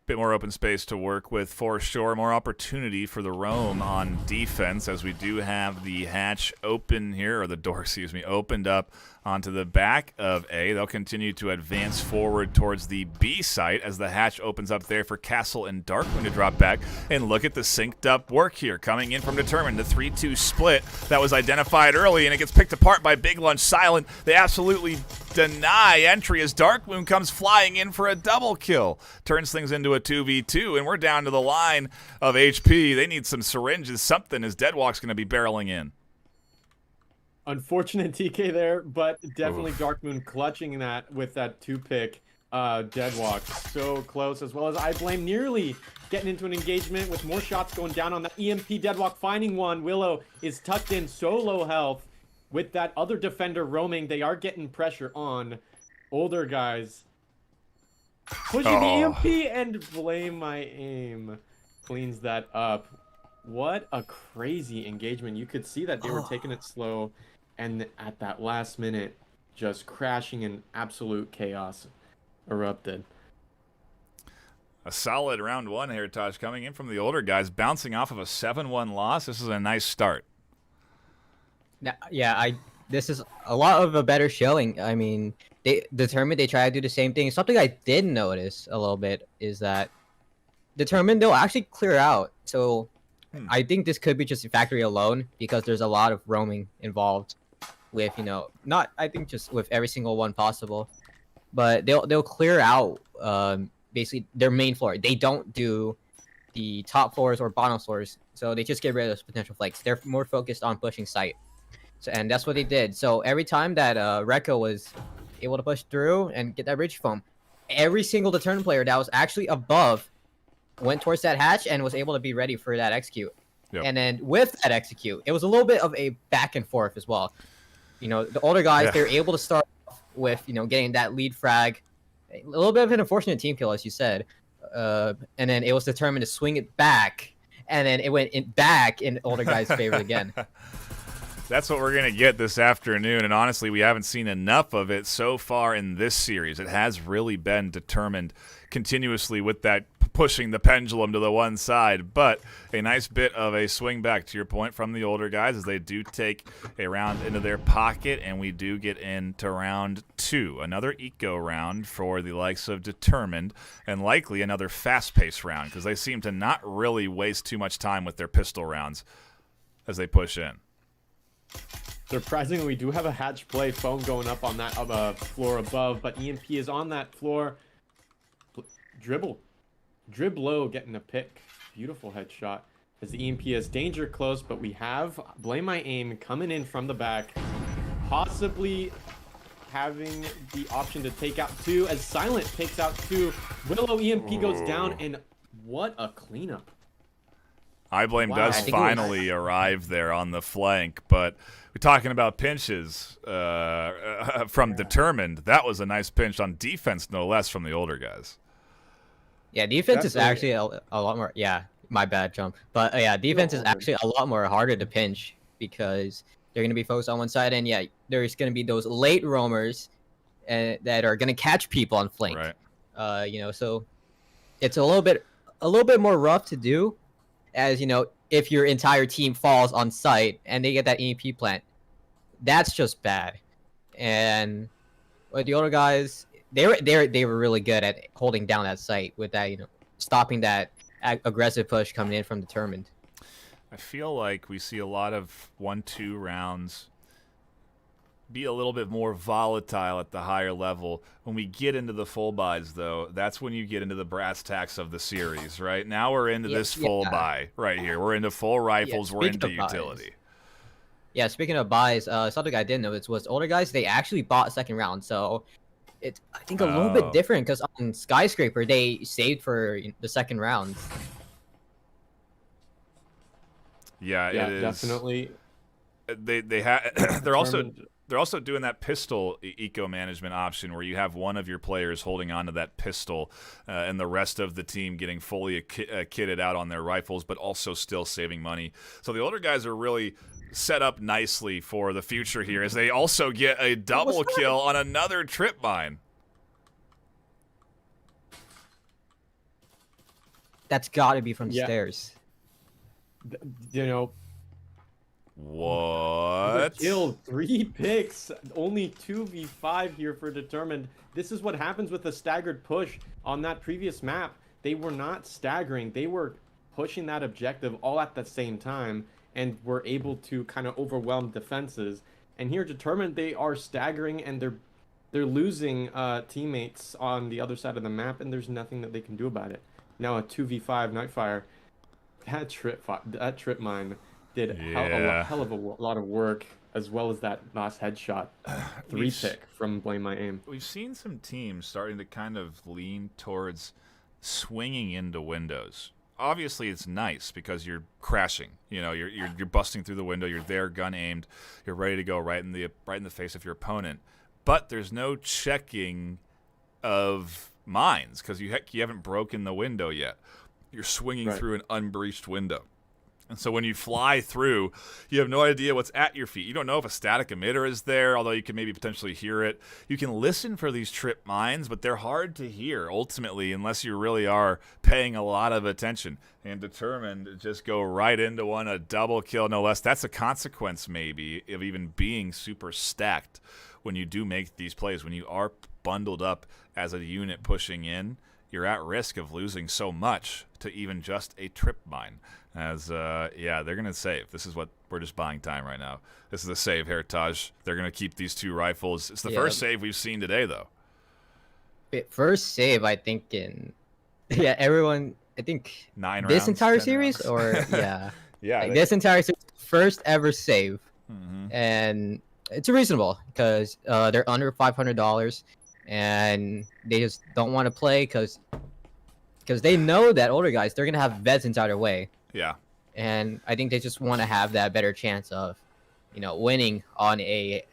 Bit more open space to work with for sure. More opportunity for the roam on defense, as we do have the hatch open here, or the door, excuse me, opened up onto the back of A. They'll continue to advance forward towards the B site as the hatch opens up there for Castle and Darkmoon to drop back. And look at the synced up work here coming in from Determined. The 3-2 split that was identified early, and it gets picked apart by Big Lunch Silent. They absolutely deny entry as Darkmoon comes flying in for a double kill. Turns things into a 2v2, and we're down to the line of HP. They need some syringes, something, as Deadwalk's going to be barreling in. Unfortunate TK there, but definitely Darkmoon clutching that with that 2-pick. Deadwalk so close, as well as I Blame nearly getting into an engagement with more shots going down on the EMP. Deadwalk finding one. Willow is tucked in, so low health. With that other defender roaming, they are getting pressure on older guys. Pushing the EMP, and Blame My Aim cleans that up. What a crazy engagement. You could see that they were taking it slow, and at that last minute, just crashing in absolute chaos erupted. A solid round one here, Tosh, coming in from the older guys, bouncing off of a 7-1 loss. This is a nice start. Yeah, this is a lot of a better showing. I mean, they Determined, they try to do the same thing. Something I did notice a little bit is that Determined, they'll actually clear out. So I think this could be just a factory alone, because there's a lot of roaming involved with, you know, not, I think, just with every single one possible. But they'll clear out basically their main floor. They don't do the top floors or bottom floors, so they just get rid of those potential flanks. They're more focused on pushing site. So, and that's what they did. So every time that Rekko was able to push through and get that bridge foam, every single Determined player that was actually above went towards that hatch and was able to be ready for that execute. Yep. And then with that execute, it was a little bit of a back and forth as well. You know, the older guys, they're able to start off with, you know, getting that lead frag. A little bit of an unfortunate team kill, as you said. And then it was Determined to swing it back, and then it went back in older guys' favor again. That's what we're going to get this afternoon, and honestly, we haven't seen enough of it so far in this series. It has really been Determined continuously with that pushing the pendulum to the one side, but a nice bit of a swing back, to your point, from the older guys, as they do take a round into their pocket, and we do get into round two. Another eco round for the likes of Determined, and likely another fast-paced round, because they seem to not really waste too much time with their pistol rounds as they push in. Surprisingly, we do have a hatch play foam going up on that floor above, but EMP is on that floor. Driblo getting a pick. Beautiful headshot. As the EMP is danger close, but we have Blame My Aim coming in from the back. Possibly having the option to take out two, as Silent takes out two. Willow EMP goes down, and what a cleanup. I Blame does finally arrive there on the flank, but we're talking about pinches from Determined. That was a nice pinch on defense, no less, from the older guys. Yeah, defense is actually a lot more. Yeah, my bad, jump. But yeah, defense is actually a lot more harder to pinch, because they're going to be focused on one side, and yeah, there's going to be those late roamers that are going to catch people on flank. Right. You know, so it's a little bit more rough to do. As you know, if your entire team falls on site and they get that EMP plant, that's just bad. And with the older guys, they were really good at holding down that site with that, you know, stopping that aggressive push coming in from Determined. I feel like we see a lot of 1-2 rounds be a little bit more volatile at the higher level. When we get into the full buys, though, that's when you get into the brass tacks of the series, right? Now we're into this full buy right here. We're into full rifles. We're into utility. Yeah, speaking of buys, something I did notice was older guys, they actually bought second round. So it's, I think, a little bit different because on Skyscraper, they saved for the second round. Yeah, it is. Definitely. They're also doing that pistol eco management option where you have one of your players holding onto that pistol and the rest of the team getting fully kitted out on their rifles, but also still saving money. So the older guys are really set up nicely for the future here as they also get a double kill on another trip mine. That's got to be from stairs. You know, what? Kill 3 picks, only 2v5 here for Determined. This is what happens with a staggered push on that previous map. They were not staggering. They were pushing that objective all at the same time and were able to kind of overwhelm defenses. And here Determined, they are staggering and they're losing teammates on the other side of the map, and there's nothing that they can do about it. Now a 2v5 Nightfire. That trip mine did a hell of a lot of work, as well as that last headshot 3 pick from Blame My Aim. We've seen some teams starting to kind of lean towards swinging into windows. Obviously, it's nice because you're crashing. You know, you're busting through the window. You're there, gun aimed. You're ready to go right in the face of your opponent. But there's no checking of mines because you haven't broken the window yet. You're swinging through an unbreached window. And so when you fly through, you have no idea what's at your feet. You don't know if a static emitter is there, although you can maybe potentially hear it. You can listen for these trip mines, but they're hard to hear, ultimately, unless you really are paying a lot of attention. And Determined to just go right into one, a double kill, no less. That's a consequence, maybe, of even being super stacked when you do make these plays. When you are bundled up as a unit pushing in, you're at risk of losing so much to even just a trip mine. As, they're going to save. This is what we're just buying time right now. This is a save, Heritage. They're going to keep these 2 rifles. It's the first save we've seen today, though. First save, I think, everyone, I think 9 this rounds, entire series, rounds. or, this entire series, first ever save. Mm-hmm. And it's reasonable because they're under $500. And they just don't want to play because they know that older guys, they're gonna have vets inside their way. Yeah. And I think they just want to have that better chance of, winning on a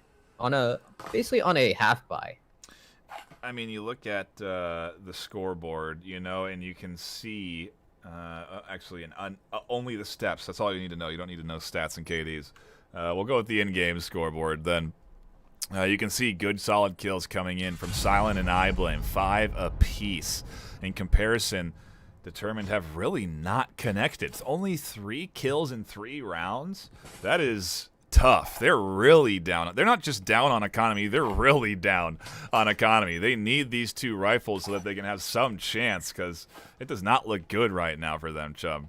half buy. I mean, you look at the scoreboard, and you can see only the steps. That's all you need to know. You don't need to know stats and KDs. We'll go with the in-game scoreboard then. You can see good solid kills coming in from Silent and iBlame, 5 apiece. In comparison, Determined have really not connected. It's only 3 kills in 3 rounds. That is tough. They're really down. They're not just down on economy, they're really down on economy. They need these 2 rifles so that they can have some chance because it does not look good right now for them, Chubb.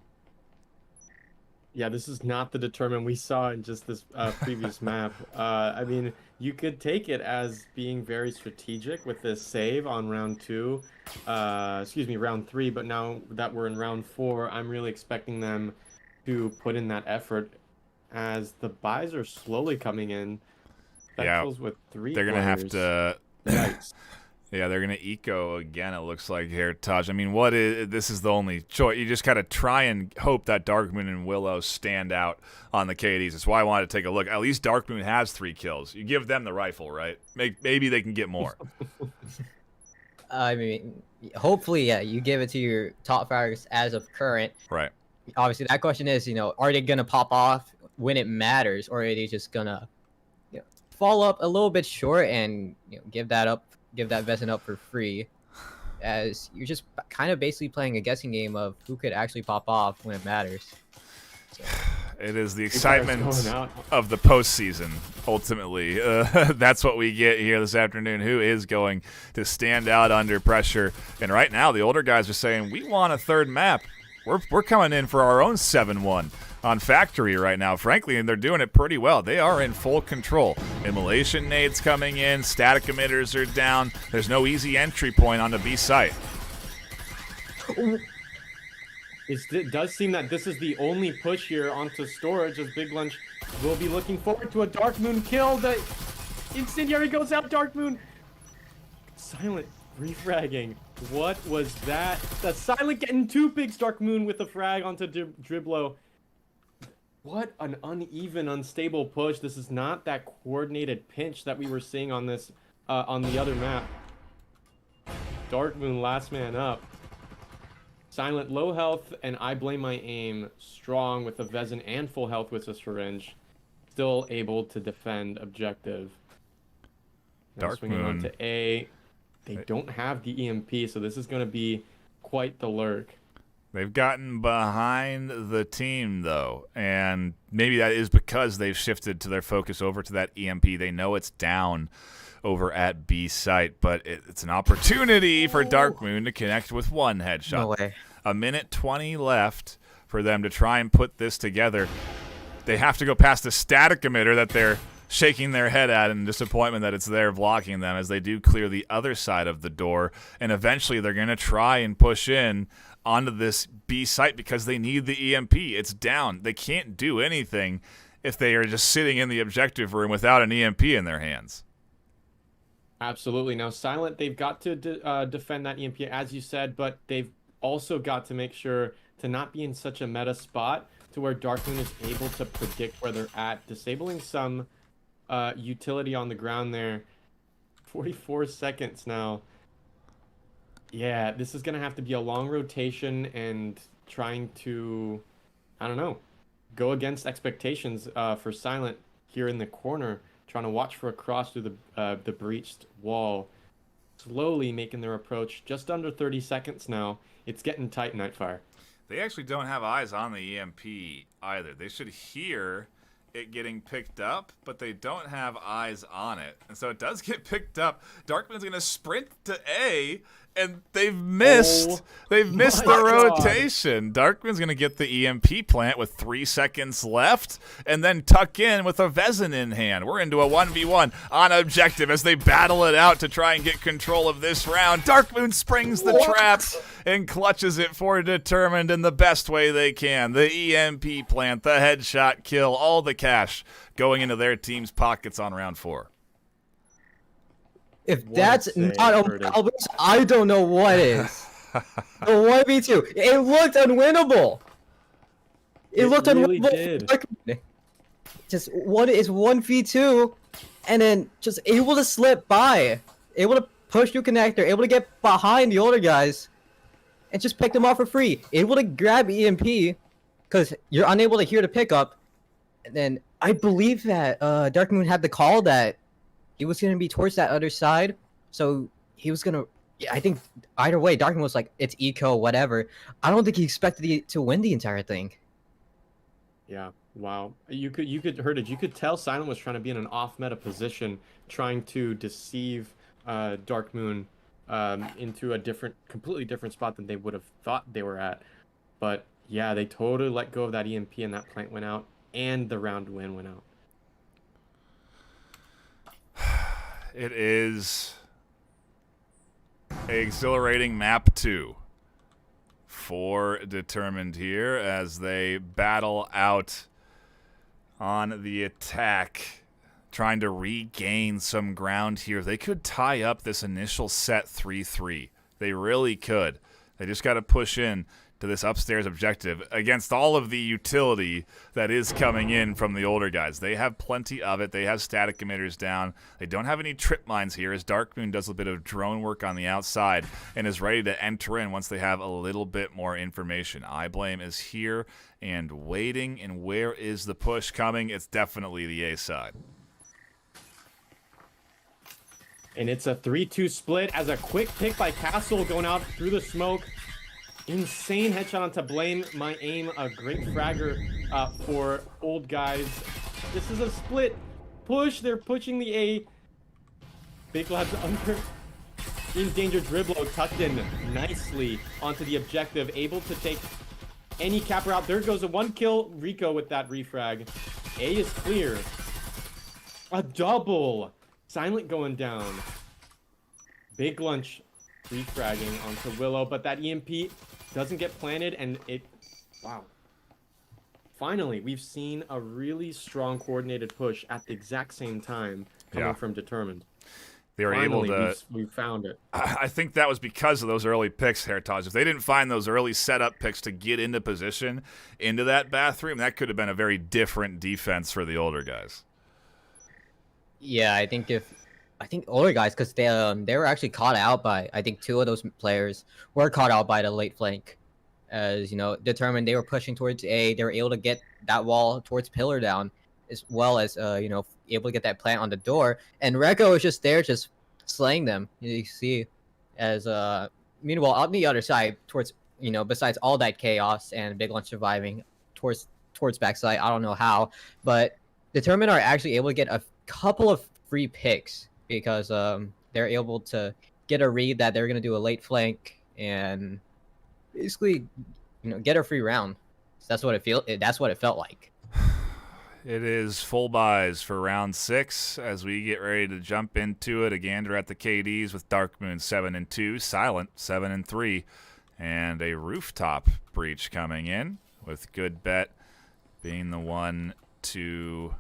Yeah, this is not the Determined we saw in just this previous map. I mean, you could take it as being very strategic with this save on round 3, but now that we're in round 4, I'm really expecting them to put in that effort as the buys are slowly coming in. Specials with 3 they're going to have to... Yikes. Yeah, they're going to eco again, it looks like, here, Taj. I mean, this is the only choice. You just got to try and hope that Darkmoon and Willow stand out on the KDs. That's why I wanted to take a look. At least Darkmoon has 3 kills. You give them the rifle, right? Maybe they can get more. I mean, hopefully, you give it to your top fighters as of current. Right. Obviously, that question is, are they going to pop off when it matters, or are they just going to fall up a little bit short and give that Vezin up for free, as you're just kind of basically playing a guessing game of who could actually pop off when it matters. So. It is the excitement of the postseason, ultimately. That's what we get here this afternoon. Who is going to stand out under pressure? And right now, the older guys are saying, we want a third map. We're coming in for our own 7-1 on Factory right now, frankly, and they're doing it pretty well. They are in full control. Immolation nades coming in, static emitters are down. There's no easy entry point on the B site. It does seem that this is the only push here onto storage, as Big Lunch will be looking forward to a Dark Moon kill. The Incendiary goes out, Dark Moon. Silent refragging. What was that? The Silent getting 2 pigs, Dark Moon with a frag onto Driblo. What an uneven, unstable push. This is not that coordinated pinch that we were seeing on this, on the other map. Dark Moon last man up. Silent low health, and I blame my aim strong with a Vezin and full health with a syringe. Still able to defend objective. Dark swinging Moon. on to A. They don't have the EMP, so this is going to be quite the lurk. They've gotten behind the team, though, and maybe that is because they've shifted to their focus over to that EMP. They know it's down over at B site, but it's an opportunity for Dark Moon to connect with one headshot. No way. A minute 20 left for them to try and put this together. They have to go past the static emitter that they're shaking their head at in disappointment that it's there blocking them as they do clear the other side of the door, and eventually they're going to try and push in onto this B site because they need the EMP. It's down. They can't do anything if they are just sitting in the objective room without an EMP in their hands. Absolutely. Now, Silent, they've got to defend that EMP, as you said, but they've also got to make sure to not be in such a meta spot to where Dark Moon is able to predict where they're at, disabling some utility on the ground there. 44 seconds now. Yeah, this is going to have to be a long rotation and trying to, I don't know, go against expectations for Silent here in the corner, trying to watch for a cross through the breached wall. Slowly making their approach. Just under 30 seconds now. It's getting tight, Nightfire. They actually don't have eyes on the EMP either. They should hear it getting picked up, but they don't have eyes on it. And so it does get picked up. Darkman's going to sprint to A, and they've missed. They've missed the rotation. Darkman's going to get the EMP plant with 3 seconds left, and then tuck in with a Vezin in hand. We're into a 1v1 on objective as they battle it out to try and get control of this round. Darkmoon springs the trap and clutches it for Determined in the best way they can. The EMP plant, the headshot kill, all the cash going into their team's pockets on round 4. If that's not Albers, I don't know what is. The 1v2. It looked unwinnable. It looked really unwinnable. did. Just one is 1v2, and then just able to slip by, able to push through connector, able to get behind the older guys, and just pick them off for free. Able to grab EMP, because you're unable to hear the pickup. And then I believe that Dark Moon had the call that he was going to be towards that other side, so he was going to... Yeah, I think either way, Dark Moon was like, it's eco, whatever. I don't think he expected to win the entire thing. Yeah, wow. You could heard it. You could tell Silent was trying to be in an off-meta position, trying to deceive Dark Moon into a completely different spot than they would have thought they were at. But yeah, they totally let go of that EMP, and that plant went out, and the round win went out. It is exhilarating map 2 for Determined here as they battle out on the attack, trying to regain some ground here. They could tie up this initial set 3-3. They really could. They just got to push in to this upstairs objective against all of the utility that is coming in from the older guys. They have plenty of it. They have static emitters down. They don't have any trip mines here as Darkmoon does a bit of drone work on the outside and is ready to enter in once they have a little bit more information. iBlame is here and waiting, and where is the push coming? It's definitely the A side. And it's a 3-2 split as a quick pick by Castle going out through the smoke. Insane headshot onto Blame My Aim, a great fragger for old guys. This is a split push. They're pushing the A. Big Labs under in danger. Driblo tucked in nicely onto the objective, able to take any capper out. There goes a 1-kill. Rico with that refrag. A is clear. A double. Silent going down. Big Lunch refragging onto Willow, but that EMP doesn't get planted, and it... Wow. Finally, we've seen a really strong coordinated push at the exact same time coming from Determined. They were able to... We found it. I think that was because of those early picks, Heritage. If they didn't find those early setup picks to get into position into that bathroom, that could have been a very different defense for the older guys. Yeah, I think older guys, because they were actually caught out by, I think 2 of those players were caught out by the late flank. As Determined, they were pushing towards A. They were able to get that wall towards pillar down, as well as able to get that plant on the door. And Rekko was just there, just slaying them. You see, as meanwhile on the other side, towards besides all that chaos and Big Lunch surviving towards backside, I don't know how, but Determined are actually able to get a couple of free picks because they're able to get a read that they're gonna do a late flank and basically get a free round. So that's what it felt like. It is full buys for round 6 as we get ready to jump into it. Again, we're at the KDs with Dark Moon 7-2, Silent 7-3, and a rooftop breach coming in with Good Bet being the one to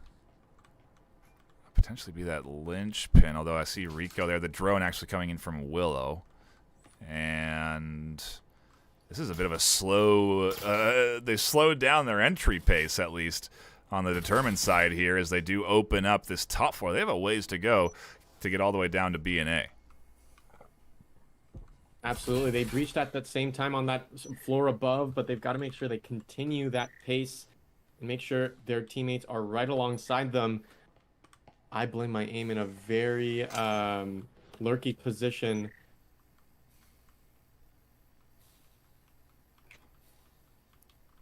potentially be that linchpin, although I see Rico there. The drone actually coming in from Willow. And this is a bit of a slow... they slowed down their entry pace, at least, on the Determined side here, as they do open up this top floor. They have a ways to go to get all the way down to B and A. Absolutely. They breached at that same time on that floor above, but they've got to make sure they continue that pace and make sure their teammates are right alongside them. I blame my aim in a very lurky position.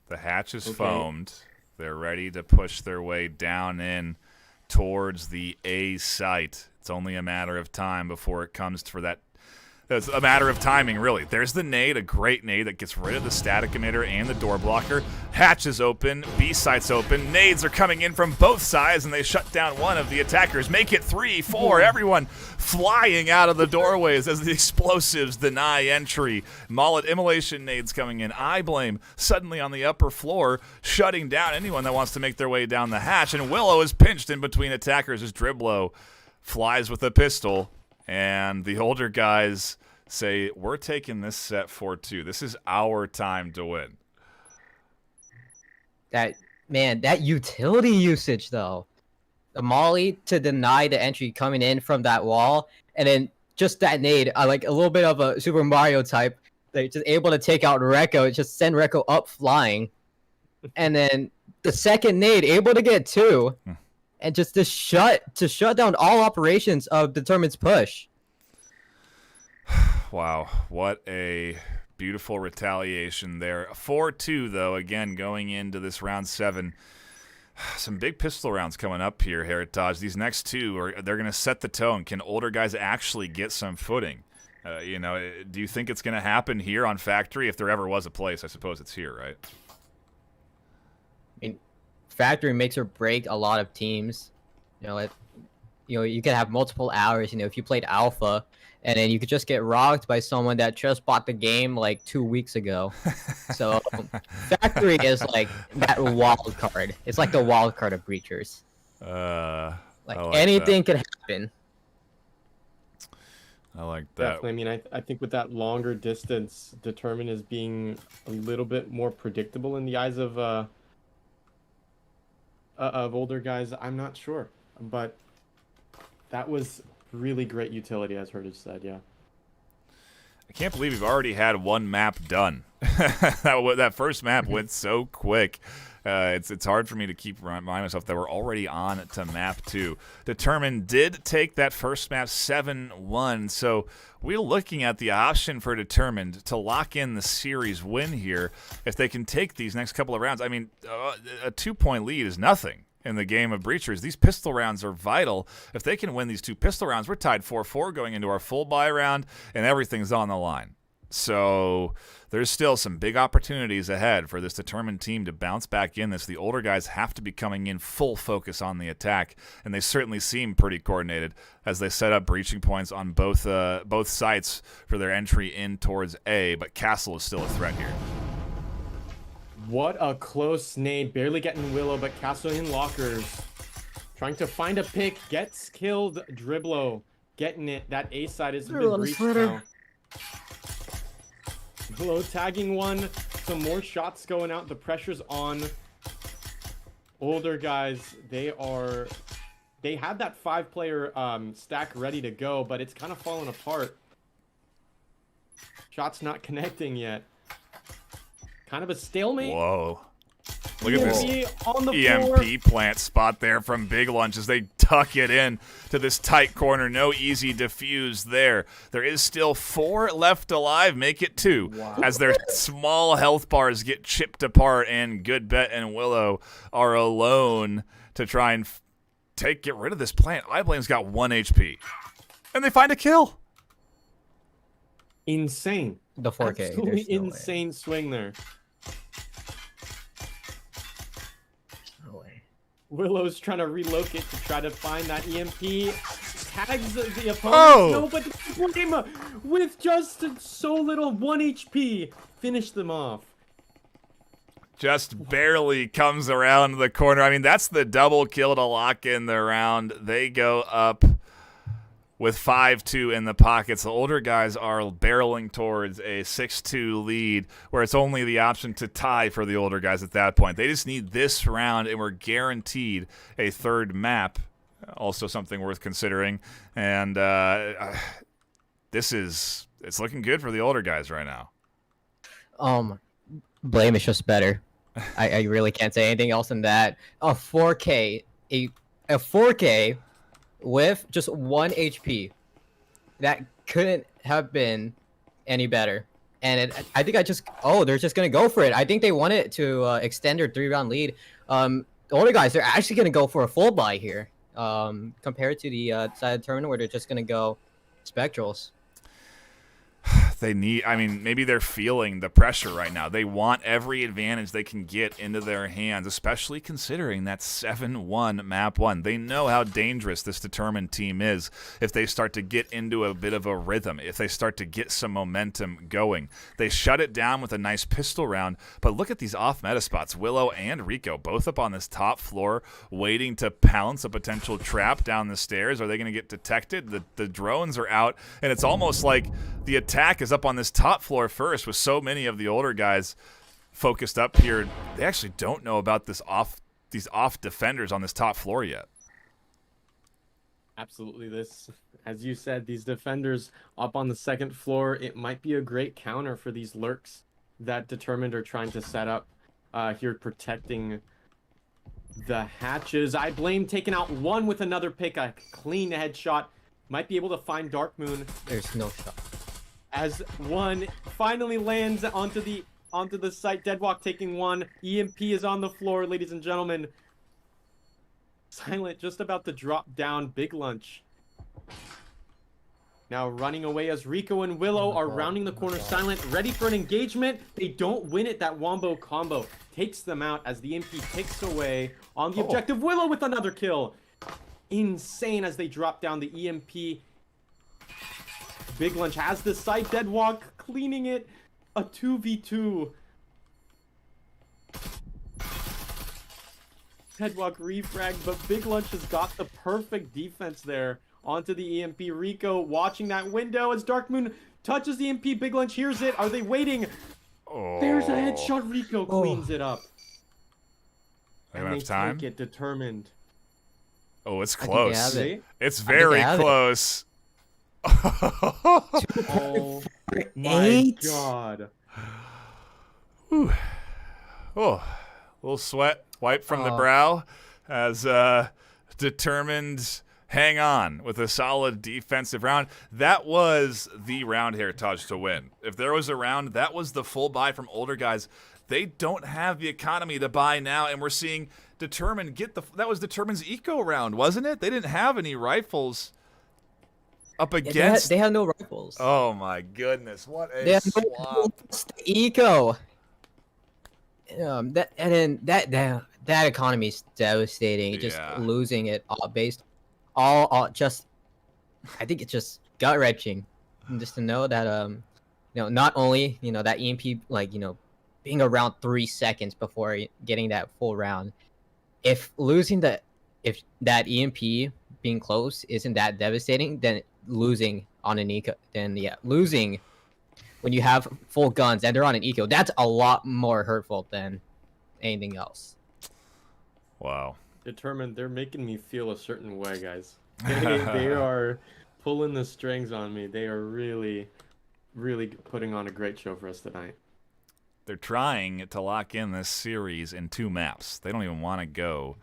The hatch is foamed. They're ready to push their way down in towards the A site. It's only a matter of time before it comes for that. It's a matter of timing, really. There's the nade, a great nade that gets rid of the static emitter and the door blocker. Hatch is open, B site's open. Nades are coming in from both sides, and they shut down one of the attackers. Make it 3, 4, everyone flying out of the doorways as the explosives deny entry. Mullet immolation nades coming in. I blame suddenly on the upper floor, shutting down anyone that wants to make their way down the hatch. And Willow is pinched in between attackers as Driblo flies with a pistol. And the older guys say, we're taking this set 4-2. This is our time to win. That utility usage, though. The molly to deny the entry coming in from that wall, and then just that nade, like a little bit of a Super Mario type. They're just able to take out Rekko, just send Rekko up flying. And then the second nade, able to get 2. And just to shut down all operations of Determined's push. Wow, what a beautiful retaliation there. 4-2, though, again, going into this round 7. Some big pistol rounds coming up here, Heritage. These next 2, they're going to set the tone. Can older guys actually get some footing? Do you think it's going to happen here on Factory? If there ever was a place, I suppose it's here, right? Factory makes or break a lot of teams. You could have multiple hours. If you played Alpha, and then you could just get rocked by someone that just bought the game like 2 weeks ago. So Factory is like that wild card. It's like the wild card of breachers. Like anything could happen. I like that. Definitely. I mean, I think with that longer distance, Determined is being a little bit more predictable in the eyes of older guys. I'm not sure, but that was really great utility, as Heritage said. Yeah. I can't believe we've already had one map done. that first map went so quick. It's hard for me to keep reminding myself that we're already on to map 2. Determined did take that first map 7-1, so we're looking at the option for Determined to lock in the series win here if they can take these next couple of rounds. I mean, a 2-point lead is nothing in the game of breachers. These pistol rounds are vital. If they can win these 2 pistol rounds, we're tied 4-4 going into our full buy round, and everything's on the line. So there's still some big opportunities ahead for this Determined team to bounce back in this. The older guys have to be coming in full focus on the attack, and they certainly seem pretty coordinated as they set up breaching points on both sites for their entry in towards A, but Castle is still a threat here. What a close nade. Barely getting Willow, but Castle in lockers. Trying to find a pick. Gets killed. Dribblo getting it. That A side has been breached now. Willow tagging one. Some more shots going out. The pressure's on. Older guys, they had that 5-player stack ready to go, but it's kind of falling apart. Shots not connecting yet. Kind of a stalemate. Whoa. Look at this on the EMP plant spot there from Big Lunch as they tuck it in to this tight corner. No easy defuse there. There is still 4 left alive. Make it 2 as their small health bars get chipped apart, and Goodbet and Willow are alone to try and get rid of this plant. iBlame's got 1 HP. And they find a kill. Insane. The 4K. Absolutely insane swing there. Willow's trying to relocate to try to find that EMP. Tags the opponent. Oh! No, but Flame with just so little 1 HP. Finish them off. Just barely comes around the corner. I mean, that's the double kill to lock in the round. They go up with 5-2 in the pockets. The older guys are barreling towards a 6-2 lead, where it's only the option to tie for the older guys at that point. They just need this round, and we're guaranteed a 3rd map. Also something worth considering. And it's looking good for the older guys right now. Blame is just better. I really can't say anything else than that. A 4K with just 1 HP. That couldn't have been any better. And I think they're just going to go for it. I think they wanted to extend their 3-round lead. The older guys, they're actually going to go for a full buy here compared to the side of the tournament where they're just going to go Spectrals. Maybe they're feeling the pressure right now. They want every advantage they can get into their hands, especially considering that 7-1 map 1. They know how dangerous this Determined team is if they start to get into a bit of a rhythm, if they start to get some momentum going. They shut it down with a nice pistol round, but look at these off-meta spots. Willow and Rico both up on this top floor waiting to pounce a potential trap down the stairs. Are they going to get detected? The drones are out, and it's almost like the attack is up on this top floor first with so many of the older guys focused up here. They actually don't know about these off defenders on this top floor yet. Absolutely. This, as you said, these defenders up on the 2nd floor, it might be a great counter for these lurks that Determined are trying to set up here, protecting the hatches. iBlame taking out 1 with another pick, a clean headshot. Might be able to find Dark Moon. There's no shot. As 1 finally lands onto the site. Deadwalk taking 1. EMP is on the floor, ladies and gentlemen. Silent just about to drop down. Big Lunch now running away as Rico and Willow are rounding the corner. Silent ready for an engagement. They don't win it. That Wombo combo takes them out as the EMP takes away on the objective. Willow with another kill. Insane as they drop down the EMP. Big Lunch has the site. Deadwalk cleaning it. A 2v2. Deadwalk refrag, but Big Lunch has got the perfect defense there onto the EMP. Rico watching that window as Dark Moon touches the EMP. Big Lunch hears it. Are they waiting? Oh. There's a headshot. Rico cleans it up. They don't have time. Take it Determined. Oh, it's close. It's very close. Oh my god. Whew. Oh, a little sweat wipe from the brow as Determined hang on with a solid defensive round. That was the round Heritage to win. If there was a round, that was the full buy from older guys. They don't have the economy to buy now, and we're seeing Determined get that was Determined's eco round, wasn't it? They didn't have any rifles. up Yeah, against. they had no rifles. Oh my goodness! What They a had no swap! eco. That economy is devastating. Just Yeah. losing it all based, all just. I think it's just gut wrenching, just to know that not only that EMP being around 3 seconds before getting that full round. If that EMP being close isn't that devastating, then losing on an eco, then losing when you have full guns and they're on an eco, that's a lot more hurtful than anything else. Wow. Determined, they're making me feel a certain way, guys. They are pulling the strings on me. They are really, really putting on a great show for us tonight. They're trying to lock in this series in 2 maps. They don't even want to go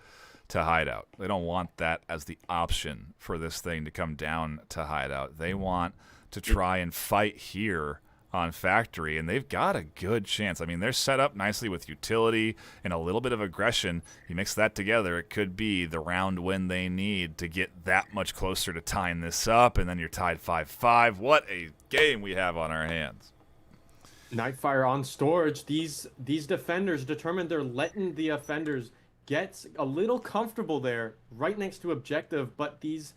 to Hideout. They don't want that as the option for this thing to come down to Hideout. They want to try and fight here on Factory, and they've got a good chance. I mean, they're set up nicely with utility and a little bit of aggression. You mix that together, it could be the round win they need to get that much closer to tying this up, and then you're tied 5-5. What a game we have on our hands. Nightfire on storage. These defenders determined, they're letting the offenders get a little comfortable there right next to objective, but these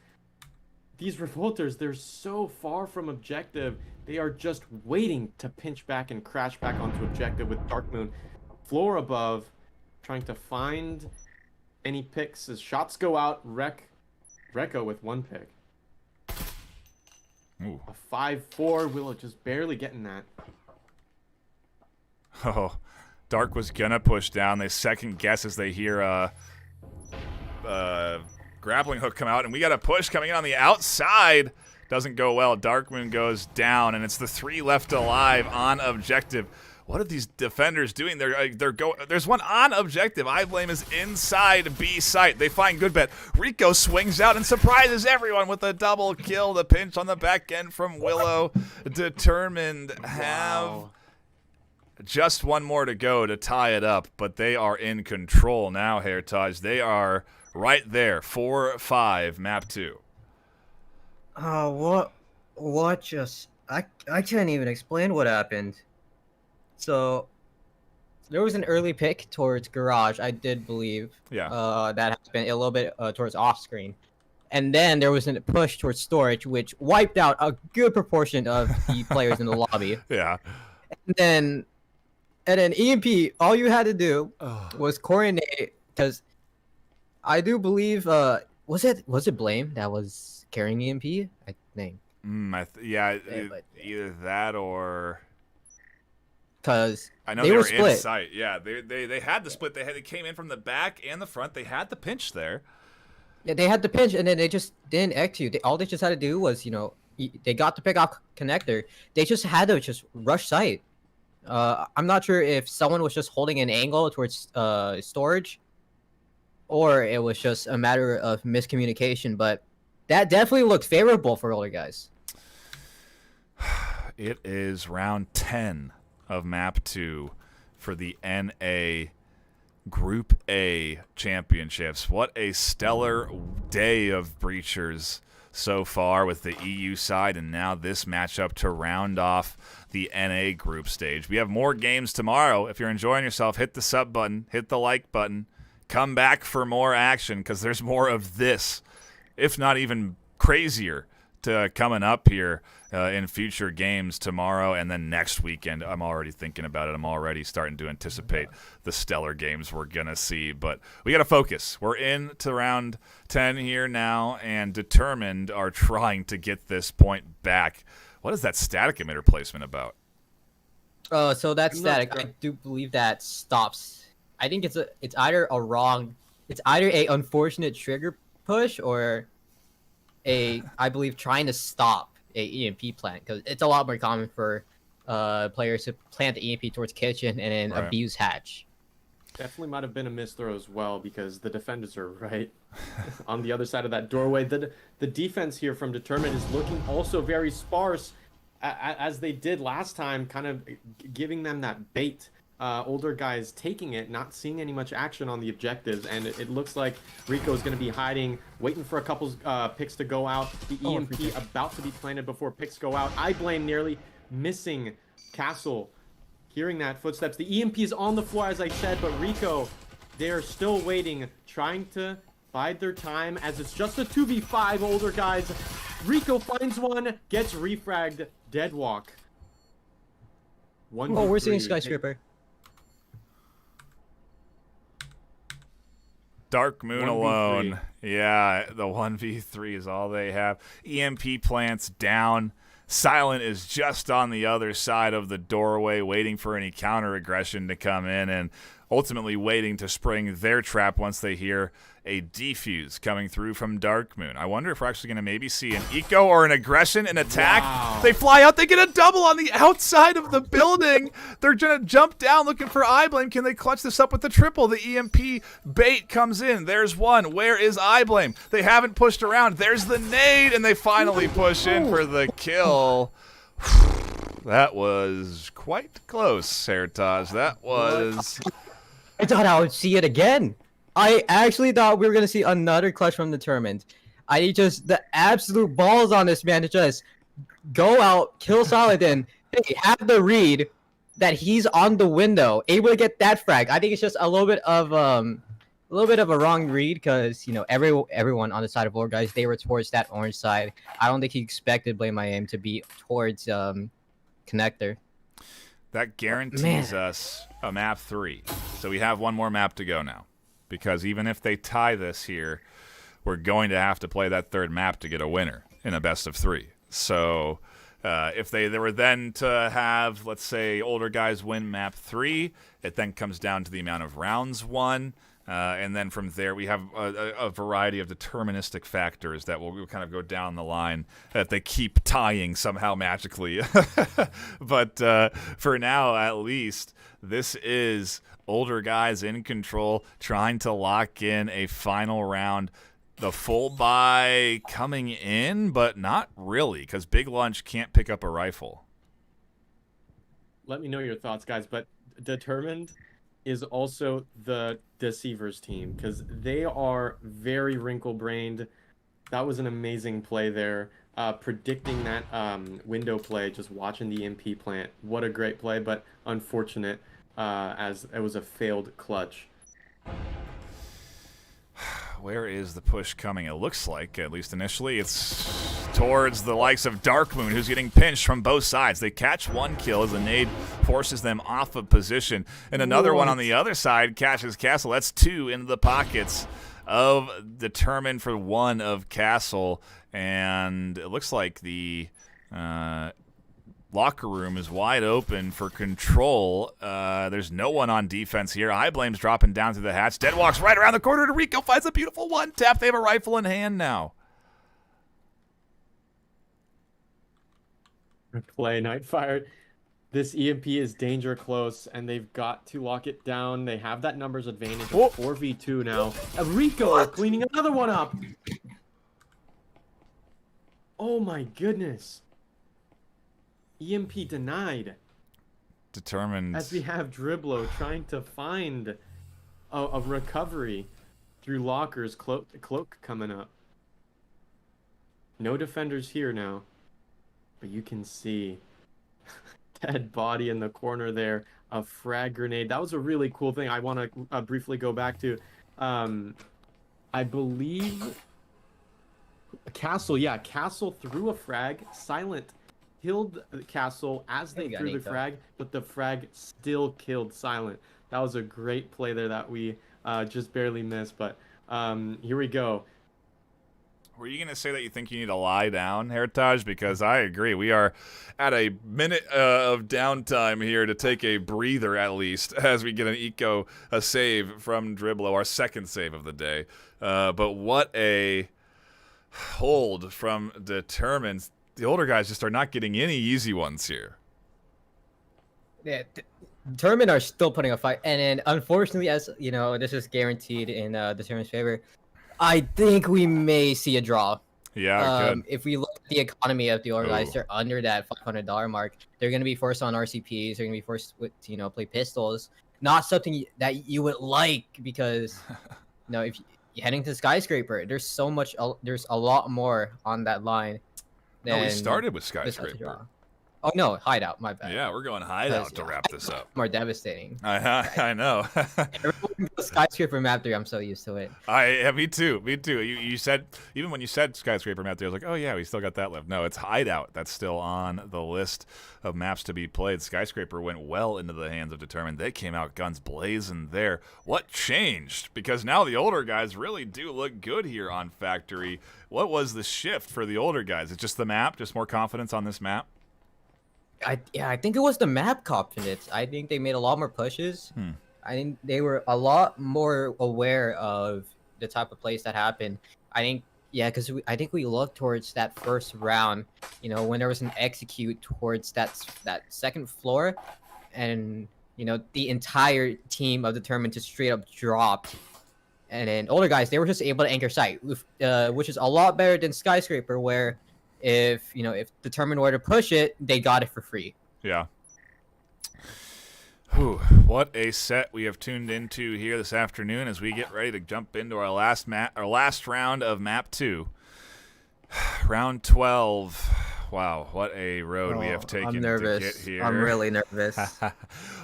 revolters, they're so far from objective. They are just waiting to pinch back and crash back onto objective with Dark Moon floor above, trying to find any picks as shots go out. Recco with 1 pick. Ooh. A 5-4. Willow just barely getting that. Oh, Dark was gonna push down. They second guess as they hear grappling hook come out, and we got a push coming in on the outside. Doesn't go well. Darkmoon goes down, and it's the 3 left alive on objective. What are these defenders doing? There's one on objective. I blame is inside B site. They find Goodbet. Rico swings out and surprises everyone with a double kill. The pinch on the back end from Willow. Determined have just one more to go to tie it up, but they are in control now, Heritage. They are right there, 4-5, map 2. What just... I can't even explain what happened. So, there was an early pick towards Garage, I did believe. Yeah. That has been a little bit towards off-screen. And then there was a push towards Storage, which wiped out a good proportion of the players in the lobby. Yeah. And then EMP, all you had to do was coordinate, because I do believe, was it Blame that was carrying EMP? I think. Either that or... Because I know they were split. in sight. Yeah, they had the split. They came in from the back and the front. They had the pinch there. Yeah, they had the pinch, and then they just didn't execute. All they just had to do was, they got the pickoff connector. They just had to just rush sight. I'm not sure if someone was just holding an angle towards Storage, or it was just a matter of miscommunication, but that definitely looked favorable for older guys. It is round 10 of map 2 for the NA Group A championships. What a stellar day of Breachers so far with the EU side, and now this matchup to round off the NA group stage. We have more games tomorrow. If you're enjoying yourself, hit the sub button, hit the like button, come back for more action, because there's more of this, if not even crazier, coming up here in future games tomorrow and then next weekend. I'm already thinking about it. I'm already starting to anticipate the stellar games we're going to see. But we got to focus. We're into round 10 here now, and Determined are trying to get this point back. What is that static emitter placement about? So that static, I do believe that stops. I think it's either a unfortunate trigger push or I believe trying to stop a EMP plant, because it's a lot more common for players to plant the EMP towards kitchen and then abuse hatch. Definitely might have been a misthrow as well, because the defenders are right on the other side of that doorway. The defense here from Determined is looking also very sparse, as they did last time, kind of giving them that bait older guys taking it, not seeing any much action on the objectives, and it looks like Rico is going to be hiding, waiting for a couple picks to go out. The EMP about to be planted before picks go out. I blame nearly missing Castle. Hearing that footsteps, the EMP is on the floor, as I said, but Rico, they're still waiting, trying to bide their time, as it's just a 2v5, older guys. Rico finds one, gets refragged, deadwalk. Oh, we're seeing Skyscraper. Dark Moon 1v3. alone. Yeah, the 1v3 is all they have. EMP plants down. Silent is just on the other side of the doorway, waiting for any counter aggression to come in, and ultimately waiting to spring their trap once they hear a defuse coming through from Dark Moon. I wonder if we're actually going to maybe see an eco or an aggression, an attack. Wow. They fly out. They get a double on the outside of the building. They're going to jump down looking for Iblame. Can they clutch this up with the triple? The EMP bait comes in. There's one. Where is Iblame? They haven't pushed around. There's the nade, and they finally push in for the kill. That was quite close, Heritage. That was... I thought I would see it again. I actually thought we were gonna see another clutch from Determined. I just the absolute balls on this man to just go out, kill Silent, and hey, have the read that he's on the window, able to get that frag. I think it's just a little bit of a wrong read, because everyone on the side of Lord guys, they were towards that orange side. I don't think he expected Blame My Aim to be towards Connector. That guarantees us a map 3. So we have one more map to go now. Because even if they tie this here, we're going to have to play that third map to get a winner in a best of 3. So if they were then to have, let's say, older guys win map 3, it then comes down to the amount of rounds won. And then from there, we have a variety of deterministic factors that will kind of go down the line that they keep tying somehow magically. But for now, at least, this is older guys in control, trying to lock in a final round. The full buy coming in, but not really, because Big Lunch can't pick up a rifle. Let me know your thoughts, guys, but Determined is also the Deceivers team, because they are very wrinkle-brained. That was an amazing play there. Predicting that window play, just watching the MP plant. What a great play, but unfortunate, as it was a failed clutch. Where is the push coming? It looks like, at least initially, it's towards the likes of Dark Moon, who's getting pinched from both sides. They catch one kill as the nade forces them off of position, and another one on the other side catches Castle. That's 2 into the pockets of Determined for 1 of Castle, and it looks like the locker room is wide open for control. There's no one on defense here. Iblame's dropping down through the hatch. Dead walks right around the corner to Rico, finds a beautiful one tap. They have a rifle in hand now. Play Nightfire. This EMP is danger close, and they've got to lock it down. They have that numbers advantage of 4v2 now. Rico cleaning another one up. Oh my goodness. EMP denied. Determined. As we have Dribblo trying to find a recovery through lockers. Cloak coming up. No defenders here now. But you can see dead body in the corner there. A frag grenade. That was a really cool thing. I want to briefly go back to, I believe, Castle. Yeah, Castle threw a frag. Silent killed Castle as they threw the frag, but the frag still killed Silent. That was a great play there that we just barely missed. But here we go. Were you going to say that you think you need to lie down, Heritage? Because I agree. We are at a minute of downtime here to take a breather, at least, as we get a save from Dribblo, our second save of the day. But what a hold from Determined. The older guys just are not getting any easy ones here. Yeah, Determined are still putting a fight. And then, unfortunately, as you know, this is guaranteed in Determined's favor. I think we may see a draw. Yeah, good. If we look at the economy of the older guys, Ooh. they're under that $500 mark. They're going to be forced on RCPs. They're going to be forced with, play pistols. Not something that you would like because, if you're heading to Skyscraper, there's so much. There's a lot more on that line. No, we started with Skyscraper. Oh no, Hideout. My bad. Yeah, we're going Hideout to wrap this up. More devastating. I know. Everyone goes Skyscraper map 3. I'm so used to it. Yeah, me too. You said, even when you said Skyscraper map 3, I was like, oh yeah, we still got that left. No, it's Hideout. That's still on the list of maps to be played. Skyscraper went well into the hands of Determined. They came out guns blazing there. What changed? Because now the older guys really do look good here on Factory. What was the shift for the older guys? It's just the map, just more confidence on this map? I think it was the map confidence. I think they made a lot more pushes. I think they were a lot more aware of the type of plays that happened. I think, because I think we looked towards that first round, when there was an execute towards that second floor, and the entire team of Determined just straight up dropped. And then older guys, they were just able to anchor sight, which is a lot better than Skyscraper, where if Determined were to push it, they got it for free. Yeah. Whew, what a set we have tuned into here this afternoon as we get ready to jump into our last round of map 2. Round 12. Wow, what a road we have taken I'm nervous. to get here. I'm really nervous.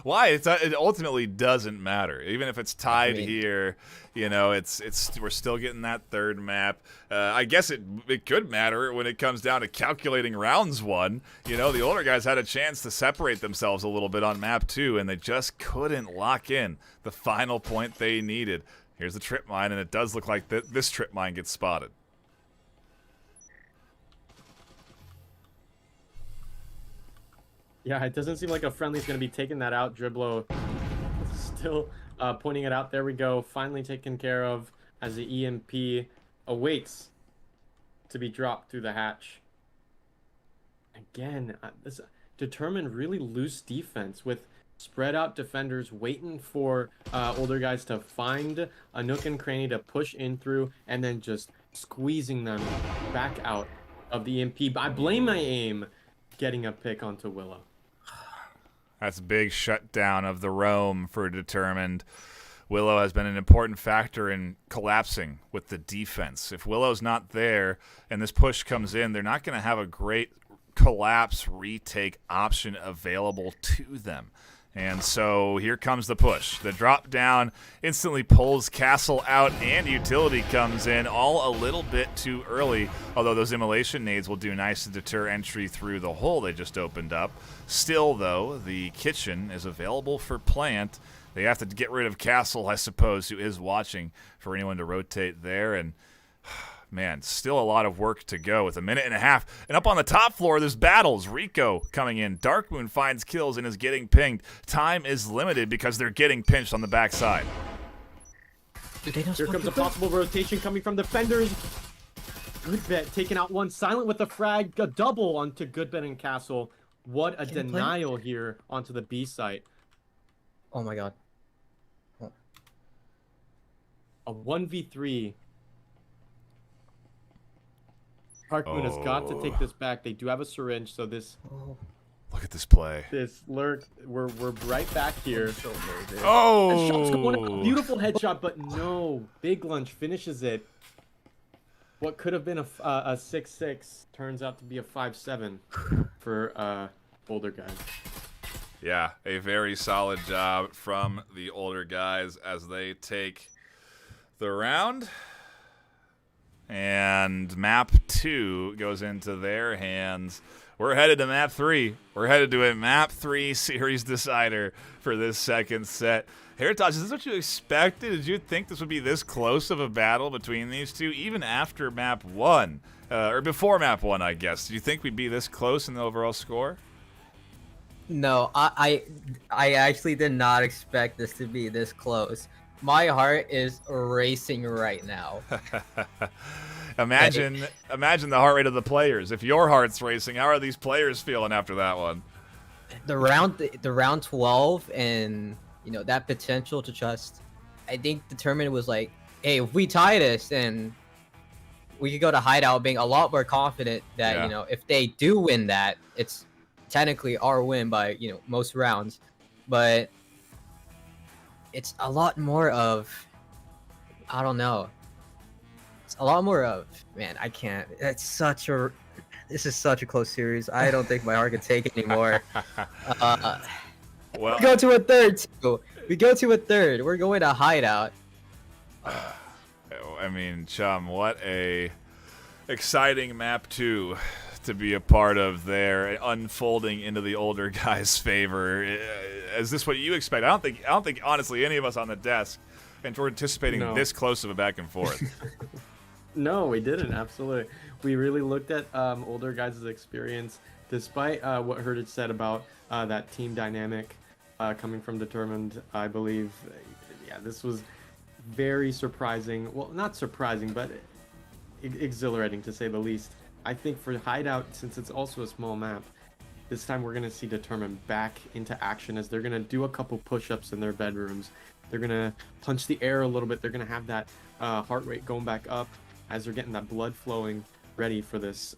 Why? It ultimately doesn't matter. Even if it's tied here, we're still getting that third map. I guess it could matter when it comes down to calculating rounds won. The older guys had a chance to separate themselves a little bit on map 2, and they just couldn't lock in the final point they needed. Here's the trip mine, and it does look like this trip mine gets spotted. Yeah, it doesn't seem like a friendly's going to be taking that out. Dribblo still pointing it out. There we go. Finally taken care of as the EMP awaits to be dropped through the hatch. Again, this Determined really loose defense with spread out defenders waiting for older guys to find a nook and cranny to push in through and then just squeezing them back out of the EMP. I blame my aim getting a pick onto Willow. That's a big shutdown of the roam for Determined. Willow has been an important factor in collapsing with the defense. If Willow's not there and this push comes in, they're not going to have a great collapse retake option available to them. And so here comes the push. The drop down instantly pulls Castle out, and Utility comes in all a little bit too early, although those immolation nades will do nice to deter entry through the hole they just opened up. Still, though, the kitchen is available for plant. They have to get rid of Castle, I suppose, who is watching for anyone to rotate there. And man, still a lot of work to go with a minute and a half. And up on the top floor, there's battles. Rico coming in. Darkmoon finds kills and is getting pinged. Time is limited because they're getting pinched on the backside. Here comes a possible rotation coming from defenders. Goodbet taking out one. Silent with the frag. A double onto Goodbet and Castle. What a denial here onto the B site. Oh my god. A 1v3. Darkmoon has got to take this back. They do have a syringe, so this... Look at this play. This lurk. We're right back here. Oh! Shot's going up. Beautiful headshot, but no. Big Lunch finishes it. What could have been a 6-6 turns out to be a 5-7 for older guys. Yeah, a very solid job from the older guys as they take the round. And map 2 goes into their hands. We're headed to map 3. We're headed to a map 3 series decider for this second set. Heritage, is this what you expected? Did you think this would be this close of a battle between these two, even after map 1? Or before map 1, I guess. Do you think we'd be this close in the overall score? No, I actually did not expect this to be this close. My heart is racing right now. Imagine the heart rate of the players. If your heart's racing, how are these players feeling after that one? The round 12 and that potential to just, I think Determined was like, hey, if we tie this, then we could go to Hideout being a lot more confident that, if they do win that, it's technically our win by, most rounds. But it's a lot more of, I don't know. It's a lot more of, man, I can't. This is such a close series. I don't think my heart can take it anymore. Well, we go to a third, too. We go to a third. We're going to Hideout. I mean, Chum, what a exciting map 2 to be a part of there, unfolding into the older guys' favor. Is this what you expect? I don't think honestly any of us on the desk were anticipating this close of a back and forth. No, we didn't. Absolutely. We really looked at older guys' experience, despite what Herdage said about that team dynamic coming from Determined. I believe, this was very surprising. Well, not surprising, but exhilarating to say the least. I think for Hideout, since it's also a small map, this time we're going to see Determined back into action as they're going to do a couple push-ups in their bedrooms. They're going to punch the air a little bit. They're going to have that heart rate going back up as they're getting that blood flowing, ready for this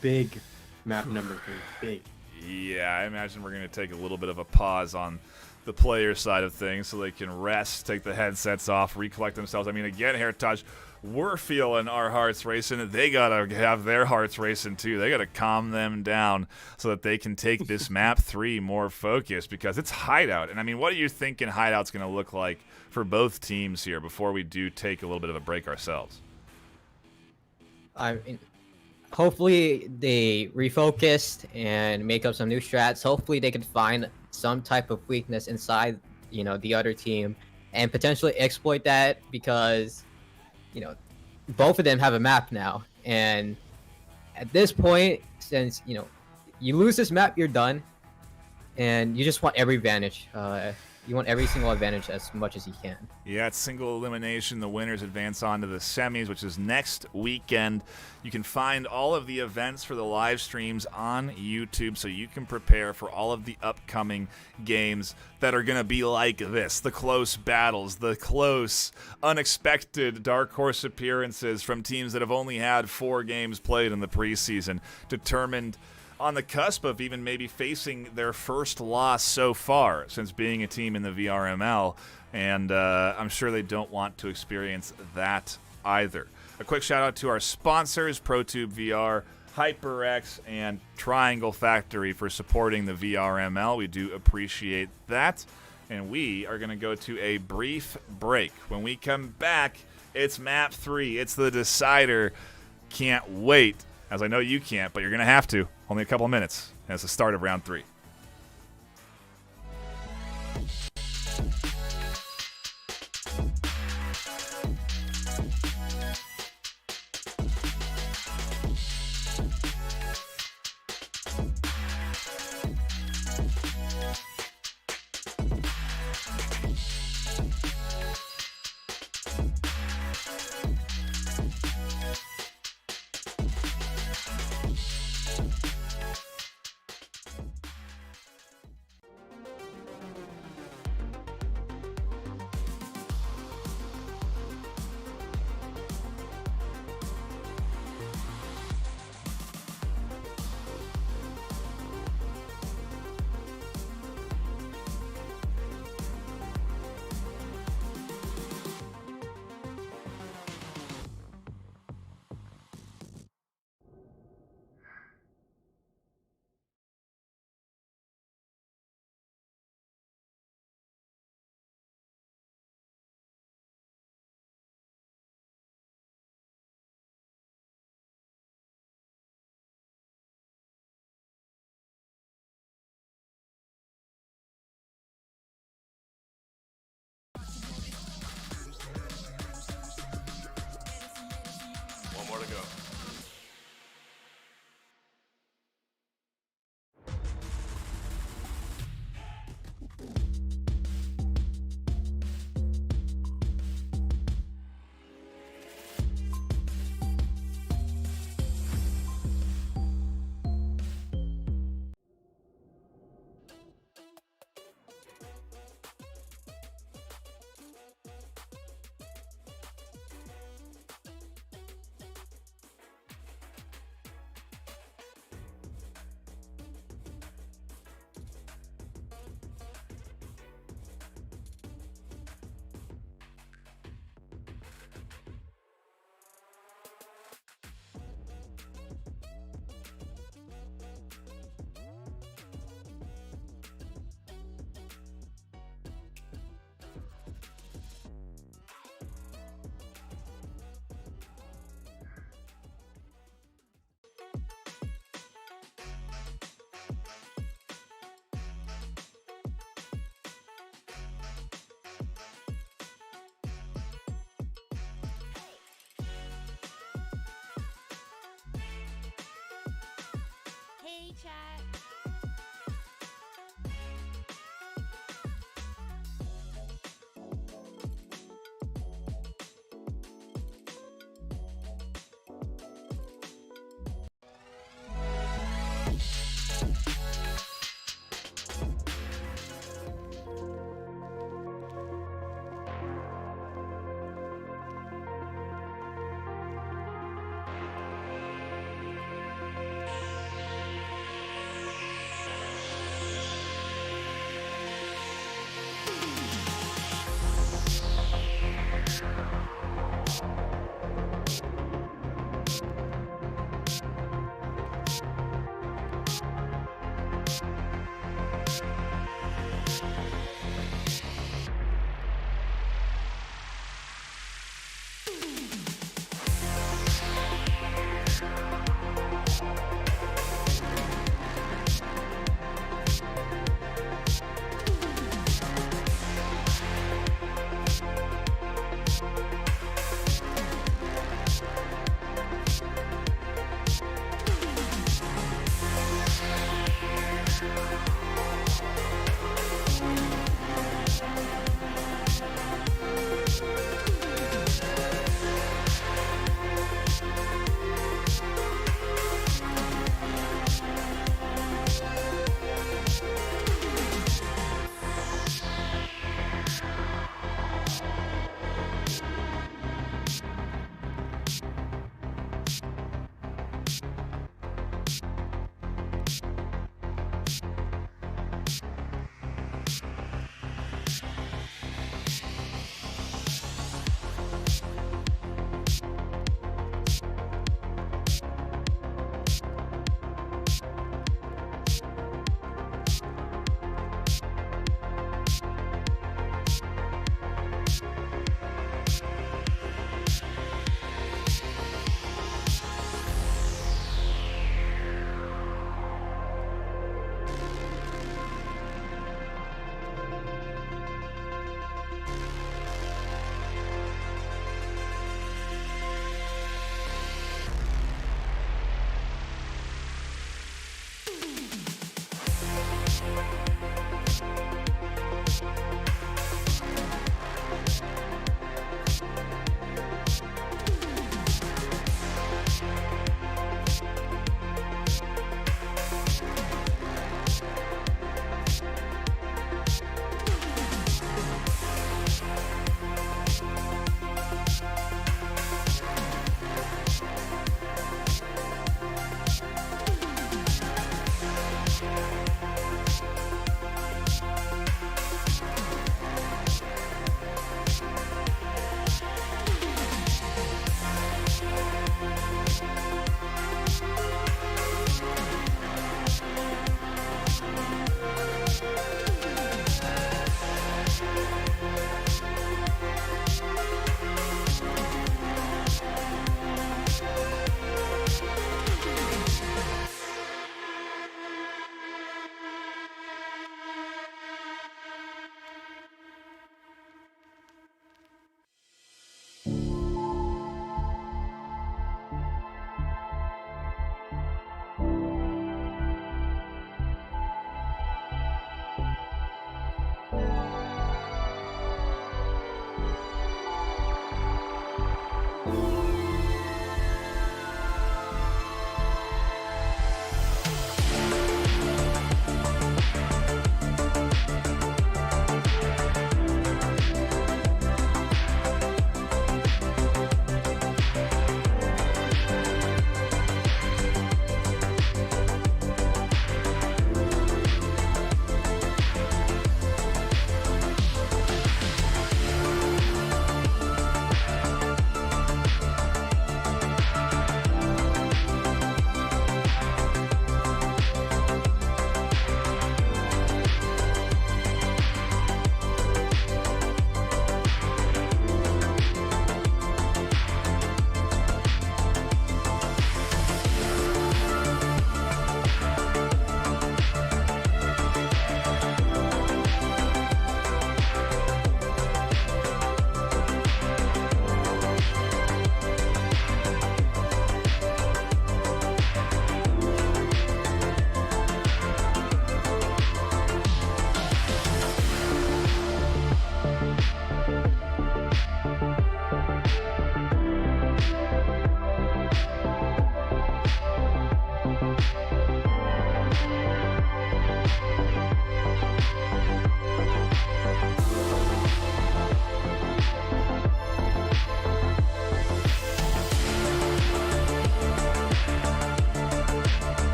big map number 3. Big. Yeah, I imagine we're going to take a little bit of a pause on the player side of things so they can rest, take the headsets off, recollect themselves. I mean, again, Heritage, we're feeling our hearts racing. They got to have their hearts racing too. They got to calm them down so that they can take this map 3 more focused, because it's Hideout. And I mean, what are you thinking Hideout's going to look like for both teams here before we do take a little bit of a break ourselves? I mean, hopefully they refocused and make up some new strats. Hopefully they can find some type of weakness inside, the other team and potentially exploit that, because, both of them have a map now. And at this point, since, you lose this map, you're done. And you just want every advantage. You want every single advantage as much as you can. Yeah, it's single elimination. The winners advance on to the semis, which is next weekend. You can find all of the events for the live streams on YouTube, so you can prepare for all of the upcoming games that are going to be like this. The close battles, the close, unexpected dark horse appearances from teams that have only had 4 games played in the preseason, determined on the cusp of even maybe facing their first loss so far since being a team in the VRML, and I'm sure they don't want to experience that either. A quick shout out to our sponsors, ProTube VR, HyperX, and Triangle Factory for supporting the VRML. We do appreciate that, and we are going to go to a brief break. When we come back, it's map 3. It's the decider. Can't wait, as I know you can't, but you're going to have to. Only a couple of minutes, and it's the start of round 3. One more to go. chat.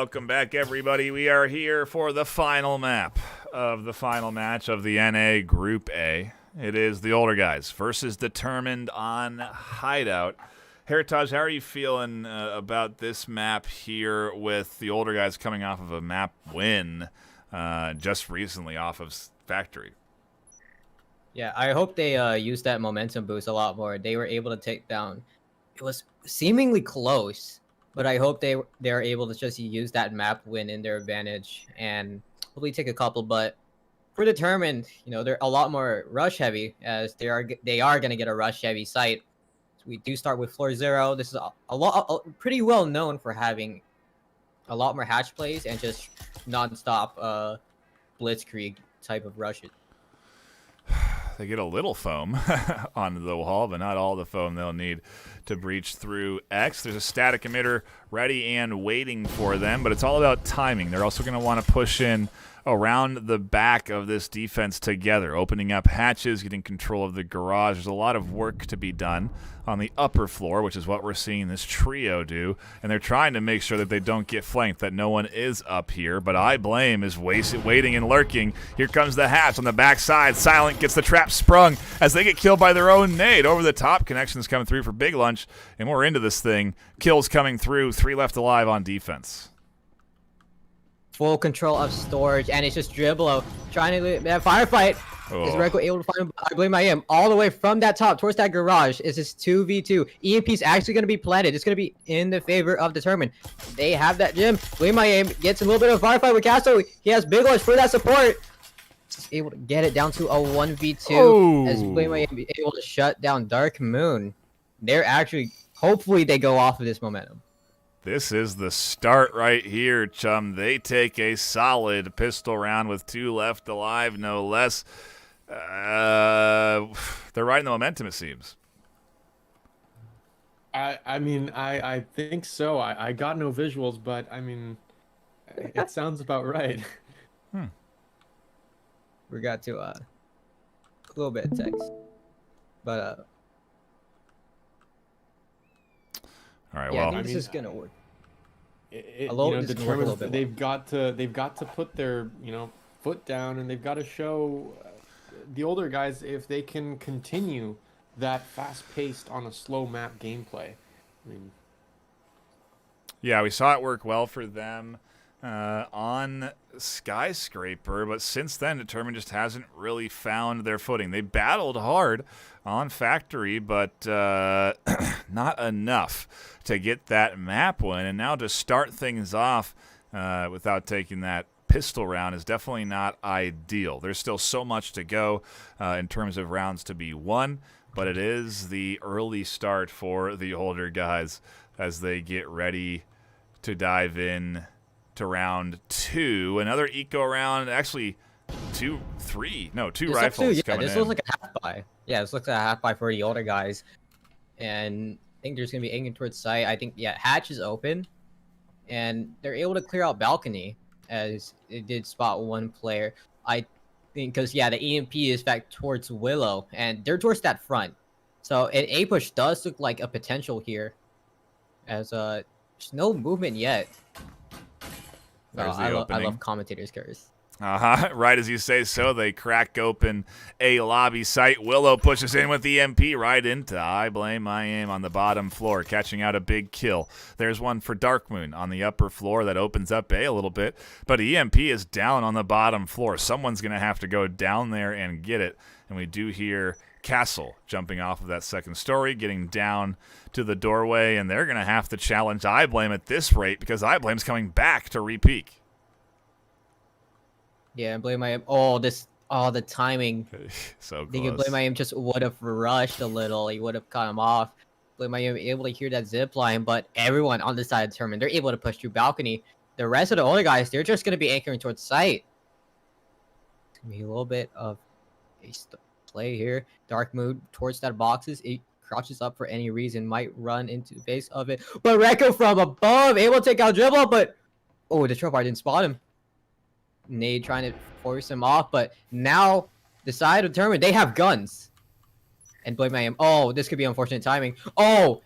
welcome back, everybody. We are here for the final map of the final match of the NA Group A. It is the older guys versus Determined on Hideout. Heritage, how are you feeling about this map here with the older guys coming off of a map win just recently off of Factory? Yeah, I hope they use that momentum boost a lot more. They were able to take down. It was seemingly close, but I hope they're able to just use that map win in their advantage and hopefully take a couple. But for Determined, they're a lot more rush heavy, as they are going to get a rush heavy site. So we do start with floor 0. This is pretty well known for having a lot more hatch plays and just non-stop blitzkrieg type of rushes. They get a little foam on the wall, but not all the foam they'll need to breach through X. There's a static emitter ready and waiting for them, but it's all about timing. They're also going to want to push in around the back of this defense together, opening up hatches, getting control of the garage. There's a lot of work to be done on the upper floor, which is what we're seeing this trio do, and they're trying to make sure that they don't get flanked, that no one is up here, but I Blame is waiting and lurking. Here comes the hatch on the backside. Silent gets the trap sprung as they get killed by their own nade. Over the top, connections coming through for Big Lunch, and we're into this thing. Kills coming through, 3 left alive on defense. Full control of storage, and it's just Driblo trying to firefight. Oh. Is Reco able to find him? I Blame I am all the way from that top towards that garage. Is this 2v2? EMP's actually going to be planted. It's going to be in the favor of Determined. They have that gym. Blame I am gets a little bit of firefight with Castro. He has Big Lunch for that support. Just able to get it down to a 1v2 as Blame I am able to shut down Dark Moon. They're actually, hopefully they go off of this momentum. This is the start right here, chum. They take a solid pistol round with 2 left alive, no less. They're riding the momentum, it seems. I think so. I got no visuals, but I mean, it sounds about right. We got to a little bit of text, but all right, yeah, well, this is gonna work. Determined, they've got to put their foot down, and they've got to show the older guys if they can continue that fast-paced on a slow map gameplay. I mean, yeah, we saw it work well for them on Skyscraper, but since then, Determined just hasn't really found their footing. They battled hard on Factory, but not enough to get that map win. And now to start things off without taking that pistol round is definitely not ideal. There's still so much to go in terms of rounds to be won, but it is the early start for the older guys as they get ready to dive in to round 2. Another eco round, actually two rifles coming in. This looks like a half buy. Yeah, this looks like a half buy for the older guys. And I think there's going to be aiming towards site. I think, yeah, hatch is open. And they're able to clear out balcony as it did spot one player. I think because, yeah, the EMP is back towards Willow. And they're towards that front. So an A push does look like a potential here. As there's no movement yet. I love commentators' curse. Right as you say so, they crack open a lobby site. Willow pushes in with EMP right into I Blame I Am on the bottom floor, catching out a big kill. There's one for Dark Moon on the upper floor that opens up A little bit, but EMP is down on the bottom floor. Someone's going to have to go down there and get it, and we do hear Castle jumping off of that second story, getting down to the doorway, and they're going to have to challenge I Blame at this rate because I Blame's coming back to repeak. Yeah, Blame I Am. Oh, the timing. So close. I think Blame I Am just would have rushed a little. He would have cut him off. Blame I Am able to hear that zip line, but everyone on the side of Determined, they're able to push through balcony. The rest of the older guys, they're just going to be anchoring towards site. It's going to be a little bit of a play here. Dark Moon towards that boxes. It crouches up for any reason. Might run into the face of it. But Reco from above, able to take out Dribble, but oh, the Trovar didn't spot him. Nade trying to force him off, but now the side of Determined, they have guns. And Blame I Am. Oh, this could be unfortunate timing. Oh,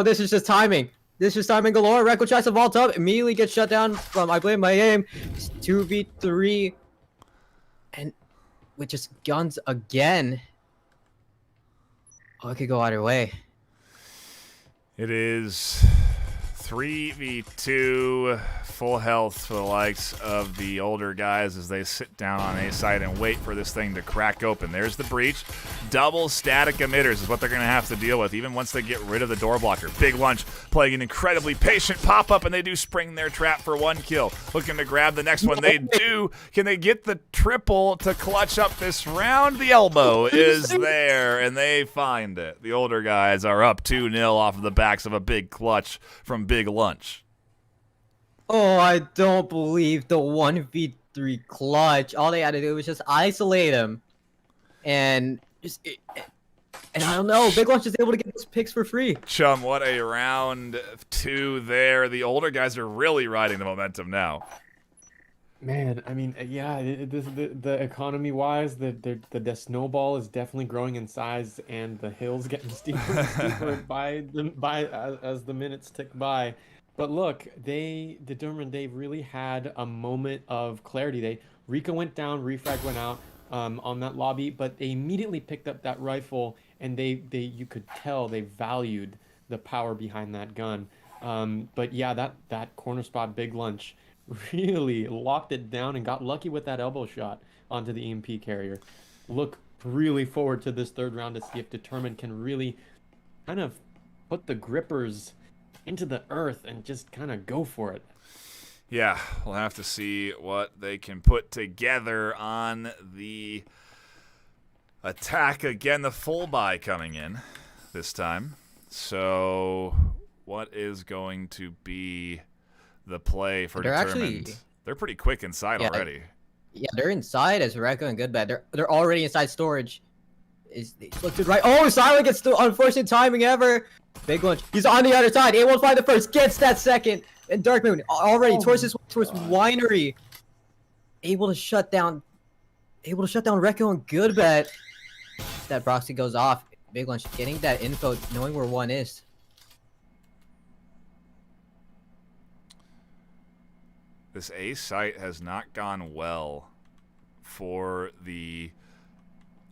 this is just timing. This is timing galore. Record tries to vault up. Immediately gets shut down from I Blame My Aim. It's 2v3. And with just guns again. Oh, it could go either way. It is 3v2, full health for the likes of the older guys as they sit down on A side and wait for this thing to crack open. There's the breach. Double static emitters is what they're going to have to deal with, even once they get rid of the door blocker. Big Lunch playing an incredibly patient pop-up, and they do spring their trap for 1 kill. Looking to grab the next one. They do. Can they get the triple to clutch up this round? The elbow is there, and they find it. The older guys are up 2-0 off of the backs of a big clutch from Big Lunch. Oh, I don't believe the 1v3 clutch. All they had to do was just isolate him. And I don't know, Big Lunch is able to get those picks for free. Chum, what a round 2 there. The older guys are really riding the momentum now. Man, I mean, yeah, the economy-wise, the snowball is definitely growing in size, and the hill's getting steeper and steeper as the minutes tick by. But look, they determined they really had a moment of clarity. Rika went down, Refrag went out on that lobby, but they immediately picked up that rifle, and you could tell they valued the power behind that gun. But yeah, that corner spot, Big Lunch, really locked it down and got lucky with that elbow shot onto the EMP carrier. Look really forward to this third round to see if Determined can really kind of put the grippers into the earth and just kind of go for it. Yeah, we'll have to see what they can put together on the attack. Again, the full buy coming in this time. So what is going to be the play for Determined? They're pretty quick inside already. Yeah, they're inside as Rekka and Goodbad. They're already inside storage. Look to the right. Oh, Silent gets the unfortunate timing ever. Big Lunch. He's on the other side. A1 find the first. Gets that second. And Dark Moon already towards Winery. Able to shut down Rekka and Goodbad. That proxy goes off. Big Lunch getting that info, knowing where one is. This A site has not gone well for the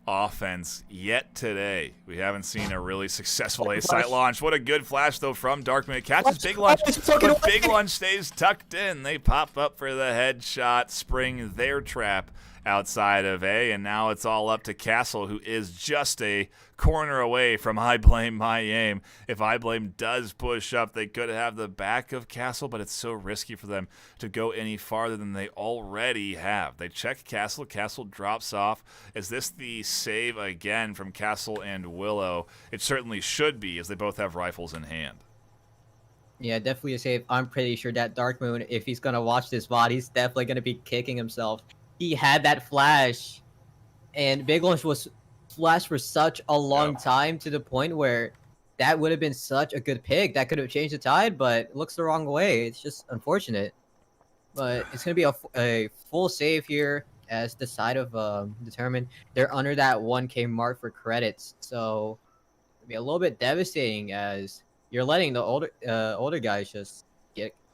offense yet today. We haven't seen a really successful A site launch. What a good flash though from Darkman. It catches Big Lunch, but Big Lunch stays tucked in. They pop up for the headshot, spring their trap outside of A, and now it's all up to Castle, who is just a corner away from I Blame My Aim. If I Blame does push up, they could have the back of Castle, but it's so risky for them to go any farther than they already have. They check Castle. Castle drops off. Is this the save again from Castle and Willow? It certainly should be, as they both have rifles in hand. Yeah, definitely a save. I'm pretty sure that Dark Moon, if he's going to watch this VOD, he's definitely going to be kicking himself. He had that flash, and Big Lunch was flashed for such a long time, to the point where that would have been such a good pick. That could have changed the tide, but it looks the wrong way. It's just unfortunate. But it's going to be a full save here as the side of Determined. They're under that 1K mark for credits, so it'll be a little bit devastating as you're letting the older guys just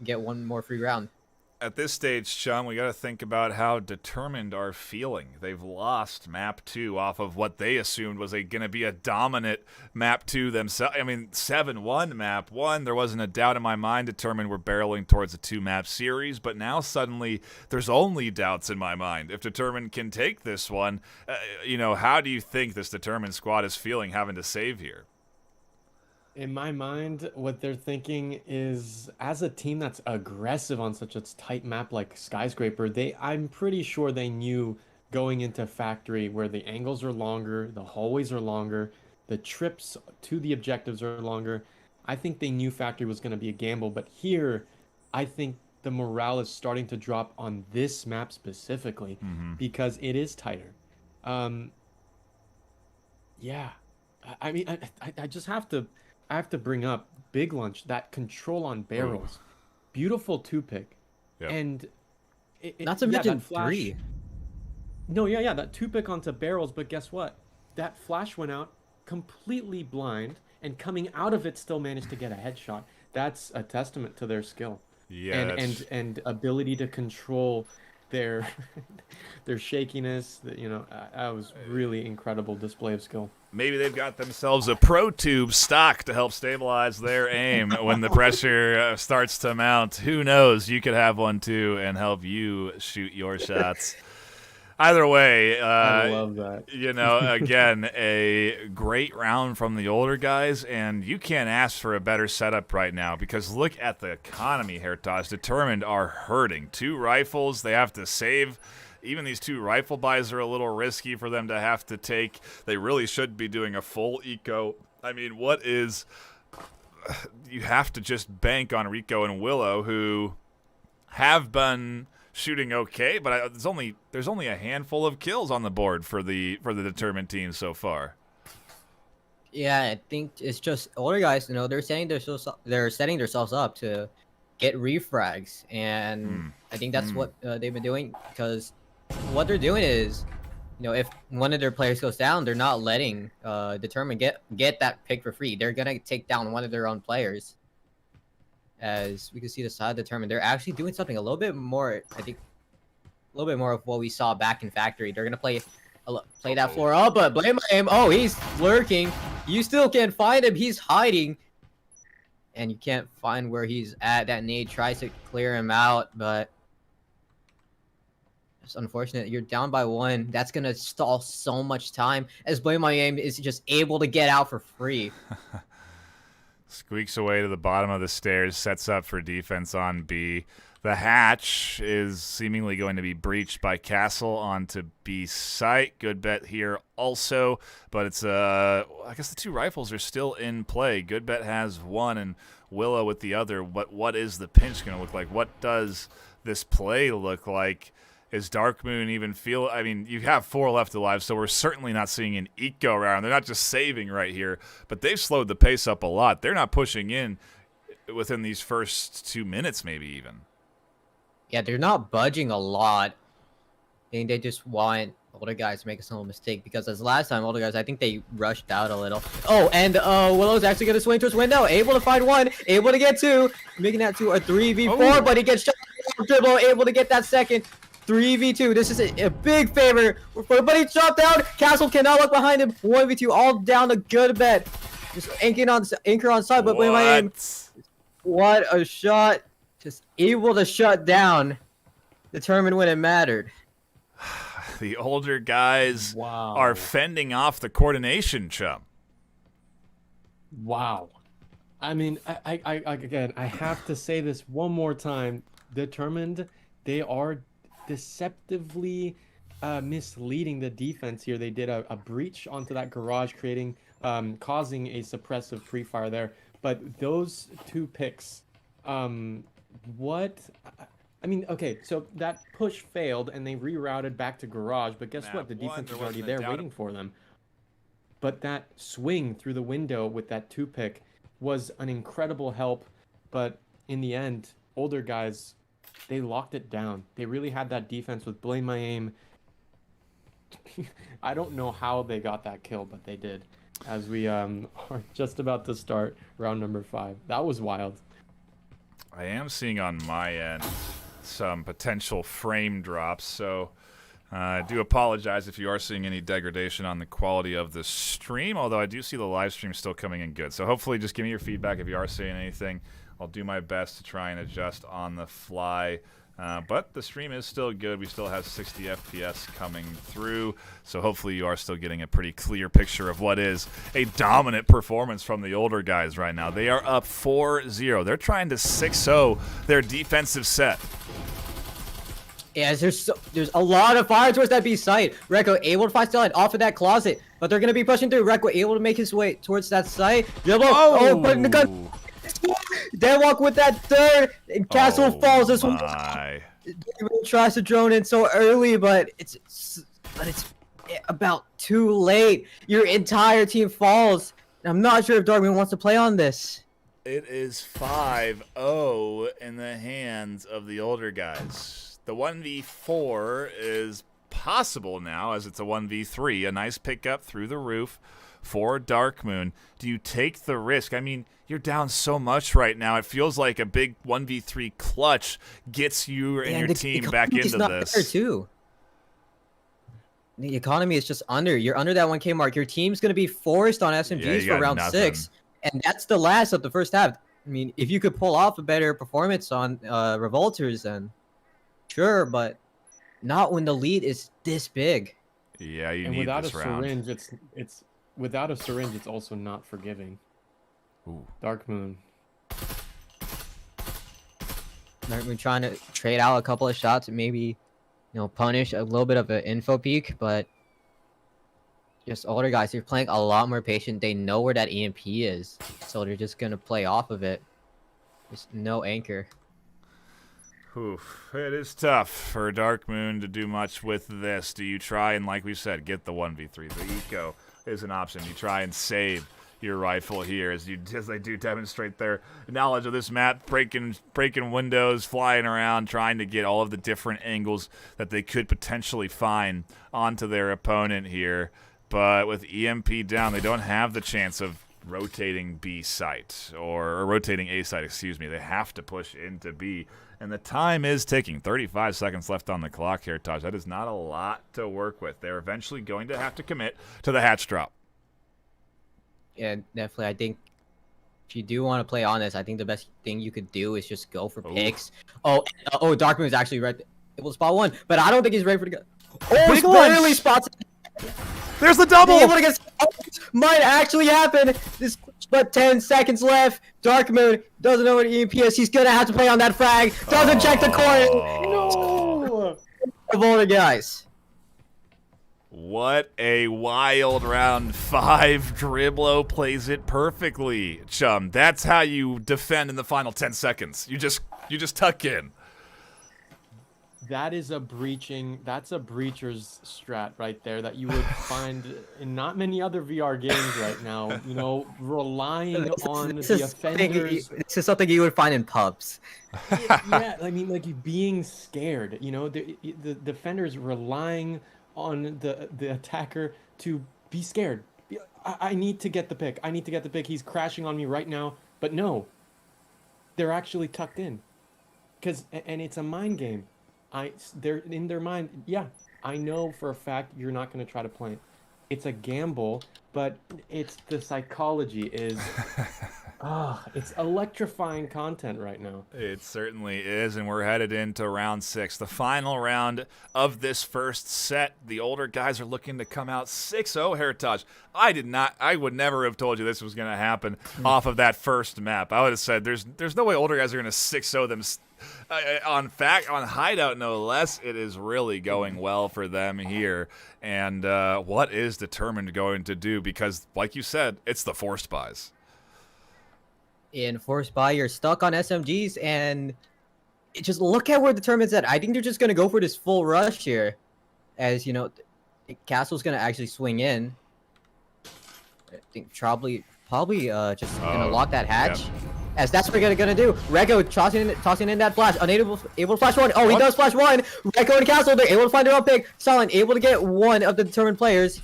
get one more free round. At this stage, Chum, we got to think about how Determined are feeling. They've lost Map 2 off of what they assumed was going to be a dominant Map 2 themselves. I mean, 7-1 Map 1. There wasn't a doubt in my mind Determined were barreling towards a 2-map series, but now suddenly there's only doubts in my mind. If Determined can take this one, how do you think this Determined squad is feeling having to save here? In my mind, what they're thinking is, as a team that's aggressive on such a tight map like Skyscraper, I'm pretty sure they knew going into Factory, where the angles are longer, the hallways are longer, the trips to the objectives are longer. I think they knew Factory was going to be a gamble, but here, I think the morale is starting to drop on this map specifically, because it is tighter. Yeah, I mean, I just have to bring up Big Lunch, that control on barrels. Beautiful 2-pick. Yep. And not to mention that flash, 3. No, yeah, that 2-pick onto barrels, but guess what? That flash went out completely blind, and coming out of it still managed to get a headshot. that's a testament to their skill. Yeah, And ability to control their their shakiness. That was really incredible display of skill. maybe they've got themselves a Pro Tube stock to help stabilize their aim when the pressure starts to mount. Who knows? You could have one too and help you shoot your shots. Either way, I love that. Again, a great round from the older guys, and you can't ask for a better setup right now because look at the economy, Hertosh. Determined are hurting. 2 rifles, they have to save. Even these 2 rifle buys are a little risky for them to have to take. They really should be doing a full eco. I mean, you have to just bank on Rico and Willow, who have been shooting okay, but there's only a handful of kills on the board for the Determined team so far. Yeah, I think it's just older guys. They're setting themselves up to get refrags, and I think that's what they've been doing, because what they're doing is, if one of their players goes down, they're not letting Determined get that pick for free. They're gonna take down one of their own players. As we can see the side Determined, they're actually doing something a little bit more, I think, a little bit more of what we saw back in Factory. They're going to play that floor up, but blame him. Oh, he's lurking. You still can't find him. He's hiding. And you can't find where he's at. That nade tries to clear him out, but it's unfortunate. You're down by 1. That's going to stall so much time, as Blame My Aim is just able to get out for free. Squeaks away to the bottom of the stairs, sets up for defense on B. The hatch is seemingly going to be breached by Castle onto B site. Good bet here also, but it's I guess the 2 rifles are still in play. Good bet has 1 and Willow with the other. What is the pinch going to look like? What does this play look like? Is Dark Moon even feel? I mean, you have 4 left alive, so we're certainly not seeing an eco round. They're not just saving right here, but they've slowed the pace up a lot. They're not pushing in within these first 2 minutes, maybe even. Yeah, they're not budging a lot. I think they just want older guys to make a small mistake, because as last time, older guys, I think they rushed out a little. Oh, and Willow's actually going to swing towards window, able to find 1, able to get 2, making that to a 3v4, but he gets shot dribble, able to get that second. 3v2. This is a big favor but he's dropped down. Castle cannot look behind him. 1v2, all down to Good Bet. Just anchor on side, but Blame My Aim. What a shot. Just able to shut down. Determined when it mattered. The older guys are fending off the coordination, chum. Wow. I mean, I have to say this one more time. Determined, they are deceptively misleading the defense here. They did a breach onto that garage, causing a suppressive pre-fire there. But those 2 picks, okay, so that push failed and they rerouted back to garage, but guess what? The defense was already there waiting for them. But that swing through the window with that 2 pick was an incredible help, but in the end, older guys, they locked it down. They really had that defense with Blame My Aim. I don't know how they got that kill, but they did. As we are just about to start round number 5. That was wild. I am seeing on my end some potential frame drops, so I do apologize if you are seeing any degradation on the quality of the stream, although I do see the live stream still coming in good. So hopefully just give me your feedback if you are seeing anything. I'll do my best to try and adjust on the fly. But the stream is still good. We still have 60 FPS coming through. So hopefully you are still getting a pretty clear picture of what is a dominant performance from the older guys right now. They are up 4-0. They're trying to 6-0 their defensive set. Yeah, there's a lot of fire towards that B site. Rekko able to find Stellan off of that closet, but they're going to be pushing through. Rekko able to make his way towards that site. Dribble. Oh, putting the gun. Deadwalk with that third. And Castle falls. This one tries to drone in so early, but it's about too late. Your entire team falls. I'm not sure if Darkman wants to play on this. It is 5-0 in the hands of the older guys. The 1v4 is possible now, as it's a 1v3. A nice pickup through the roof for Dark Moon. Do you take the risk? I mean, you're down so much right now. It feels like a big 1v3 clutch gets you and your team back into this. There too. The economy is just under. You're under that 1K mark. Your team's going to be forced on SMGs for round 6. And that's the last of the first half. I mean, if you could pull off a better performance on Revolters, then sure, but not when the lead is this big. Yeah, you need this round. Without a syringe, it's also not forgiving. Ooh. Dark Moon. Dark Moon trying to trade out a couple of shots and maybe, punish a little bit of an info peak, but just older guys, they're playing a lot more patient. They know where that EMP is, so they're just gonna play off of it. There's no anchor. Oof. It is tough for Dark Moon to do much with this. Do you try and, like we said, get the 1v3? The eco is an option. You try and save your rifle here as they do demonstrate their knowledge of this map, breaking windows, flying around, trying to get all of the different angles that they could potentially find onto their opponent here. But with EMP down, they don't have the chance of rotating B site or rotating A site, excuse me. They have to push into B. And the time is ticking. 35 seconds left on the clock here, Taj. That is not a lot to work with. They're eventually going to have to commit to the hatch drop. Yeah, definitely. I think if you do want to play honest, I think the best thing you could do is just go for picks. Oh, Dark Moon is actually able to spot one, but I don't think he's ready for the go. Oh, he barely spots it. There's the double! Able to get might actually happen. This but 10 seconds left. Dark Moon doesn't know what EMP is. He's gonna have to play on that frag. Doesn't check the coin. No. Revolter guys. What a wild round 5. Driblo plays it perfectly, chum. That's how you defend in the final 10 seconds. You just tuck in. That's a breacher's strat right there that you would find in not many other VR games right now. Relying on the offenders. This is something you would find in pubs. Yeah, I mean, like, being scared. The defenders relying on the attacker to be scared. I need to get the pick. He's crashing on me right now. But no, they're actually tucked in. And it's a mind game. They're in their mind. Yeah, I know for a fact you're not going to try to plant. It's a gamble, but it's the psychology is. It's electrifying content right now. It certainly is, and we're headed into round 6, the final round of this first set. The older guys are looking to come out 6-0. Heritage, I would never have told you this was going to happen off of that first map. I would have said there's no way older guys are going to 6-0 them. On Hideout, no less, it is really going well for them here. And what is Determined going to do? Because, like you said, it's the forced buys. In forced buy, you're stuck on SMGs, and just look at where Determined's at. I think they're just going to go for this full rush here. As, Castle's going to actually swing in. I think probably just going to lock that hatch. Yep. As that's what we're gonna do. Reko tossing in that flash, able to flash one. Oh, he does flash one. Reko and Castle, they're able to find their own pick. Silent able to get one of the Determined players.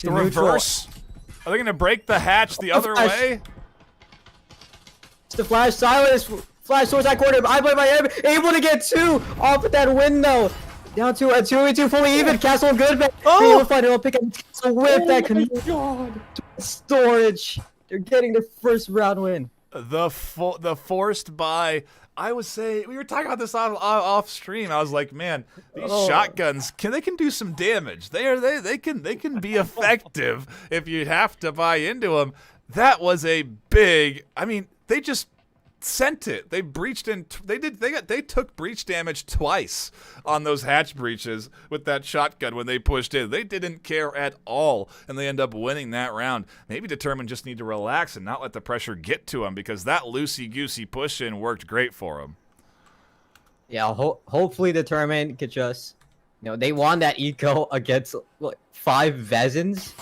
The reverse. Are they gonna break the hatch the other way? It's the flash. Silent is flash towards that corner. I play my head, able to get 2 off at that window. Down to a 2v2 fully even. Castle and Goodman able to find their own pick. Castle with that storage. They're getting their first round win. The forced buy. I would say we were talking about this off stream. I was like, man, these shotguns they can do some damage. They can be effective if you have to buy into them. That was a big. I mean, they just sent it. They breached in. They took breach damage twice on those hatch breaches with that shotgun when they pushed in. They didn't care at all, and they end up winning that round. Maybe Determined just need to relax and not let the pressure get to them, because that loosey-goosey push in worked great for them. Yeah, hopefully Determined could just, they won that eco against 5 Vezins.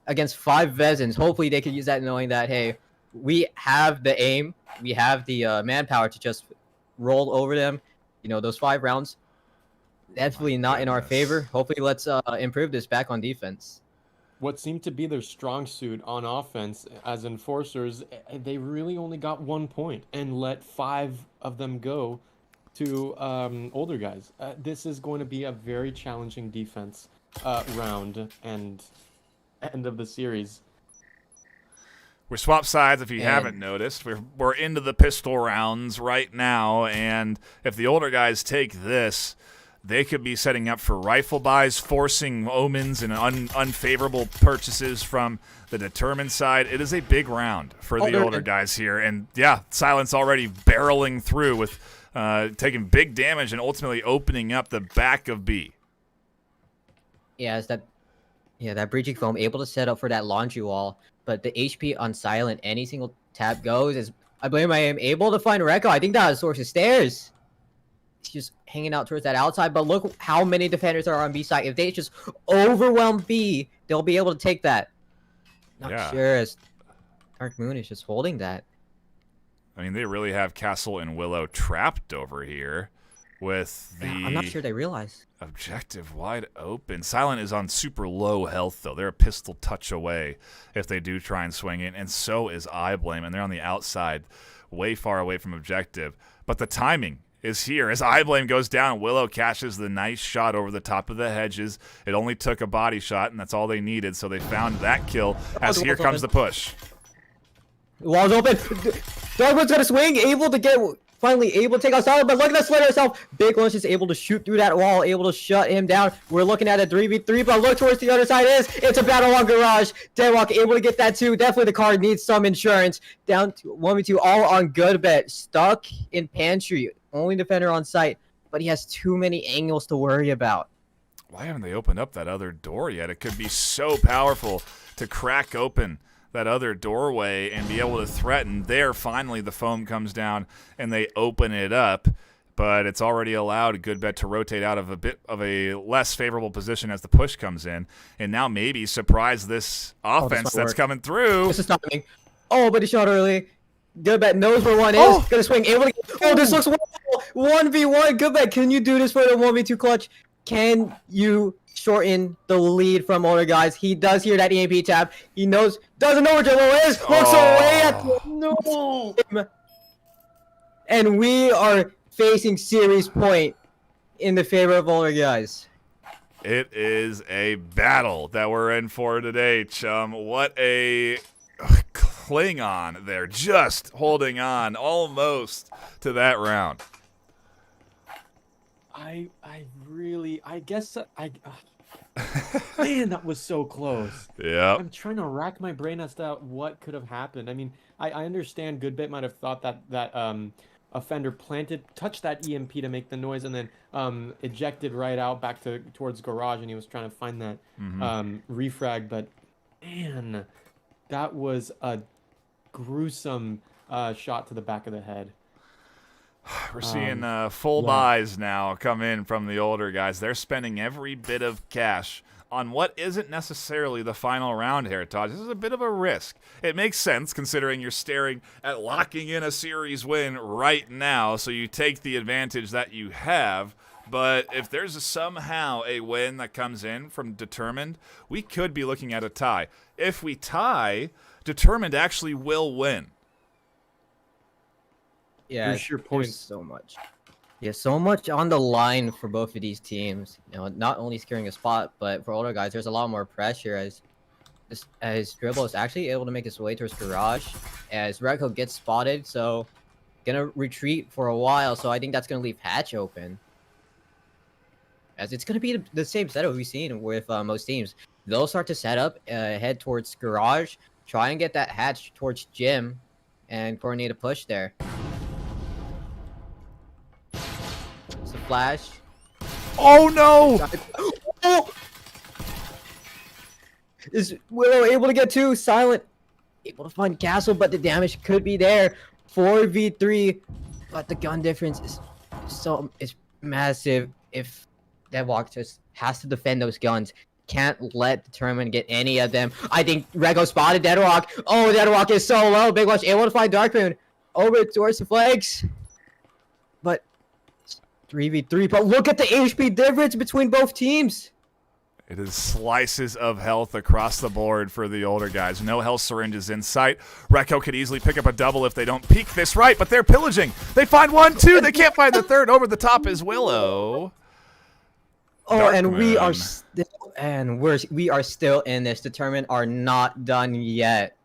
Against 5 Vezins, hopefully they could use that, knowing that, hey, we have the aim. We have the manpower to just roll over them. Those 5 rounds, definitely not in our favor. Hopefully, let's improve this back on defense. what seemed to be their strong suit on offense as enforcers, they really only got 1 point and let 5 of them go to older guys. This is going to be a very challenging defense round and end of the series. We're swapped sides if you haven't noticed. We're into the pistol rounds right now, and if the older guys take this, they could be setting up for rifle buys, forcing omens and unfavorable purchases from the determined side. It is a big round for the older guys here, and yeah, Silence already barreling through with taking big damage and ultimately opening up the back of B. Yeah, that breaching foam able to set up for that laundry wall. But the HP on Silent, any single tap goes, is I blame I am able to find Rekko. I think that was source of stairs. He's just hanging out towards that outside, but look how many defenders are on B side. If they just overwhelm B, they'll be able to take that. Not sure as Dark Moon is just holding that. I mean, they really have Castle and Willow trapped over here with the... I'm not sure they realize. Objective wide open. Silent is on super low health, though. They're a pistol touch away if they do try and swing it, and so is Eyeblame, and they're on the outside, way far away from objective. But the timing is here. As Eyeblame goes down, Willow catches the nice shot over the top of the hedges. It only took a body shot, and that's all they needed, so they found that kill as here comes the push. Wall's open. Darkwood's gonna swing, finally able to take out Silent, but look at that Slayer herself. Big Lunch is able to shoot through that wall, able to shut him down. We're looking at a 3v3, but look towards the other side. It's a battle on Garage. Deadwalk able to get that too. Definitely the card needs some insurance. Down to 1v2, all on good bet. Stuck in pantry. Only defender on site, but he has too many angles to worry about. Why haven't they opened up that other door yet? It could be so powerful to crack open that other doorway and be able to threaten. There, finally, the foam comes down and they open it up, but it's already allowed a good bet to rotate out of a bit of a less favorable position as the push comes in, and now maybe surprise this offense that's coming through. This is stopping. Oh, but he shot early. Good bet knows where one is. Gonna swing. Able to get, this looks wonderful. 1v1. Good bet. Can you do this for the 1v2 clutch? Can you shorten the lead from older guys? He does hear that EMP tap. He knows, doesn't know where Jello is. Looks away at the and we are facing series point in the favor of older guys. It is a battle that we're in for today, chum. What a Klingon there, just holding on almost to that round. Man, that was so close. Yeah. I'm trying to rack my brain as to what could have happened. I mean, I understand Goodbit might have thought that offender touched that EMP to make the noise, and then ejected right out back towards Garage, and he was trying to find that refrag. But man, that was a gruesome shot to the back of the head. We're seeing full buys now come in from the older guys. They're spending every bit of cash on what isn't necessarily the final round, Heritage. This is a bit of a risk. It makes sense considering you're staring at locking in a series win right now, so you take the advantage that you have. But if there's somehow a win that comes in from Determined, we could be looking at a tie. If we tie, Determined actually will win. Yeah, your point. So much. Yeah, so much on the line for both of these teams. You know, not only securing a spot, but for older guys, there's a lot more pressure as Dribble is actually able to make his way towards Garage, as Rekko gets spotted, so gonna retreat for a while. So I think that's gonna leave Hatch open, as it's gonna be the same setup we've seen with most teams. They'll start to set up, head towards Garage, try and get that Hatch towards Jim, and coordinate a push there. Flash. Oh no! Oh! Is Willow able to get two? Silent able to find Castle, but the damage could be there. 4v3, but the gun difference is massive. If Deadwalk just has to defend those guns, can't let Determined get any of them. I think Rekko spotted Deadwalk. Oh, Deadwalk is so low. Big Watch able to find Darkmoon over towards the flags, but 3v3, but look at the HP difference between both teams. It is slices of health across the board for the older guys. No health syringes in sight. Rekko could easily pick up a double if they don't peek this right, but they're pillaging. They find 1, 2. They can't find the third. Over the top is Willow. Oh, and we are still in this. Determined are not done yet.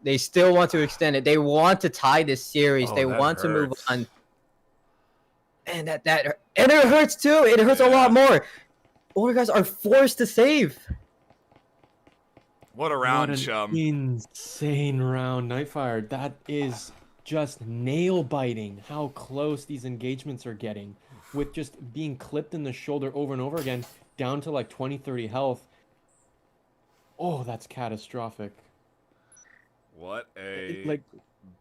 They still want to extend it. They want to tie this series. They want to move on. And and it hurts too. It hurts a lot more. Older guys are forced to save. What a round, what an chum. Insane round, Nightfire. That is just nail biting how close these engagements are getting, with just being clipped in the shoulder over and over again, down to like 20, 30 health. Oh, that's catastrophic. What a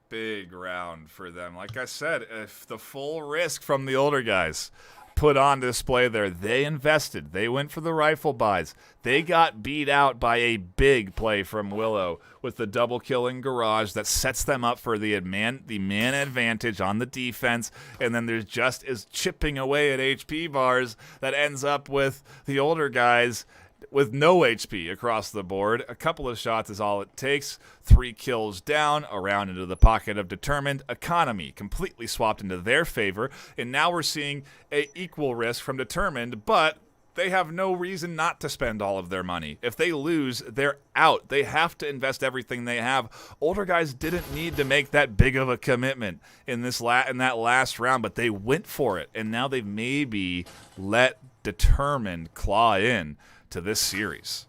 big round for them. Like I said, if the full risk from the older guys put on display there, they invested. They went for the rifle buys. They got beat out by a big play from Willow with the double kill in garage that sets them up for the man advantage on the defense. And then there's just is chipping away at HP bars that ends up with the older guys with no HP across the board. A couple of shots is all it takes. 3 kills down, around into the pocket of Determined. Economy completely swapped into their favor, and now we're seeing a equal risk from Determined, but they have no reason not to spend all of their money. If they lose, they're out. They have to invest everything they have. Older guys didn't need to make that big of a commitment in that last round, but they went for it, and now they've maybe let Determined claw in to this series.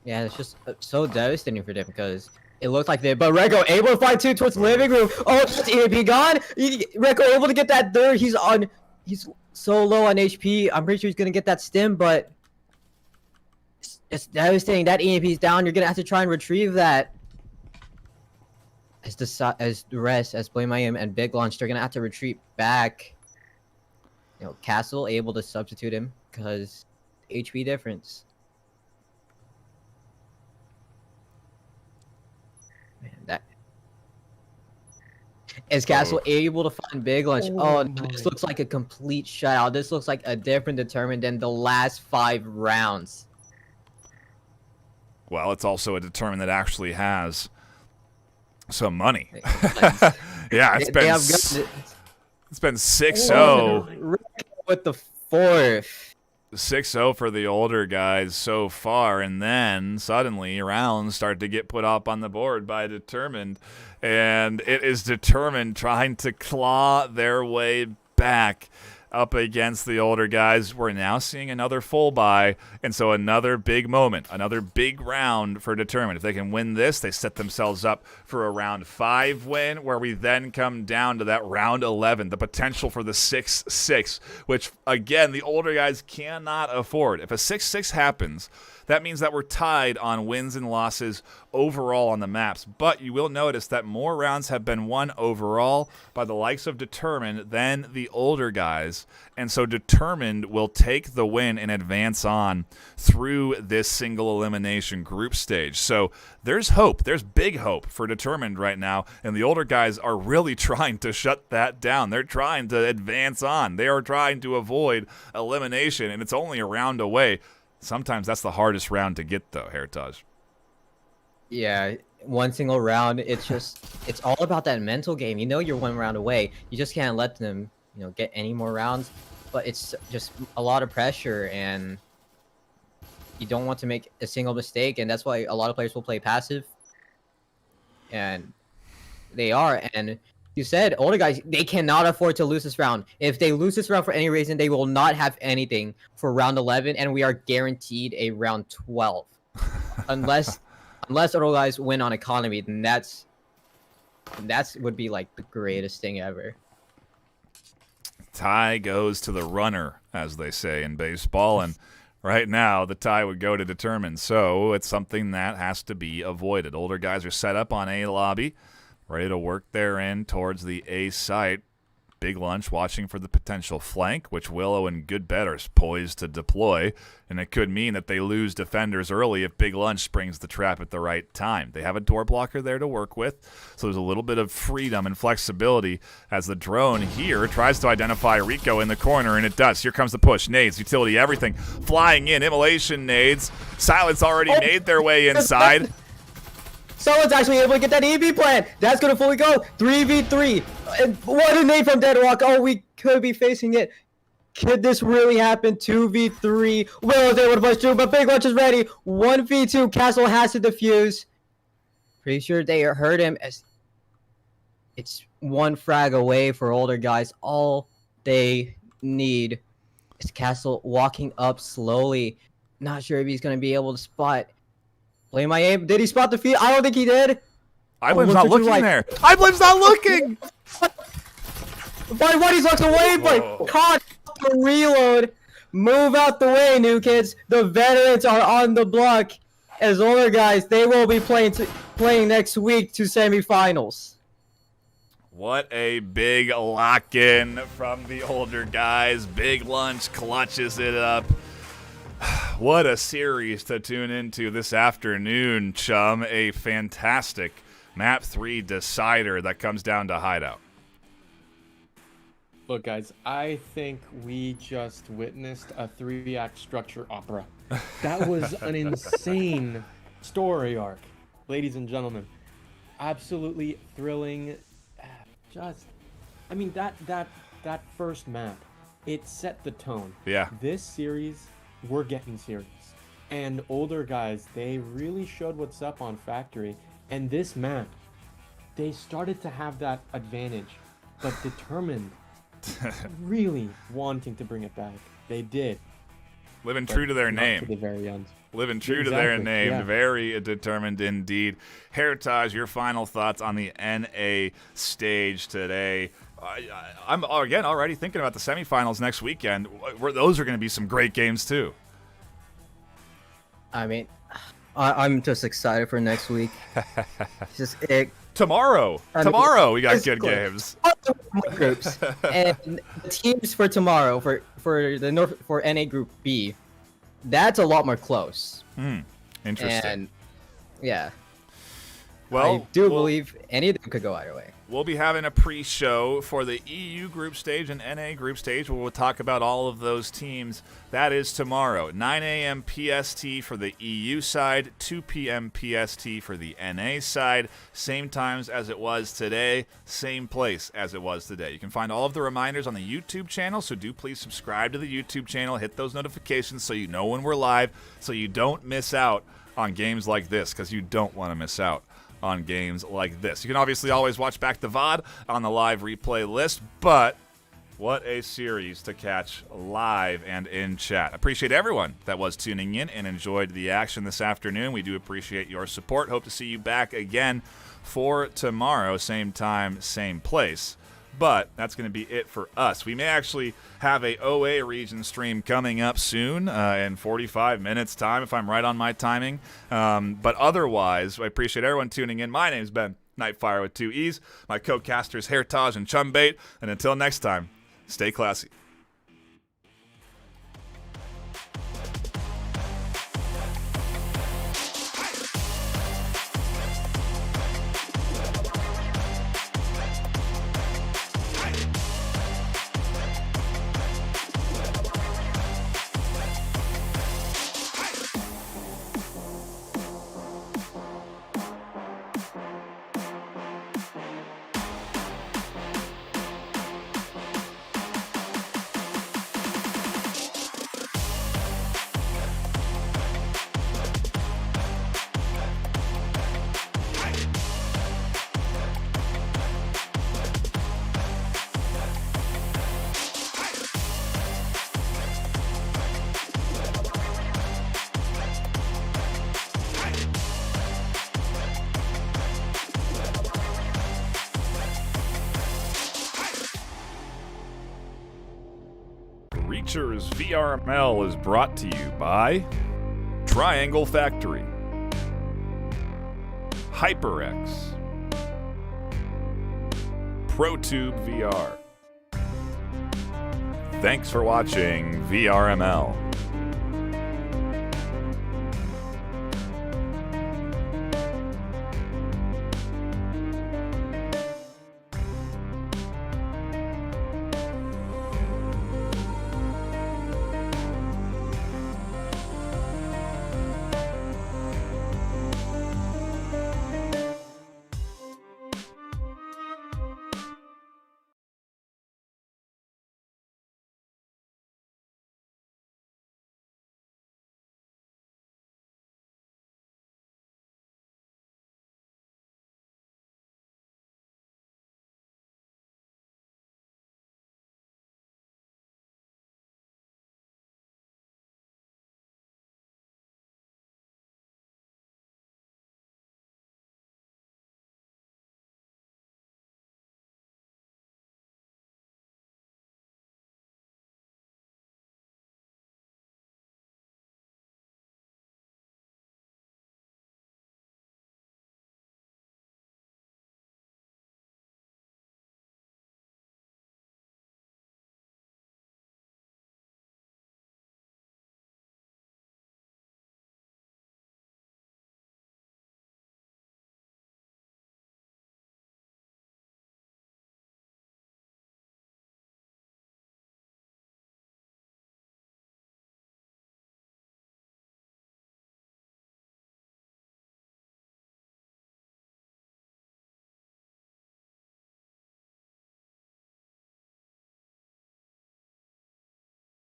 Yeah, it's just so devastating for them because it looked like they. But Rekko able to find 2 towards the living room. Oh, it's EMP gone. Rekko able to get that third. He's so low on HP. I'm pretty sure he's gonna get that stim, but it's devastating. That EMP's down. You're gonna have to try and retrieve that. As the rest, as Blame I Am and Big Launch, they're gonna have to retreat back. You know, Castle able to substitute him because HP difference. Man, that is Castle able to find Big Lunch. Oh, no, this looks like a complete shutout. This looks like a different Determined than the last 5 rounds. Well, it's also a Determined that actually has some money. Yeah, it's been 6-0 with the 4th. 6-0 for the older guys so far, and then suddenly rounds start to get put up on the board by Determined, and it is Determined trying to claw their way back up against the older guys. We're now seeing another full buy, and so another big moment, another big round for Determined. If they can win this, they set themselves up for a round 5 win, where we then come down to that round 11, the potential for the 6-6, which, again, the older guys cannot afford. If a 6-6 happens, that means that we're tied on wins and losses overall on the maps. But you will notice that more rounds have been won overall by the likes of Determined than the older guys. And so Determined will take the win and advance on through this single elimination group stage. So there's hope. There's big hope for Determined right now. And the older guys are really trying to shut that down. They're trying to advance on. They are trying to avoid elimination. And it's only a round away. Sometimes that's the hardest round to get, though, Heritage. Yeah, one single round. It's all about that mental game. You know you're 1 round away. You just can't let them, get any more rounds. But it's just a lot of pressure, and you don't want to make a single mistake. And that's why a lot of players will play passive. And they are. And you said, older guys, they cannot afford to lose this round. If they lose this round for any reason, they will not have anything for round 11, and we are guaranteed a round 12. unless older guys win on economy, then that's would be like the greatest thing ever. Tie goes to the runner, as they say in baseball, and right now the tie would go to Determined. So it's something that has to be avoided. Older guys are set up on A lobby, ready to work their in towards the A site. Big Lunch watching for the potential flank, which Willow and Goodbet are poised to deploy, and it could mean that they lose defenders early if Big Lunch springs the trap at the right time. They have a door blocker there to work with, so there's a little bit of freedom and flexibility as the drone here tries to identify Rico in the corner, and it does. Here comes the push. Nades, utility, everything flying in. Immolation nades. Silence already made their way inside. Someone's actually able to get that EV plant. That's going to fully go. 3v3. And what a nade from Deadwalk. Oh, we could be facing it. Could this really happen? 2v3. Willow's able to push through, but Big Lunch is ready. 1v2. Castle has to defuse. Pretty sure they heard him as it's one frag away for older guys. All they need is Castle walking up slowly. Not sure if he's going to be able to spot. Play my aim. Did he spot the feed? I don't think he did. iBlame's not looking there. iBlame's not looking! But what he's looks away, but caught the reload. Move out the way, new kids. The veterans are on the block. As older guys, they will be playing next week to semifinals. What a big lock-in from the older guys. Big Lunch clutches it up. What a series to tune into this afternoon, chum. A fantastic Map 3 decider that comes down to Hideout. Look, guys, I think we just witnessed a 3-act structure opera. That was an insane story arc, ladies and gentlemen. Absolutely thrilling. I mean, that first map, it set the tone. Yeah. This series, we're getting serious. And older guys, they really showed what's up on Factory. And this map, they started to have that advantage, but determined, really wanting to bring it back. They did. Living true to their name. To the very end. Living true to their name. Yeah. Very determined indeed. Heritage, your final thoughts on the NA stage today. I'm again already thinking about the semifinals next weekend. Those are going to be some great games too. I mean, I'm just excited for next week. Tomorrow we got good games. Groups and the teams for tomorrow for NA Group B. That's a lot more close. Interesting. And yeah. Well, I do believe any of them could go either way. We'll be having a pre-show for the EU group stage and NA group stage where we'll talk about all of those teams. That is tomorrow, 9 a.m. PST for the EU side, 2 p.m. PST for the NA side. Same times as it was today, same place as it was today. You can find all of the reminders on the YouTube channel, so do please subscribe to the YouTube channel, hit those notifications so you know when we're live, so you don't miss out on games like this, because you don't want to miss out on games like this. You can obviously always watch back the VOD on the live replay list, but what a series to catch live and in chat. Appreciate everyone that was tuning in and enjoyed the action this afternoon. We do appreciate your support. Hope to see you back again for tomorrow, same time, same place. But that's going to be it for us. We may actually have a OA region stream coming up soon in 45 minutes time, if I'm right on my timing. But otherwise, I appreciate everyone tuning in. My name's Ben, Nightfire with 2 E's. My co-casters, Heritage and Chumbait. And until next time, stay classy. Reacher's VRML is brought to you by Triangle Factory, HyperX, ProTube VR, Thanks for watching VRML.